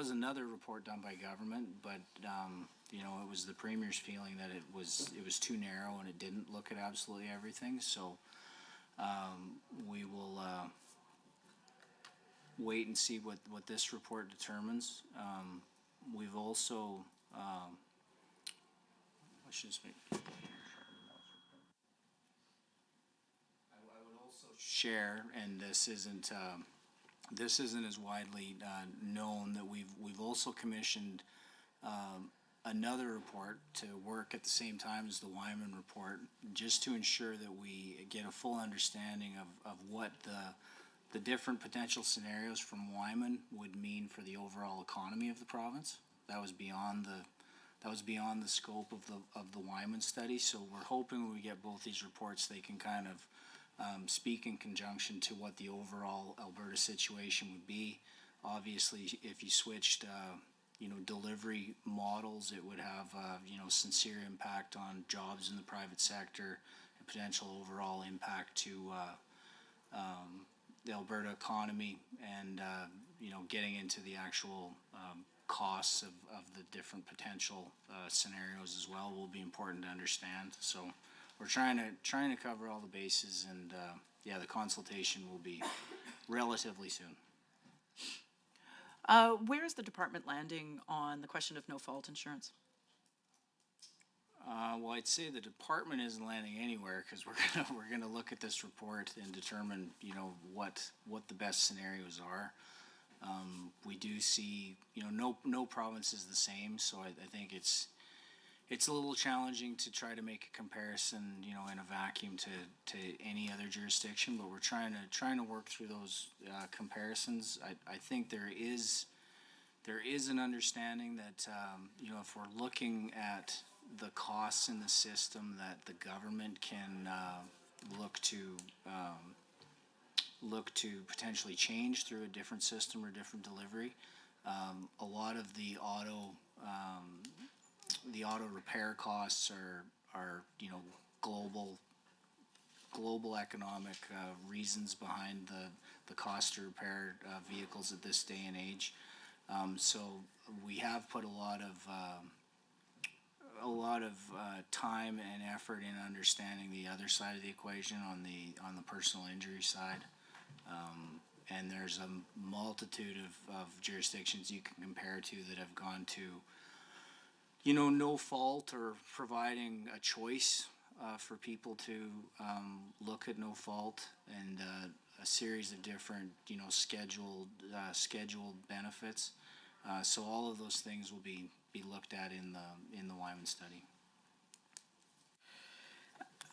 another report done by government, but it was the Premier's feeling that it was too narrow and it didn't look at absolutely everything. So we will wait and see what this report determines. We've also I would also share, and this isn't as widely known, that we've also commissioned another report to work at the same time as the Wyman report, just to ensure that we get a full understanding of what the different potential scenarios from Wyman would mean for the overall economy of the province. That was beyond the scope of the Wyman study. So we're hoping when we get both these reports, they can kind of speak in conjunction to what the overall Alberta situation would be. Obviously, if you switched, delivery models, it would have, sincere impact on jobs in the private sector, and potential overall impact to the Alberta economy, and getting into the actual costs of the different potential scenarios as well will be important to understand. So we're trying to cover all the bases, and the consultation will be relatively soon. Where is the department landing on the question of no-fault insurance? Well, I'd say the department isn't landing anywhere, because we're gonna look at this report and determine what the best scenarios are. We do see no province is the same, so I think it's a little challenging to try to make a comparison in a vacuum to any other jurisdiction, but we're trying to work through those comparisons. I think there is an understanding that if we're looking at the costs in the system, that the government can look to look to potentially change through a different system or different delivery. A lot of the auto repair costs are global economic reasons behind the cost to repair vehicles at this day and age. So we have put a lot of time and effort in understanding the other side of the equation on the personal injury side. And there's a multitude of jurisdictions you can compare to that have gone to, no fault or providing a choice for people to look at no fault, and a series of different, scheduled benefits. So all of those things will be looked at in the Wyman study.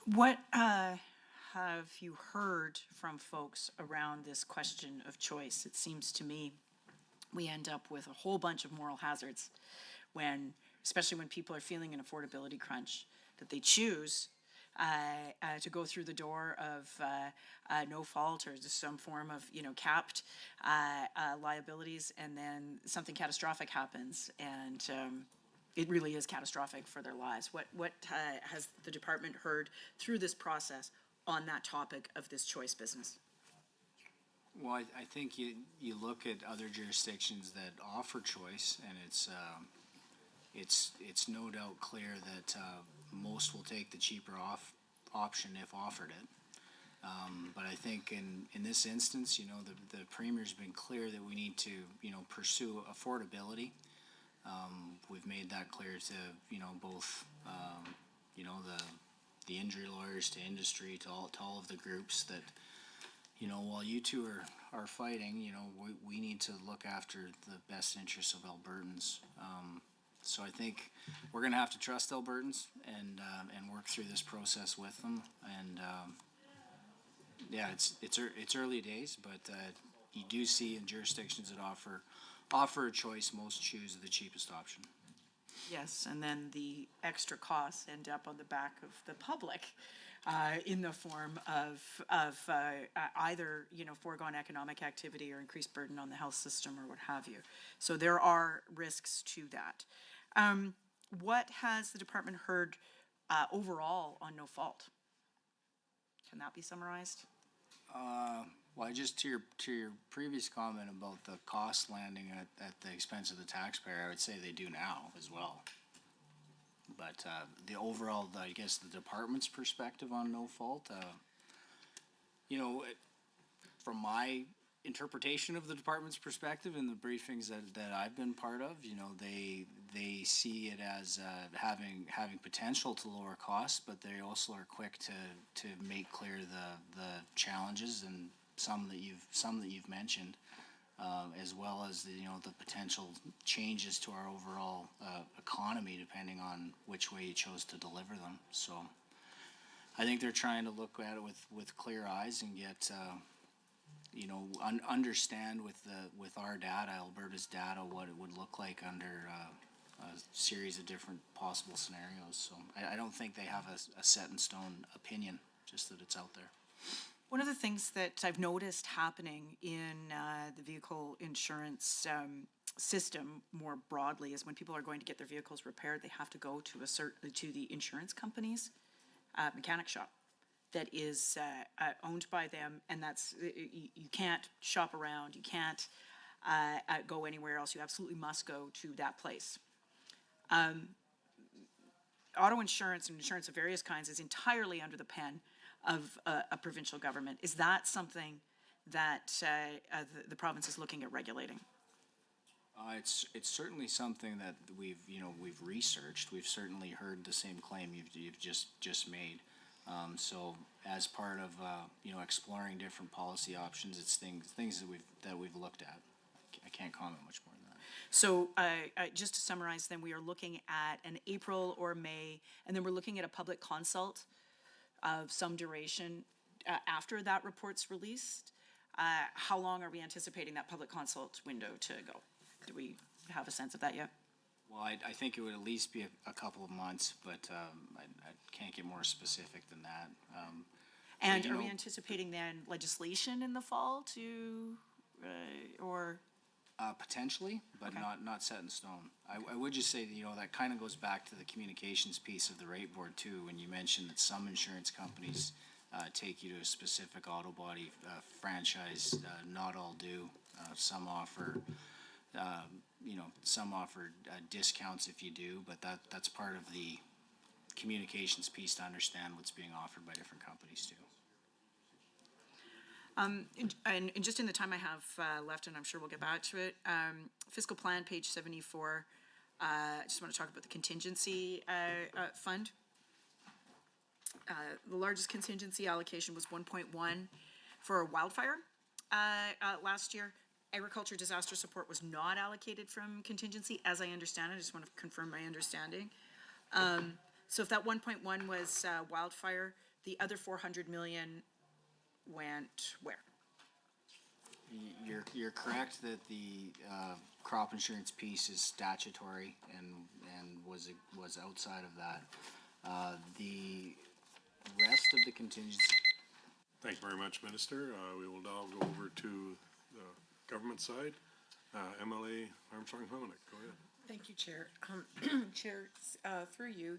What have you heard from folks around this question of choice? It seems to me we end up with a whole bunch of moral hazards especially when people are feeling an affordability crunch, that they choose to go through the door of no fault or just some form of capped liabilities, and then something catastrophic happens, and it really is catastrophic for their lives. What has the department heard through this process on that topic of this choice business? Well, I think you look at other jurisdictions that offer choice, and it's no doubt clear that most will take the cheaper option if offered it. But I think in this instance, the Premier's been clear that we need to, pursue affordability. We've made that clear to, both, the injury lawyers, to industry, to all of the groups that, while you two are fighting, we need to look after the best interests of Albertans. So I think we're going to have to trust Albertans and work through this process with them. And yeah, it's early days, but you do see in jurisdictions that offer a choice, most choose the cheapest option. Yes, and then the extra costs end up on the back of the public in the form of either foregone economic activity or increased burden on the health system or what have you. So there are risks to that. What has the department heard overall on no fault? Can that be summarized? Well, just to your previous comment about the cost landing at the expense of the taxpayer, I would say they do now as well. But the overall, I guess, the department's perspective on no fault, from my interpretation of the department's perspective in the briefings that I've been part of, they see it as having potential to lower costs, but they also are quick to make clear the challenges, and some that you've mentioned, as well as the potential changes to our overall economy depending on which way you chose to deliver them. So I think they're trying to look at it with clear eyes and get understand with our data, Alberta's data, what it would look like under a series of different possible scenarios. So I don't think they have a set in stone opinion, just that it's out there. One of the things that I've noticed happening in the vehicle insurance system more broadly is when people are going to get their vehicles repaired, they have to go to the insurance company's mechanic shop that is owned by them, and that's you can't shop around, you can't go anywhere else. You absolutely must go to that place. Auto insurance and insurance of various kinds is entirely under the pen of a provincial government. Is that something that the province is looking at regulating? It's certainly something that we've researched. We've certainly heard the same claim you've just made. So as part of exploring different policy options, it's things that we've looked at. I can't comment much more than that. So just to summarize, then we are looking at an April or May, and then we're looking at a public consult of some duration after that report's released. How long are we anticipating that public consult window to go? Do we have a sense of that yet? Well, I think it would at least be a couple of months, but I can't get more specific than that. And you are we know- anticipating then legislation in the fall to, or? Potentially, but Okay. not set in stone. I would just say that, that kind of goes back to the communications piece of the rate board too, when you mentioned that some insurance companies take you to a specific auto body franchise, not all do. Some offer, discounts if you do, but that's part of the communications piece to understand what's being offered by different companies too. And just in the time I have left, and I'm sure we'll get back to it, fiscal plan, page 74, I just want to talk about the contingency fund. The largest contingency allocation was 1.1 for a wildfire last year. Agriculture disaster support was not allocated from contingency, as I understand it. I just want to confirm my understanding. So if that 1.1 was wildfire, the other 400 million went where? You're correct that the crop insurance piece is statutory and was outside of that. The rest of the contingency. Thank you very much, Minister. We will now go over to the government side. MLA Armstrong-Helenick, go ahead. Thank you, Chair. Chair, through you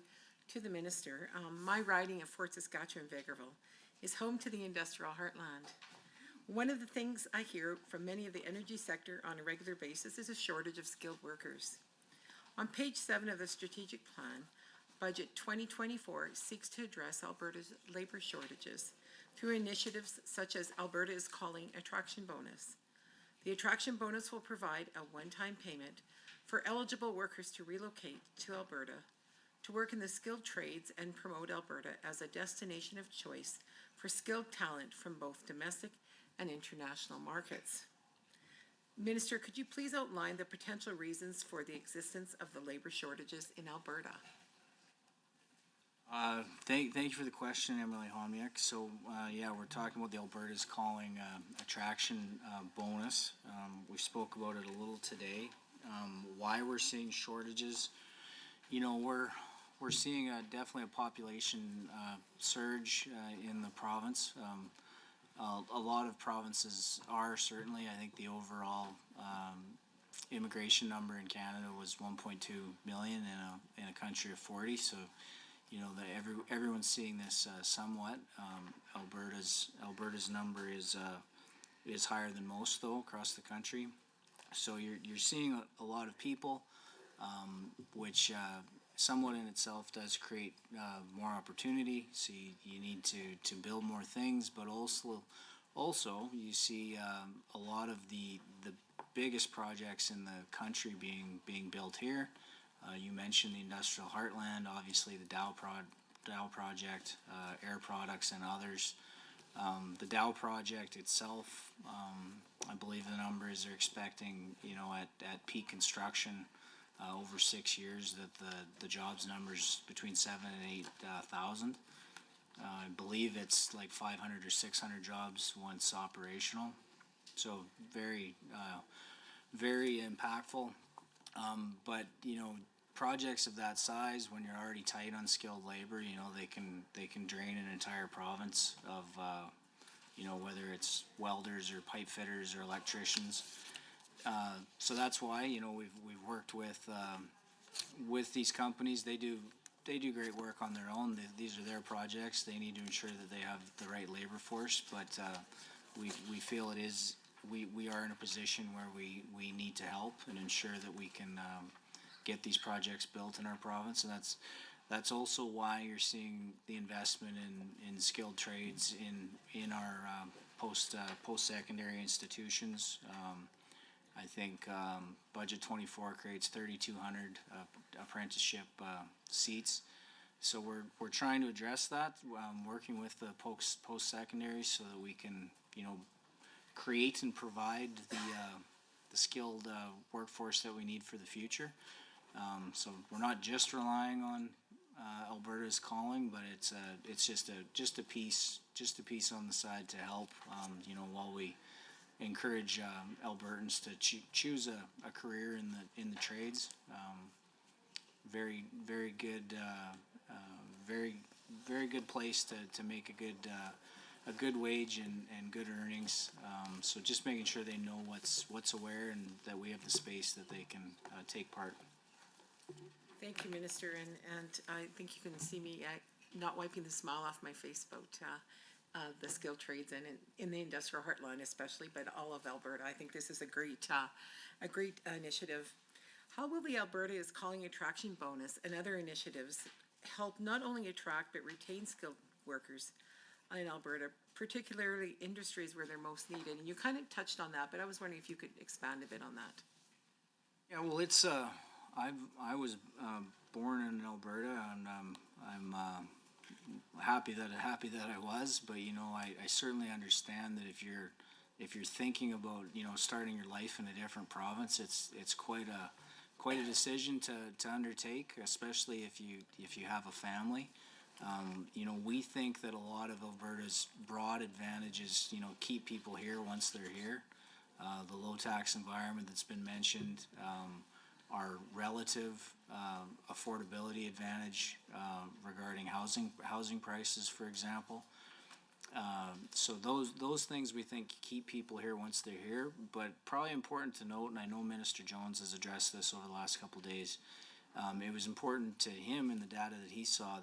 to the Minister, my riding of Fort Saskatchewan-Vegreville is home to the industrial heartland. One of the things I hear from many of the energy sector on a regular basis is a shortage of skilled workers. On page 7 of the strategic plan, Budget 2024 seeks to address Alberta's labor shortages through initiatives such as Alberta is calling Attraction Bonus. The Attraction Bonus will provide a one-time payment for eligible workers to relocate to Alberta to work in the skilled trades and promote Alberta as a destination of choice for skilled talent from both domestic and international markets. Minister, could you please outline the potential reasons for the existence of the labor shortages in Alberta? Thank you for the question, Emily Homyak. So, we're talking about the Alberta's calling attraction bonus. We spoke about it a little today. Why we're seeing shortages, we're seeing definitely a population surge in the province. A lot of provinces are certainly. I think the overall immigration number in Canada was 1.2 million in a country of 40. So, everyone's seeing this somewhat. Alberta's number is higher than most though across the country. So you're seeing a lot of people, which somewhat in itself does create more opportunity. So you need to build more things, but also you see a lot of the biggest projects in the country being built here. You mentioned the industrial heartland, obviously the Dow project, Air Products, and others. The Dow project itself, I believe the numbers are expecting, at peak construction over 6 years, that the jobs numbers between 7,000 and 8,000. I believe it's like 500 or 600 jobs once operational. So very, very impactful. But projects of that size, when you're already tight on skilled labor, they can drain an entire province of, whether it's welders or pipe fitters or electricians. So that's why we've worked with these companies. They do great work on their own. These are their projects. They need to ensure that they have the right labor force. But we feel we are in a position where we need to help and ensure that we can get these projects built in our province, and that's also why you're seeing the investment in skilled trades in our post-secondary institutions. I think Budget 24 creates 3,200 apprenticeship seats. So we're trying to address that, working with the post-secondary so that we can create and provide the skilled workforce that we need for the future. So we're not just relying on Alberta's calling, but it's just a piece on the side to help. While we encourage Albertans to choose a career in the trades. Very very good place to make a good wage and good earnings. So just making sure they know what's aware and that we have the space that they can take part. Thank you, Minister, and I think you can see me not wiping the smile off my face about the skilled trades and in the industrial heartland especially, but all of Alberta. I think this is a great initiative. How will the Alberta is Calling Attraction Bonus and other initiatives help not only attract but retain skilled workers in Alberta, particularly industries where they're most needed? And you kind of touched on that, but I was wondering if you could expand a bit on that. Yeah, well, it's I was born in Alberta, and I'm happy that I was. But you know, I certainly understand that if you're thinking about starting your life in a different province, it's quite a decision to undertake, especially if you have a family. We think that a lot of Alberta's broad advantages keep people here once they're here. The low tax environment that's been mentioned, our relative affordability advantage regarding housing prices, for example. So those things we think keep people here once they're here. But probably important to note, and I know Minister Jones has addressed this over the last couple of days, it was important to him in the data that he saw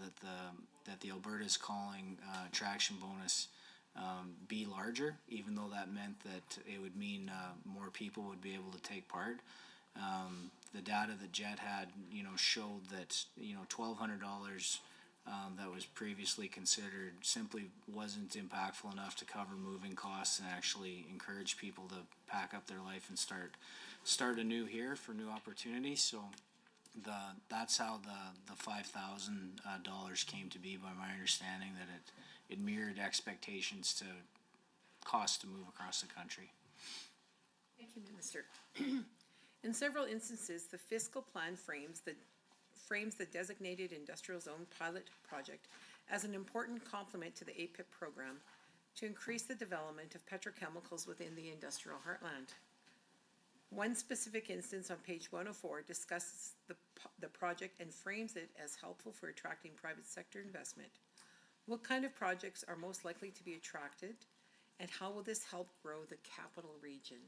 that the Alberta's Calling Attraction Bonus be larger, even though that meant that it would mean more people would be able to take part. The data that Jet had, showed that $1,200 that was previously considered simply wasn't impactful enough to cover moving costs and actually encourage people to pack up their life and start anew here for new opportunities. So that's how the $5,000 came to be, by my understanding, that it mirrored expectations to cost to move across the country. Thank you, Minister. In several instances, the fiscal plan frames the designated industrial zone pilot project as an important complement to the APIP program to increase the development of petrochemicals within the industrial heartland. One specific instance on page 104 discusses the project and frames it as helpful for attracting private sector investment. What kind of projects are most likely to be attracted, and how will this help grow the capital region?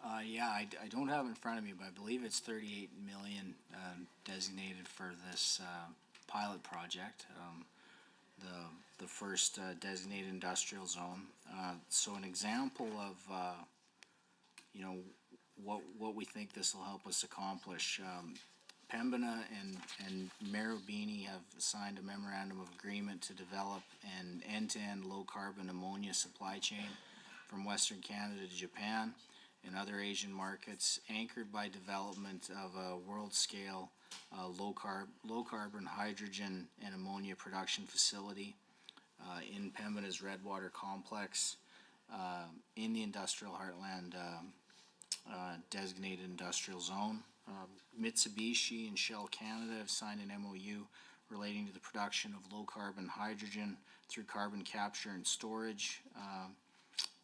I don't have it in front of me, but I believe it's $38 million designated for this pilot project, the first designated industrial zone. So an example of what we think this will help us accomplish. Pembina and Marubeni have signed a memorandum of agreement to develop an end-to-end low-carbon ammonia supply chain from Western Canada to Japan and other Asian markets, anchored by development of a world-scale low-carbon hydrogen and ammonia production facility in Pembina's Redwater complex in the industrial heartland designated industrial zone. Mitsubishi and Shell Canada have signed an MOU relating to the production of low-carbon hydrogen through carbon capture and storage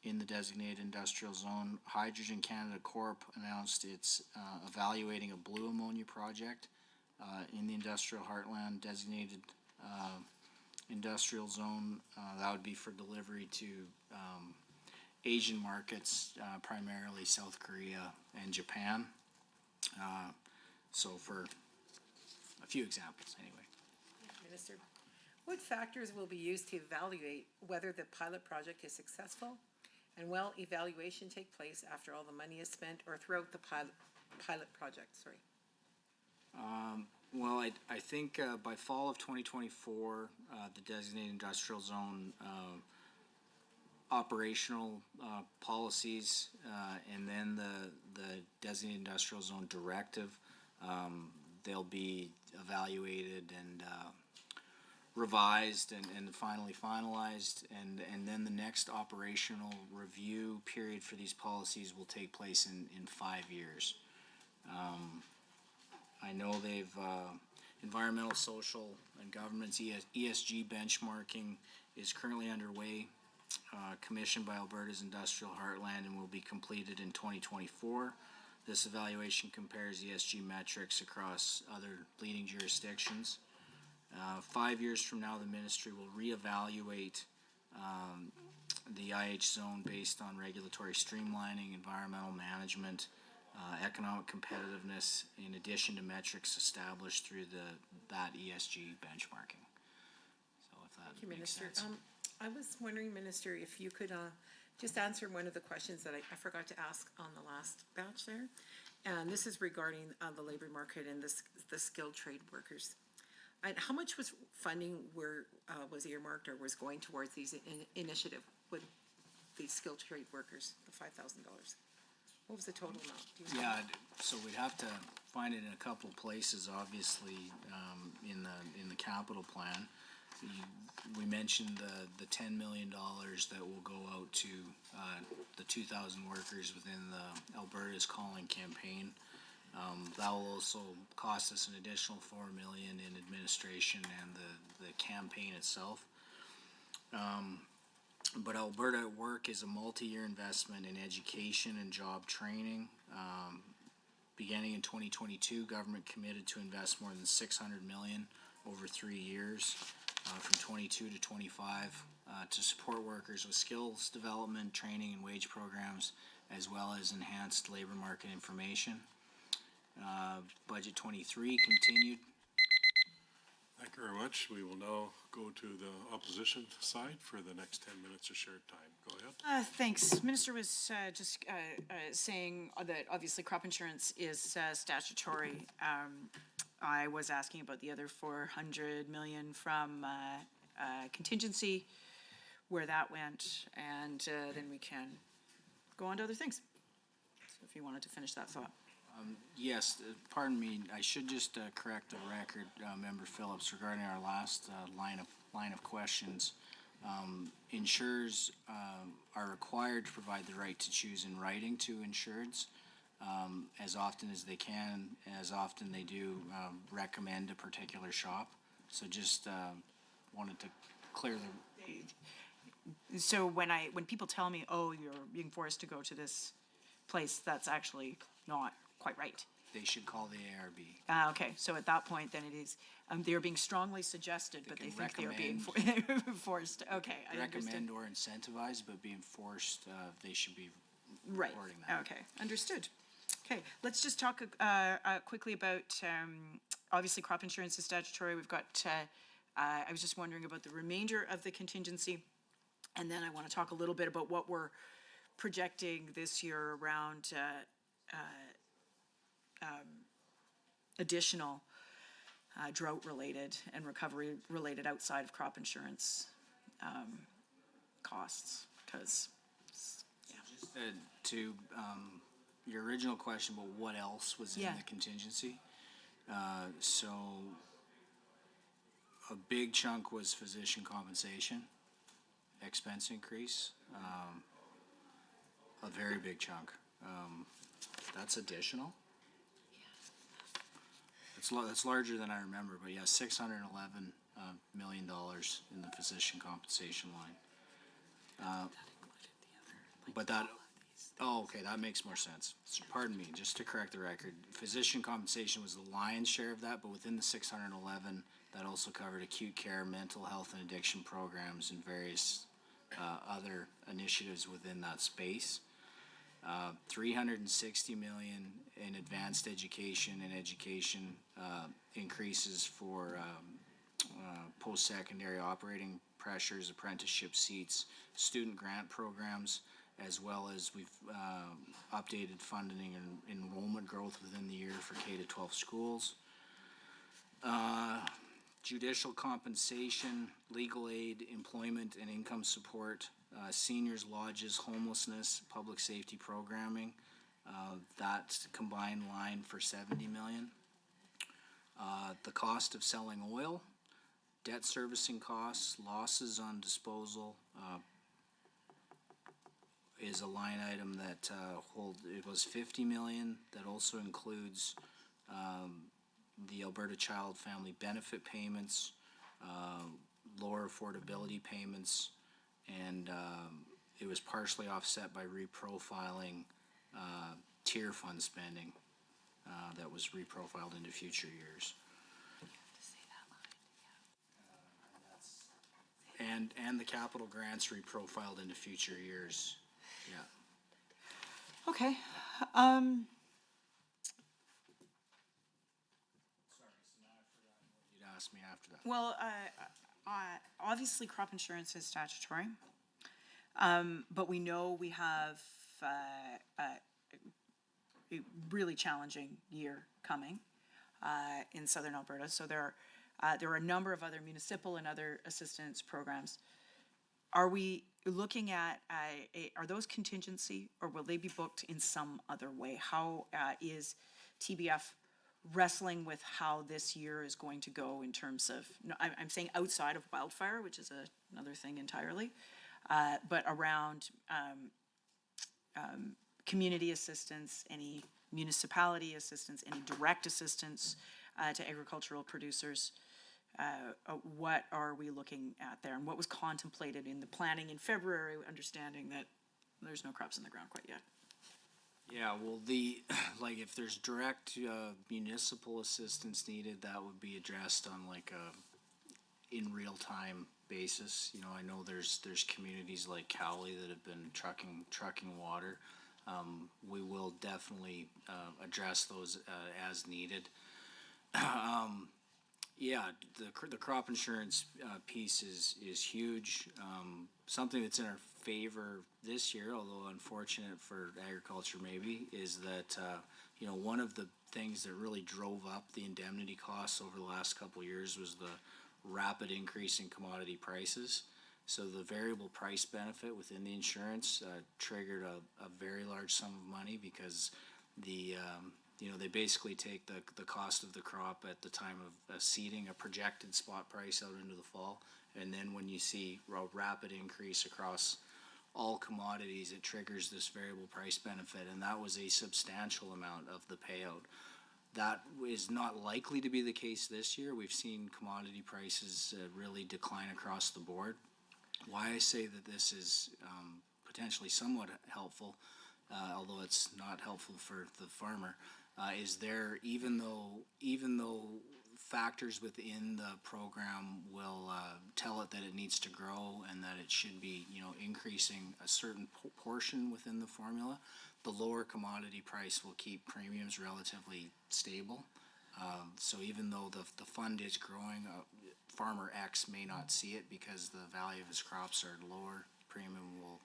in the designated industrial zone. Hydrogen Canada Corp announced it's evaluating a blue ammonia project in the industrial heartland designated industrial zone. That would be for delivery to Asian markets, primarily South Korea and Japan. So for a few examples, anyway. Minister, what factors will be used to evaluate whether the pilot project is successful, and will evaluation take place after all the money is spent or throughout the pilot project? Well, I think by fall of 2024, the designated industrial zone operational policies and then the designated industrial zone directive, they'll be evaluated and revised and finally finalized, and then the next operational review period for these policies will take place in 5 years. I know they've environmental, social, and governance ESG benchmarking is currently underway, commissioned by Alberta's Industrial Heartland, and will be completed in 2024. This evaluation compares ESG metrics across other leading jurisdictions. 5 years from now, the ministry will reevaluate the IH zone based on regulatory streamlining, environmental management, economic competitiveness, in addition to metrics established through that ESG benchmarking. So if that Thank you, makes Minister. sense. I was wondering, Minister, if you could just answer one of the questions that I forgot to ask on the last batch there. And this is regarding the labor market and the skilled trade workers. And how much funding was earmarked or was going towards these initiative with these skilled trade workers, the $5,000? What was the total amount? Do you know? Yeah, so we'd have to find it in a couple of places, obviously, in the capital plan. We mentioned the $10 million that will go out to the 2,000 workers within the Alberta's Calling campaign. That will also cost us an additional $4 million in administration and the campaign itself. But Alberta at Work is a multi-year investment in education and job training. Beginning in 2022, government committed to invest more than $600 million over 3 years, from 22 to 25, to support workers with skills development, training, and wage programs, as well as enhanced labor market information. Budget 23 continued. Thank you very much. We will now go to the opposition side for the next 10 minutes of shared time. Go ahead. Thanks. Minister was just saying that obviously crop insurance is statutory. I was asking about the other $400 million from contingency, where that went, and then we can go on to other things. So if you wanted to finish that thought. Yes, pardon me, I should just correct the record, Member Phillips, regarding our last line of questions. Insurers are required to provide the right to choose in writing to insureds as often as they can, as often they do recommend a particular shop. So just wanted to clear the... So when people tell me, oh, you're being forced to go to this place, that's actually not quite right. They should call the ARB. Okay, so at that point, then it is, they're being strongly suggested, but they think they're being forced. Okay, I understand. Recommend or incentivize, but being forced, they should be Right, reporting that. okay, understood. Okay, let's just talk quickly about, obviously crop insurance is statutory. We've got, I was just wondering about the remainder of the contingency. And then I want to talk a little bit about what we're projecting this year around additional drought-related and recovery-related outside of crop insurance costs, because, yeah. To your original question about what else was in Yeah. the contingency. So a big chunk was physician compensation expense increase, a very big chunk. That's additional. It's larger than I remember, but yeah, $611 million in the physician compensation line. But that, oh, okay, that makes more sense. Pardon me, just to correct the record, physician compensation was the lion's share of that, but within the 611, that also covered acute care, mental health and addiction programs, and various other initiatives within that space. $360 million in advanced education and education increases for post-secondary operating pressures, apprenticeship seats, student grant programs, as well as we've updated funding and enrollment growth within the year for K-12 schools. Judicial compensation, legal aid, employment and income support, seniors lodges, homelessness, public safety programming, that combined line for $70 million. The cost of selling oil, debt servicing costs, losses on disposal, is a line item that it was $50 million. That also includes the Alberta Child Family Benefit payments, lower affordability payments, and it was partially offset by reprofiling tier fund spending that was reprofiled into future years. and the capital grants reprofiled into future years. Yeah. Okay. You'd ask me after that. Well, obviously crop insurance is statutory. But we know we have a really challenging year coming in southern Alberta. So there are a number of other municipal and other assistance programs. Are we looking at, are those contingency, or will they be booked in some other way? How is TBF wrestling with how this year is going to go in terms of, no, I'm saying outside of wildfire, which is another thing entirely, but around community assistance, any municipality assistance, any direct assistance to agricultural producers? What are we looking at there, and what was contemplated in the planning in February, understanding that there's no crops in the ground quite yet? Yeah, well, like, if there's direct municipal assistance needed, that would be addressed on like a in real time basis. You know, I know there's communities like Cowley that have been trucking water. We will definitely address those as needed. Yeah, the crop insurance piece is huge. Something that's in our favor this year, although unfortunate for agriculture maybe, is that you know, one of the things that really drove up the indemnity costs over the last couple of years was the rapid increase in commodity prices. So the variable price benefit within the insurance triggered a very large sum of money, because you know, they basically take the cost of the crop at the time of seeding, a projected spot price out into the fall, and then when you see a rapid increase across all commodities, it triggers this variable price benefit, and that was a substantial amount of the payout. That is not likely to be the case this year. We've seen commodity prices really decline across the board. Why I say that this is potentially somewhat helpful, although it's not helpful for the farmer, is there, even though factors within the program will tell it that it needs to grow and that it should be, you know, increasing a certain portion within the formula, the lower commodity price will keep premiums relatively stable. So even though the fund is growing, farmer X may not see it because the value of his crops are lower, premium will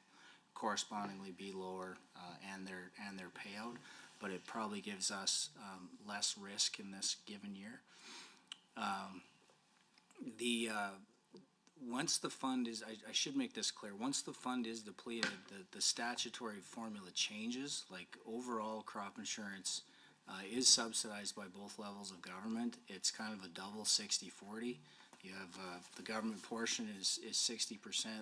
correspondingly be lower, and their payout, but it probably gives us less risk in this given year. Once the fund is, I should make this clear, once the fund is depleted, the statutory formula changes. Like, overall crop insurance is subsidized by both levels of government. It's kind of a double 60-40. You have the government portion is 60%,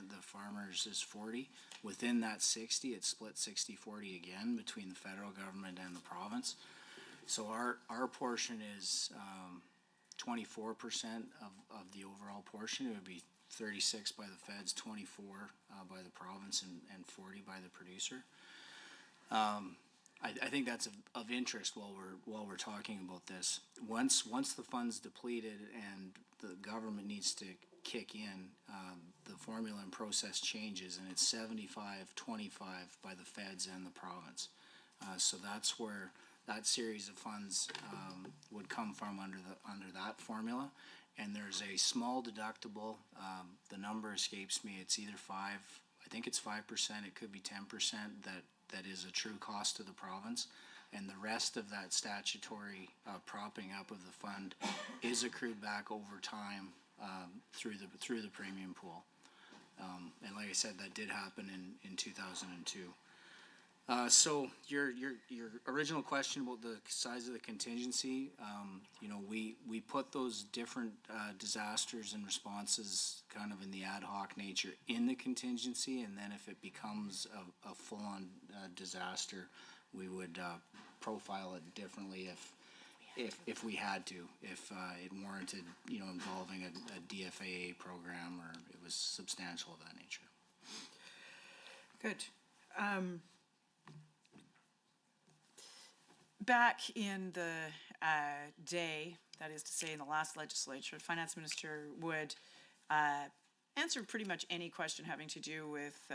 the farmers is 40. Within that 60, it's split 60-40 again between the federal government and the province. So our portion is 24% of the overall portion. It would be 36 by the feds, 24 by the province, and 40 by the producer. I think that's of interest while we're talking about this. Once the fund's depleted and the government needs to kick in, the formula and process changes, and it's 75-25 by the feds and the province. So that's where that series of funds would come from under that formula. And there's a small deductible. The number escapes me. It's either 5%. I think it's 5%. It could be 10%. That is a true cost to the province, and the rest of that statutory propping up of the fund is accrued back over time through the premium pool. And like I said, that did happen in 2002. So your original question about the size of the contingency, you know, we put those different disasters and responses kind of in the ad hoc nature in the contingency, and then if it becomes a full-on disaster, we would profile it differently if we had to, if it warranted, you know, involving a DFAA program or it was substantial of that nature. Good. Back in the day, that is to say in the last legislature, the finance minister would answer pretty much any question having to do with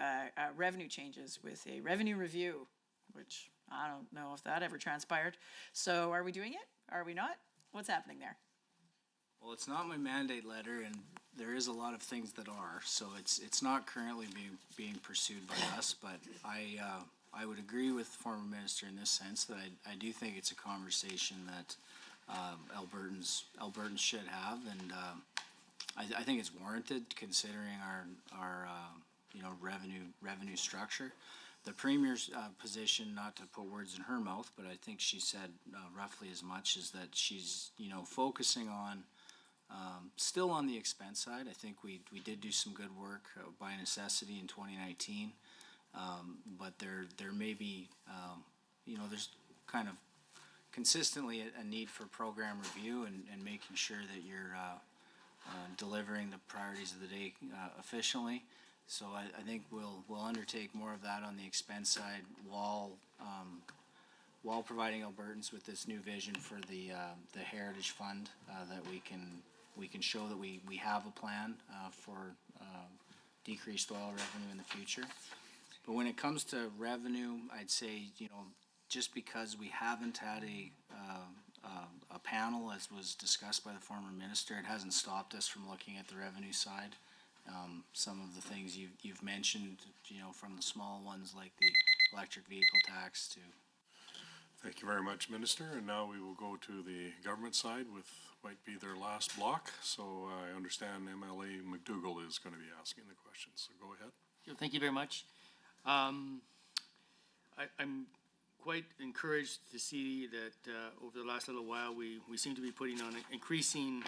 revenue changes with a revenue review, which I don't know if that ever transpired. So are we doing it? Are we not? What's happening there? Well, it's not my mandate letter, and there is a lot of things that are, so it's not currently being pursued by us, but I would agree with the former minister in this sense that I do think it's a conversation that Albertans should have, and I think it's warranted considering our revenue structure. The Premier's position, not to put words in her mouth, but I think she said roughly as much, is that she's focusing on still on the expense side. I think we did do some good work by necessity in 2019, but there may be there's kind of consistently a need for program review and making sure that you're delivering the priorities of the day efficiently. So I think we'll undertake more of that on the expense side while providing Albertans with this new vision for the Heritage Fund, that we can show that we have a plan for decreased oil revenue in the future. But when it comes to revenue, I'd say just because we haven't had a panel, as was discussed by the former minister, it hasn't stopped us from looking at the revenue side. Some of the things you've mentioned, from the small ones like the electric vehicle tax to. Thank you very much, Minister. And now we will go to the government side with might be their last block. So I understand MLA McDougall is going to be asking the questions. So go ahead. Thank you very much. I'm quite encouraged to see that over the last little while we seem to be putting on increasing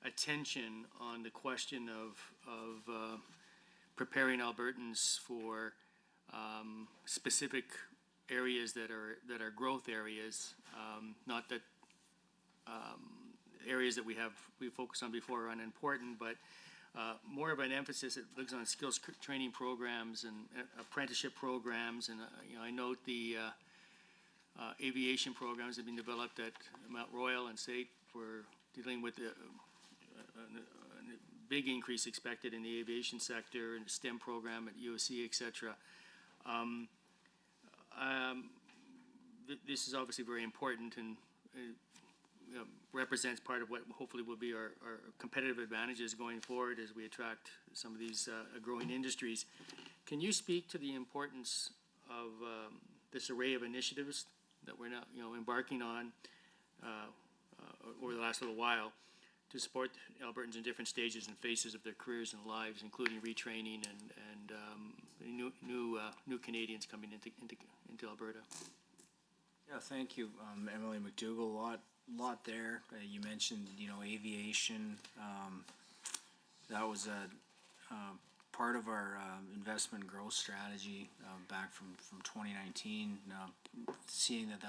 attention on the question of preparing Albertans for specific areas that are growth areas, not that areas that we focused on before are unimportant, but more of an emphasis that looks on skills training programs and apprenticeship programs. And I note the aviation programs have been developed at Mount Royal and SAIT for dealing with a big increase expected in the aviation sector and STEM program at USC, et cetera. This is obviously very important and represents part of what hopefully will be our competitive advantages going forward as we attract some of these growing industries. Can you speak to the importance of this array of initiatives that we're now embarking on over the last little while to support Albertans in different stages and phases of their careers and lives, including retraining and new Canadians coming into Alberta? Yeah, thank you, Emily McDougall. Lot there. You mentioned, aviation. That was a part of our investment growth strategy back from 2019. Seeing that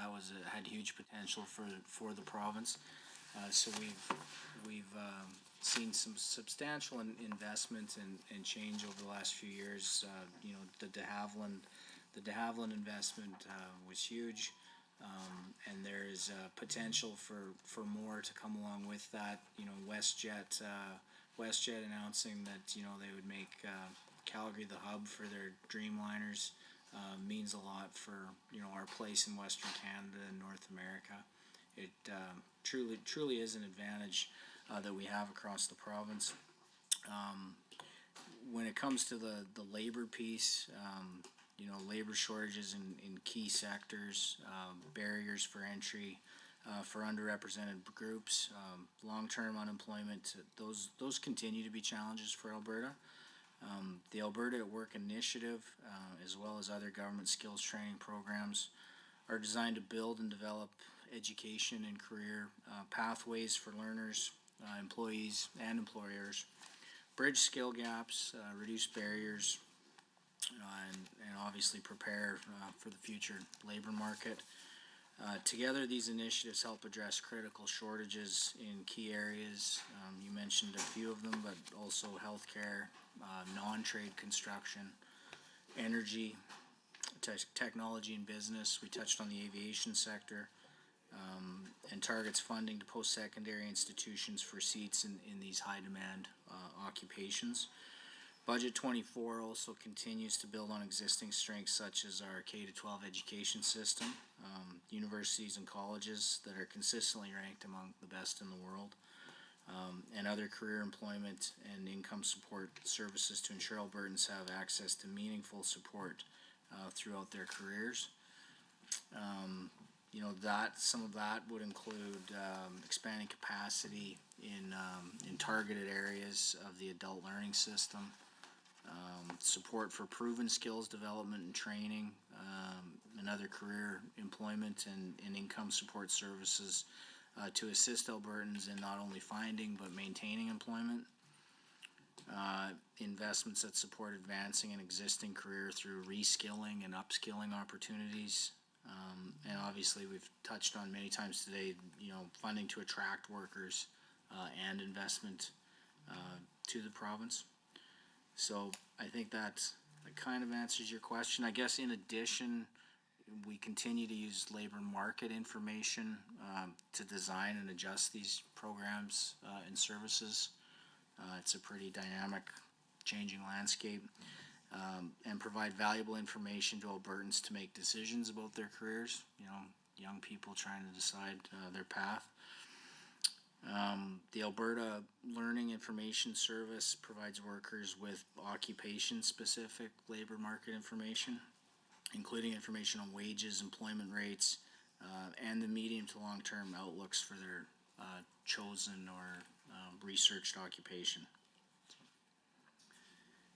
had huge potential for the province. So we've seen some substantial investment and change over the last few years. The de Havilland investment was huge. And there is potential for more to come along with that. WestJet announcing that they would make Calgary the hub for their Dreamliners means a lot for our place in Western Canada and North America. It truly is an advantage that we have across the province. When it comes to the labor piece. Labor shortages in key sectors, barriers for entry for underrepresented groups, long-term unemployment, those continue to be challenges for Alberta. The Alberta at Work initiative, as well as other government skills training programs, are designed to build and develop education and career pathways for learners, employees, and employers, bridge skill gaps, reduce barriers, and obviously prepare for the future labor market. Together, these initiatives help address critical shortages in key areas. You mentioned a few of them, but also healthcare, non-trade construction, energy, technology and business. We touched on the aviation sector, and targets funding to post-secondary institutions for seats in these high-demand occupations. Budget 24 also continues to build on existing strengths such as our K-12 education system, universities and colleges that are consistently ranked among the best in the world, and other career employment and income support services to ensure Albertans have access to meaningful support throughout their careers. Some of that would include expanding capacity in targeted areas of the adult learning system, support for proven skills development and training, and other career employment and income support services to assist Albertans in not only finding but maintaining employment. Investments that support advancing an existing career through reskilling and upskilling opportunities. And obviously, we've touched on many times today, funding to attract workers and investment to the province. So I think that kind of answers your question. I guess in addition, we continue to use labor market information to design and adjust these programs and services. It's a pretty dynamic, changing landscape, and provide valuable information to Albertans to make decisions about their careers, young people trying to decide their path. The Alberta Learning Information Service provides workers with occupation-specific labor market information, including information on wages, employment rates, and the medium to long-term outlooks for their chosen or researched occupation.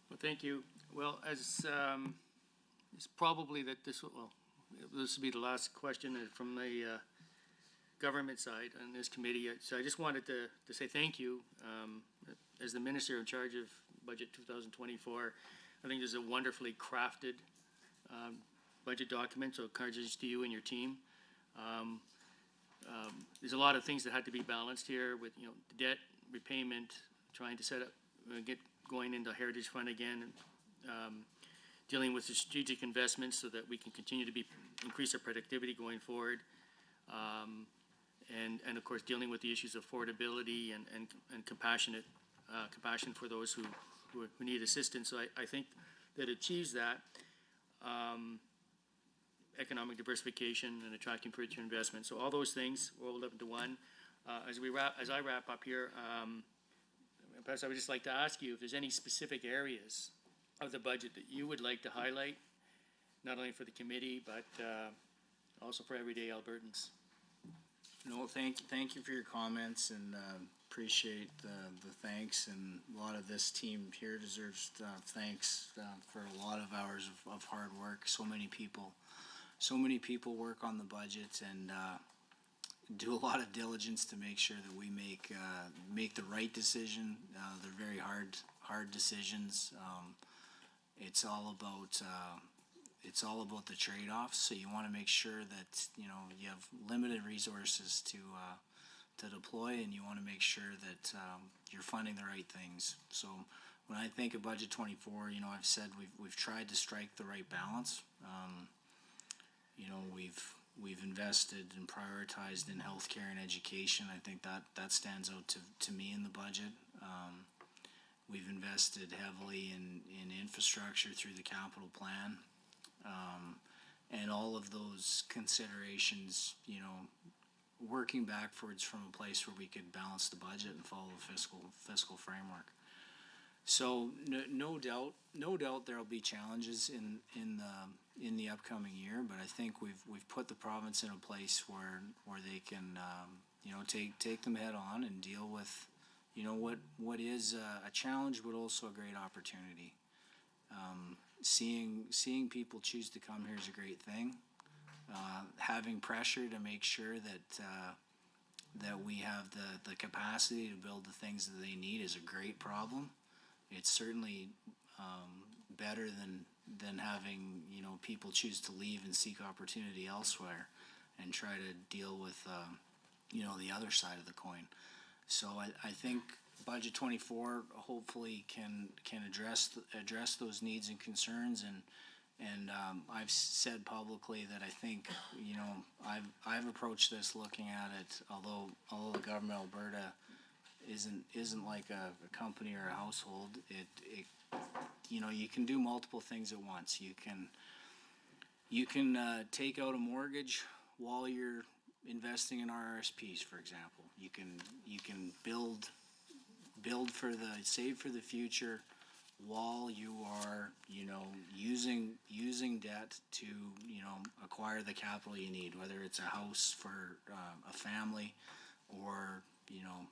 Well, thank you. Well, as it's probably that this will be the last question from the government side on this committee. So I just wanted to say thank you. As the minister in charge of budget 2024, I think this is a wonderfully crafted budget document. So congratulations to you and your team. There's a lot of things that had to be balanced here with the debt repayment, trying to set up, get going into Heritage Fund again, dealing with the strategic investments so that we can continue to increase our productivity going forward, and of course dealing with the issues of affordability and compassion for those who need assistance. So I think that achieves that. Economic diversification and attracting future investment. So all those things rolled up into one. As I wrap up here, perhaps I would just like to ask you if there's any specific areas of the budget that you would like to highlight, not only for the committee, but also for everyday Albertans. No, thank you for your comments, and appreciate the thanks, and a lot of this team here deserves thanks for a lot of hours of hard work. So many people work on the budget and do a lot of diligence to make sure that we make the right decision. They're very hard decisions. It's all about the trade-offs. So you want to make sure that you have limited resources to deploy, and you want to make sure that you're funding the right things. So when I think of budget 24, I've said we've tried to strike the right balance. We've invested and prioritized in healthcare and education. I think that stands out to me in the budget. We've invested heavily in infrastructure through the capital plan. And all of those considerations, working backwards from a place where we could balance the budget and follow the fiscal framework. So no doubt there'll be challenges in the upcoming year, but I think we've put the province in a place where they can take them head on and deal with what is a challenge, but also a great opportunity. Seeing people choose to come here is a great thing. Having pressure to make sure that we have the capacity to build the things that they need is a great problem. It's certainly better than having people choose to leave and seek opportunity elsewhere and try to deal with the other side of the coin. So I think budget 24 hopefully can address those needs and concerns, and I've said publicly that I think I've approached this looking at it, although the government of Alberta isn't like a company or a household, you know, you can do multiple things at once. You can take out a mortgage while you're investing in RRSPs, for example. You can save for the future while you are, you know, using debt to, you know, acquire the capital you need, whether it's a house for a family or, you know,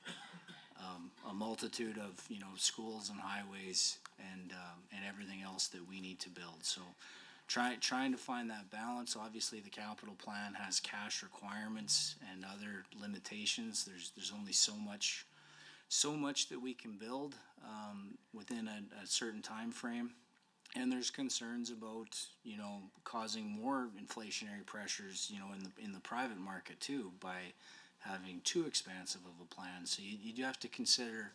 a multitude of, you know, schools and highways and everything else that we need to build. So trying to find that balance. Obviously, the capital plan has cash requirements and other limitations. There's only so much that we can build within a certain time frame. And there's concerns about, you know, causing more inflationary pressures, you know, in the private market too, by having too expansive of a plan. So you do have to consider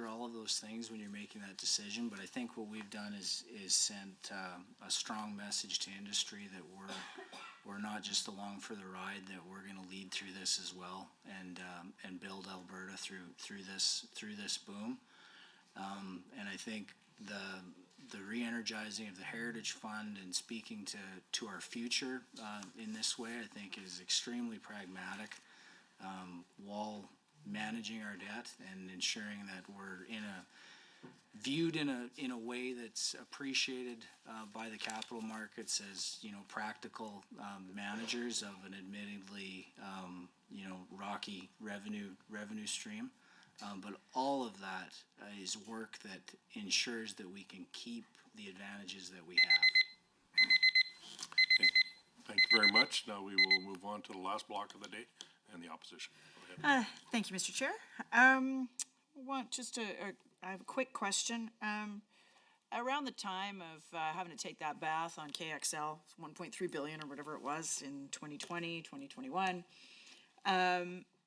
all of those things when you're making that decision. But I think what we've done is sent a strong message to industry that we're not just along for the ride, that we're going to lead through this as well and build Alberta through this boom. And I think the re-energizing of the Heritage Fund and speaking to our future in this way, I think is extremely pragmatic, while managing our debt and ensuring that we're viewed in a way that's appreciated by the capital markets as, you know, practical managers of an admittedly, you know, rocky revenue stream. But all of that is work that ensures that we can keep the advantages that we have. Okay. Thank you very much. Now we will move on to the last block of the day and the opposition. Go ahead. Thank you, Mr. Chair. I have a quick question. Around the time of having to take that bath on KXL, 1.3 billion or whatever it was in 2020, 2021,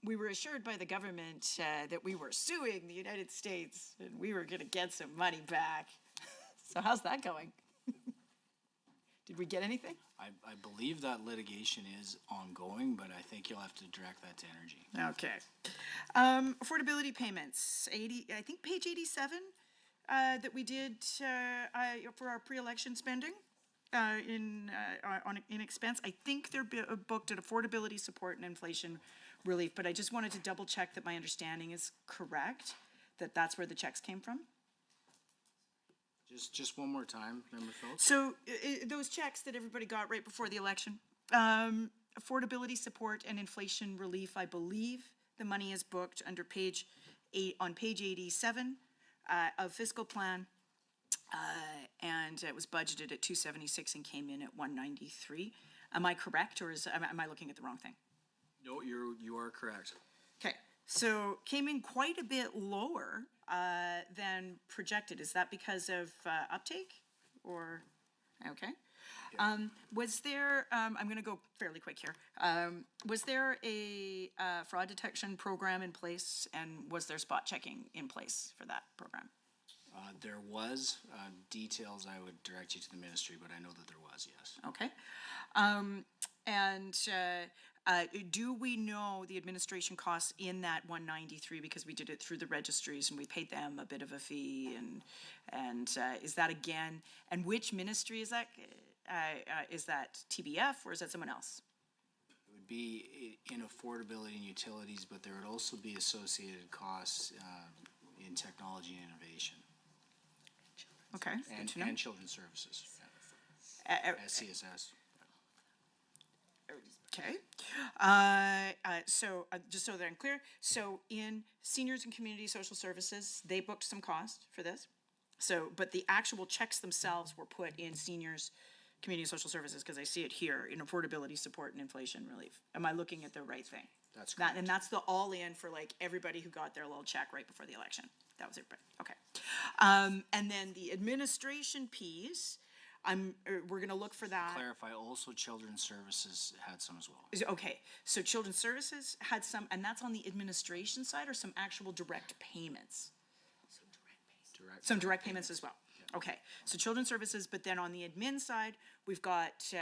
we were assured by the government that we were suing the United States and we were going to get some money back. So how's that going? Did we get anything? I believe that litigation is ongoing, but I think you'll have to direct that to energy. Okay. Affordability payments, I think page 87, that we did for our pre-election spending in expense. I think they're booked at affordability support and inflation relief, but I just wanted to double check that my understanding is correct, that that's where the checks came from. Just one more time, Member Phillips. So those checks that everybody got right before the election, affordability support and inflation relief, I believe the money is booked under page 87 of fiscal plan, and it was budgeted at 276 and came in at 193. Am I correct, or am I looking at the wrong thing? No, you are correct. Okay, so came in quite a bit lower than projected. Is that because of uptake, or, okay? Was there, I'm gonna go fairly quick here. Was there a fraud detection program in place, and was there spot checking in place for that program? There was details. I would direct you to the ministry, but I know that there was, yes. Okay. Do we know the administration costs in that 193, because we did it through the registries and we paid them a bit of a fee, and is that again, and which ministry is that? Is that TBF or is that someone else? It would be in affordability and utilities, but there would also be associated costs in technology and innovation. Okay. And children's services. SCSS. Okay. So just so that I'm clear, so in seniors and community social services, they booked some cost for this. So, but the actual checks themselves were put in seniors, community social services, because I see it here in affordability support and inflation relief. Am I looking at the right thing? That's correct. And that's the all-in for like everybody who got their little check right before the election. That was everybody. Okay. And then the administration piece, we're gonna look for that. Clarify, also children's services had some as well. Okay, so children's services had some, and that's on the administration side, or some actual direct payments? Some direct payments as well. Yeah. Okay, so children's services, but then on the admin side, we've got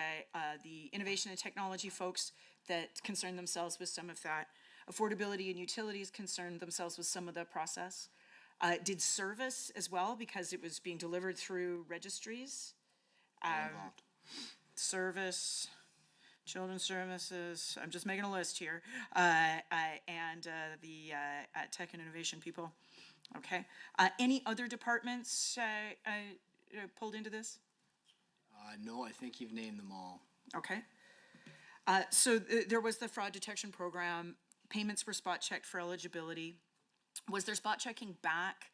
the innovation and technology folks that concern themselves with some of that. Affordability and utilities concern themselves with some of the process. Did service as well, because it was being delivered through registries? Involved. Service, children's services, I'm just making a list here, and the tech and innovation people. Okay. Any other departments pulled into this? No, I think you've named them all. Okay. There was the fraud detection program, payments were spot checked for eligibility. Was there spot checking back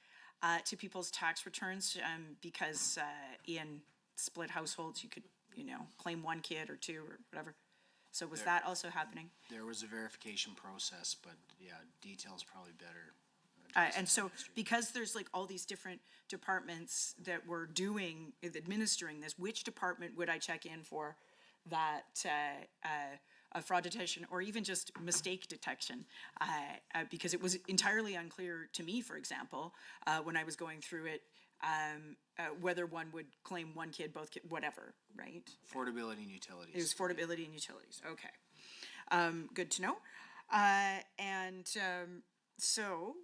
to people's tax returns? Because in split households, you could, claim one kid or two or whatever. So was that also happening? There was a verification process, but yeah, details probably better. And so, because there's like all these different departments that were administering this, which department would I check in for that a fraud detection or even just mistake detection? Because it was entirely unclear to me, for example, when I was going through it, whether one would claim one kid, both kid, whatever, right? Affordability and utilities. It was affordability and utilities. Okay, good to know. So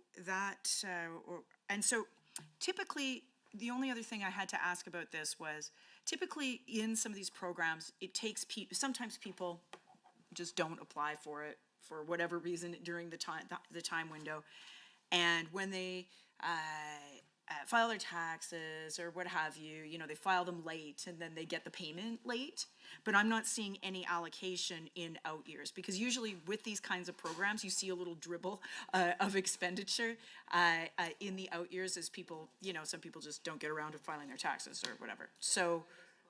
typically, the only other thing I had to ask about this was, typically in some of these programs, it takes sometimes people just don't apply for it for whatever reason during the time window, and when they file their taxes or what have you, they file them late and then they get the payment late. But I'm not seeing any allocation in out years, because usually with these kinds of programs, you see a little dribble of expenditure in the out years as people, some people just don't get around to filing their taxes or whatever. So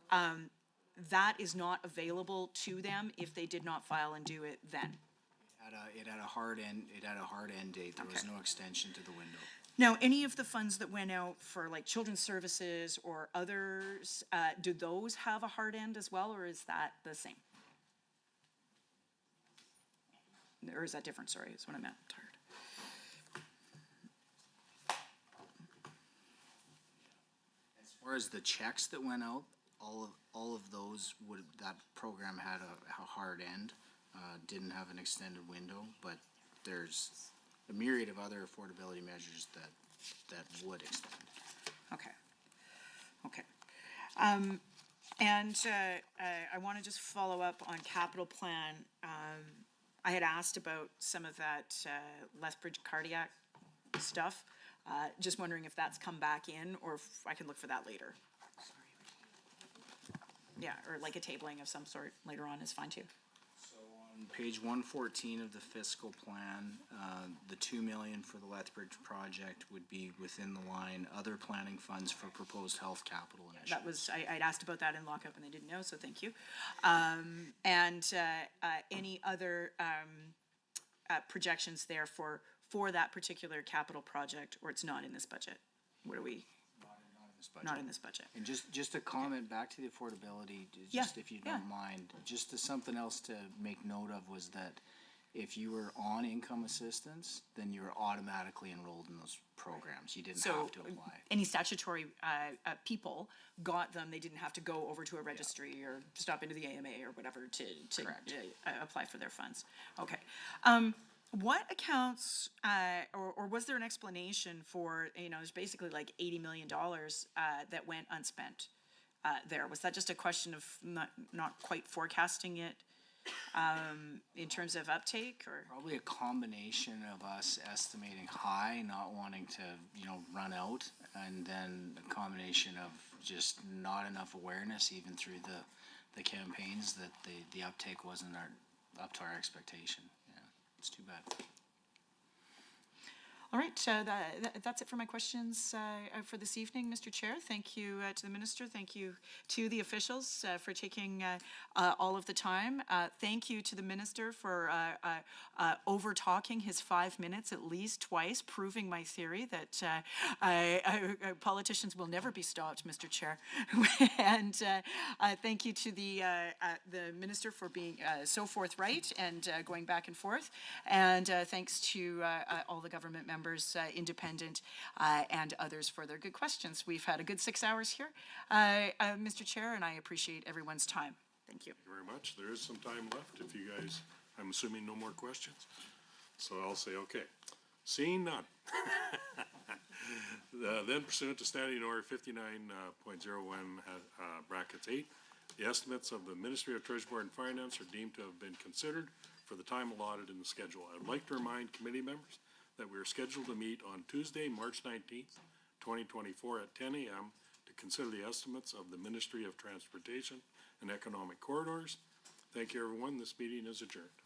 that is not available to them if they did not file and do it then. It had a hard end. It had a hard end date. There was no extension to the window. Now, any of the funds that went out for like children's services or others, do those have a hard end as well, or is that the same? Or is that different? Sorry, is what I meant. I'm tired. As far as the checks that went out, all of those that program had a hard end, didn't have an extended window, but there's a myriad of other affordability measures that would extend. Okay. I want to just follow up on capital plan. I had asked about some of that Lethbridge cardiac stuff. Just wondering if that's come back in, or if I can look for that later. Yeah, or like a tabling of some sort later on is fine too. On page 114 of the fiscal plan, the $2 million for the Lethbridge project would be within the line other planning funds for proposed health capital initiatives. That was, I'd asked about that in lockup and they didn't know, so thank you. Any other projections there for that particular capital project, or it's not in this budget? What are we? Not in this budget. And just a comment back to the affordability, just if you don't mind, just as something else to make note of was that if you were on income assistance, then you were automatically enrolled in those programs. You didn't have to apply. Any statutory people got them. They didn't have to go over to a registry or stop into the AMA or whatever to apply for their funds. Okay. What accounts, or was there an explanation for, there's basically like $80 million that went unspent there? Was that just a question of not quite forecasting it in terms of uptake, or? Probably a combination of us estimating high, not wanting to, run out, and then a combination of just not enough awareness even through the campaigns that the uptake wasn't up to our expectation. It's too bad. All right, that's it for my questions for this evening, Mr. Chair. Thank you to the Minister. Thank you to the officials for taking all of the time. Thank you to the Minister for over-talking his 5 minutes at least twice, proving my theory that politicians will never be stopped, Mr. Chair. And thank you to the Minister for being so forthright and going back and forth. And thanks to all the government members, independent, and others for their good questions. We've had a good 6 hours here, Mr. Chair, and I appreciate everyone's time. Thank you. Thank you very much. There is some time left if you guys, I'm assuming no more questions. So I'll say, okay. Seeing none. Then pursuant to standing order 59.01, brackets 8, the estimates of the Ministry of Treasury Board and Finance are deemed to have been considered for the time allotted in the schedule. I'd like to remind committee members that we are scheduled to meet on Tuesday, March 19th, 2024 at 10 a.m. to consider the estimates of the Ministry of Transportation and Economic Corridors. Thank you, everyone. This meeting is adjourned.